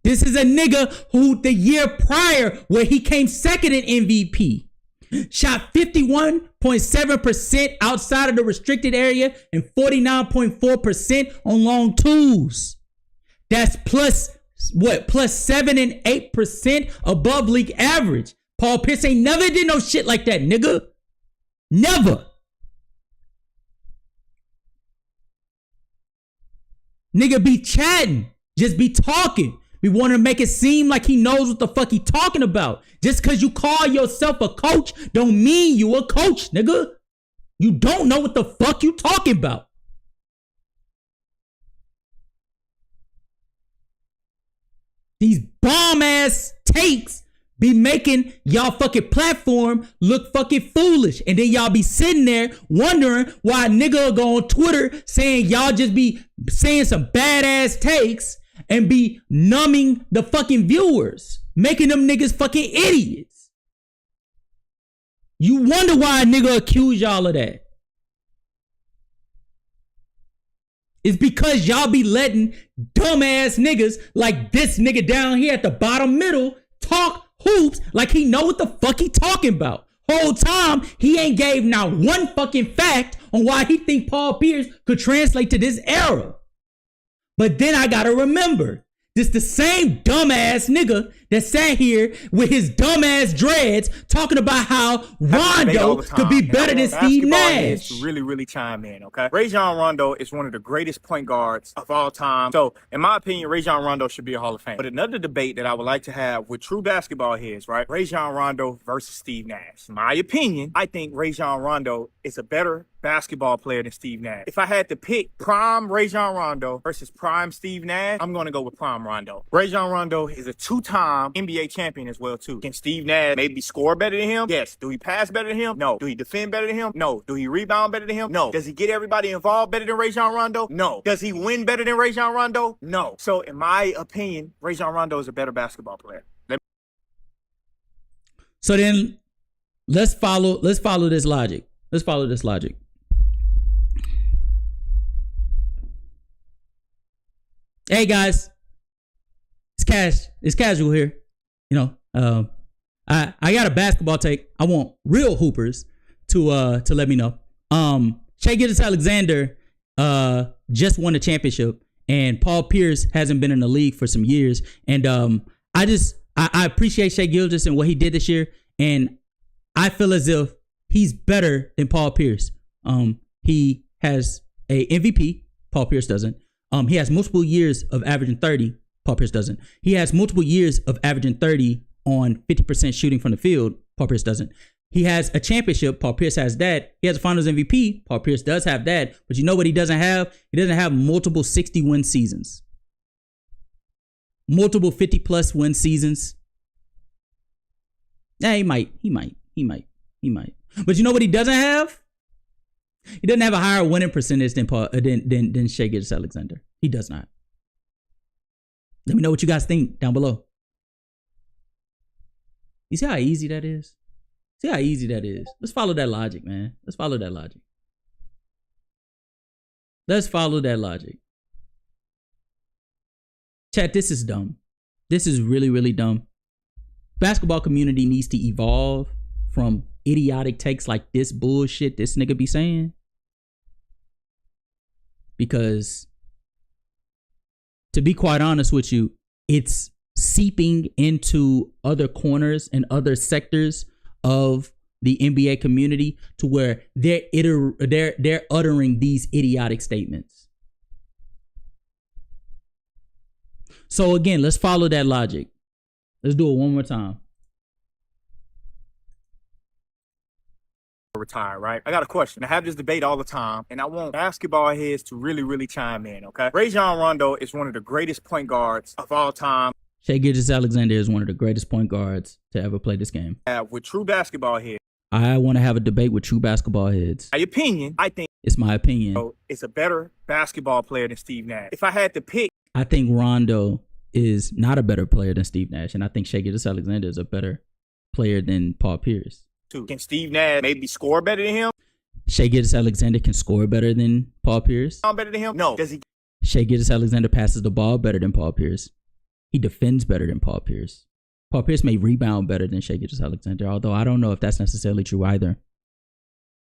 This is a nigga who the year prior, where he came second in MVP, shot 51.7% outside of the restricted area and 49.4% on long twos. That's +7 and 8% above league average. Paul Pierce ain't never did no shit like that, nigga. Never. Nigga be chatting, just be talking. We want to make it seem like he knows what the fuck he talking about. Just because you call yourself a coach don't mean you a coach, nigga. You don't know what the fuck you talking about. These bomb ass takes be making y'all fucking platform look fucking foolish. And then y'all be sitting there wondering why a nigga go on Twitter saying y'all just be saying some badass takes and be numbing the fucking viewers, making them niggas fucking idiots. You wonder why a nigga accuse y'all of that. It's because y'all be letting dumbass niggas like this nigga down here at the bottom middle talk hoops like he know what the fuck he talking about. Whole time he ain't gave not one fucking fact on why he think Paul Pierce could translate to this era. But then I gotta remember, this the same dumbass nigga that sat here with his dumbass dreads talking about how Rondo could be better than Steve Nash. Really chime in, okay? Rajon Rondo is one of the greatest point guards of all time. So, in my opinion, Rajon Rondo should be a Hall of Fame. But another debate that I would like to have with true basketball heads, right? Rajon Rondo versus Steve Nash. In my opinion, I think Rajon Rondo is a better basketball player than Steve Nash. If I had to pick prime Rajon Rondo versus prime Steve Nash, I'm going to go with prime Rondo. Rajon Rondo is a two-time NBA champion as well, too. Can Steve Nash maybe score better than him? Yes. Do he pass better than him? No. Do he defend better than him? No. Do he rebound better than him? No. Does he get everybody involved better than Rajon Rondo? No. Does he win better than Rajon Rondo? No. So, in my opinion, Rajon Rondo is a better basketball player. So then, let's follow this logic. Let's follow this logic. Hey guys, it's casual here. You know, I got a basketball take. I want real hoopers to let me know. Shai Gilgeous-Alexander just won a championship, and Paul Pierce hasn't been in the league for some years. And I appreciate Shai Gilgeous and what he did this year, and I feel as if he's better than Paul Pierce. He has a MVP. Paul Pierce doesn't. He has multiple years of averaging 30. Paul Pierce doesn't. He has multiple years of averaging 30 on 50% shooting from the field. Paul Pierce doesn't. He has a championship. Paul Pierce has that. He has a finals MVP. Paul Pierce does have that. But you know what he doesn't have? He doesn't have multiple 60-win seasons. Multiple 50-plus win seasons. Yeah, he might. But you know what he doesn't have? He doesn't have a higher winning percentage than Shai Gilgeous-Alexander. He does not. Let me know what you guys think down below. You see how easy that is? See how easy that is? Let's follow that logic, man. Let's follow that logic. Let's follow that logic. Chat, this is dumb. This is really, really dumb. Basketball community needs to evolve from idiotic takes like this bullshit this nigga be saying. Because to be quite honest with you, it's seeping into other corners and other sectors of the NBA community to where they're uttering these idiotic statements. So again, let's follow that logic. Let's do it one more time. Retire, right? I got a question. I have this debate all the time, and I want basketball heads to really chime in, okay? Rajon Rondo is one of the greatest point guards of all time. Shai Gilgeous-Alexander is one of the greatest point guards to ever play this game. With true basketball heads. I want to have a debate with true basketball heads. My opinion, I think it's my opinion. It's a better basketball player than Steve Nash. If I had to pick, I think Rondo is not a better player than Steve Nash, and I think Shai Gilgeous-Alexander is a better player than Paul Pierce. Can Steve Nash maybe score better than him? Shai Gilgeous-Alexander can score better than Paul Pierce. Better than him? No. Does he? Shai Gilgeous-Alexander passes the ball better than Paul Pierce. He defends better than Paul Pierce. Paul Pierce may rebound better than Shai Gilgeous-Alexander, although I don't know if that's necessarily true either.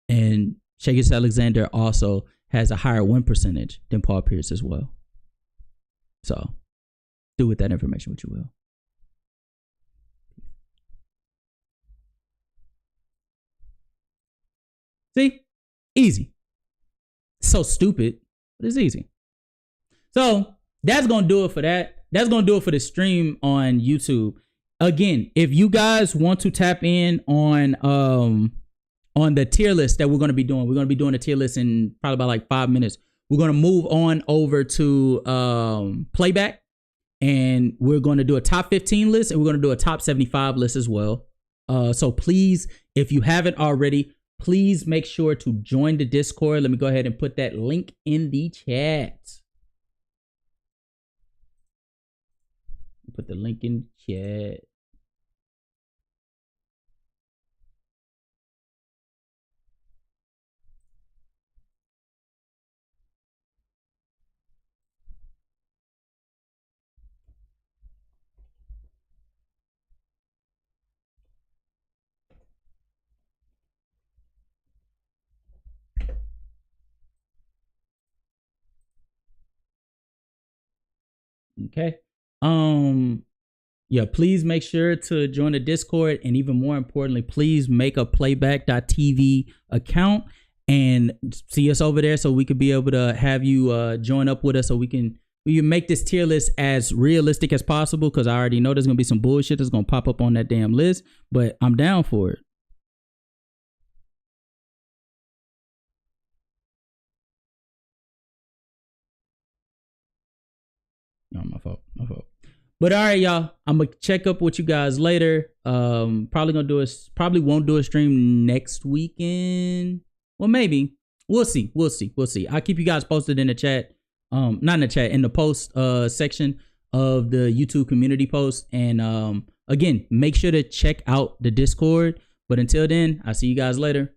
And Shai Gilgeous-Alexander also has a higher win percentage than Paul Pierce as well. So, do with that information what you will. See? Easy. So stupid, but it's easy. So that's going to do it for that. That's going to do it for the stream on YouTube. Again, if you guys want to tap in on the tier list that we're going to be doing a tier list in probably about like 5 minutes. We're going to move on over to playback. and we're going to do a top 15 list, and we're going to do a top 75 list as well. So please, if you haven't already, please make sure to join the Discord. Let me go ahead and put that link in the chat. Put the link in chat. Okay. Yeah, please make sure to join the Discord, and even more importantly, please make a playback.tv account and see us over there so we could be able to have you join up with us so we can make this tier list as realistic as possible, because I already know there's gonna be some bullshit that's gonna pop up on that damn list, but I'm down for it. No, my fault. But all right, y'all, I'm gonna check up with you guys later. Probably won't do a stream next weekend. Well, maybe. We'll see. I'll keep you guys posted in the chat. Not in the chat, in the post section of the YouTube community post. And again, make sure to check out the Discord. But until then, I'll see you guys later.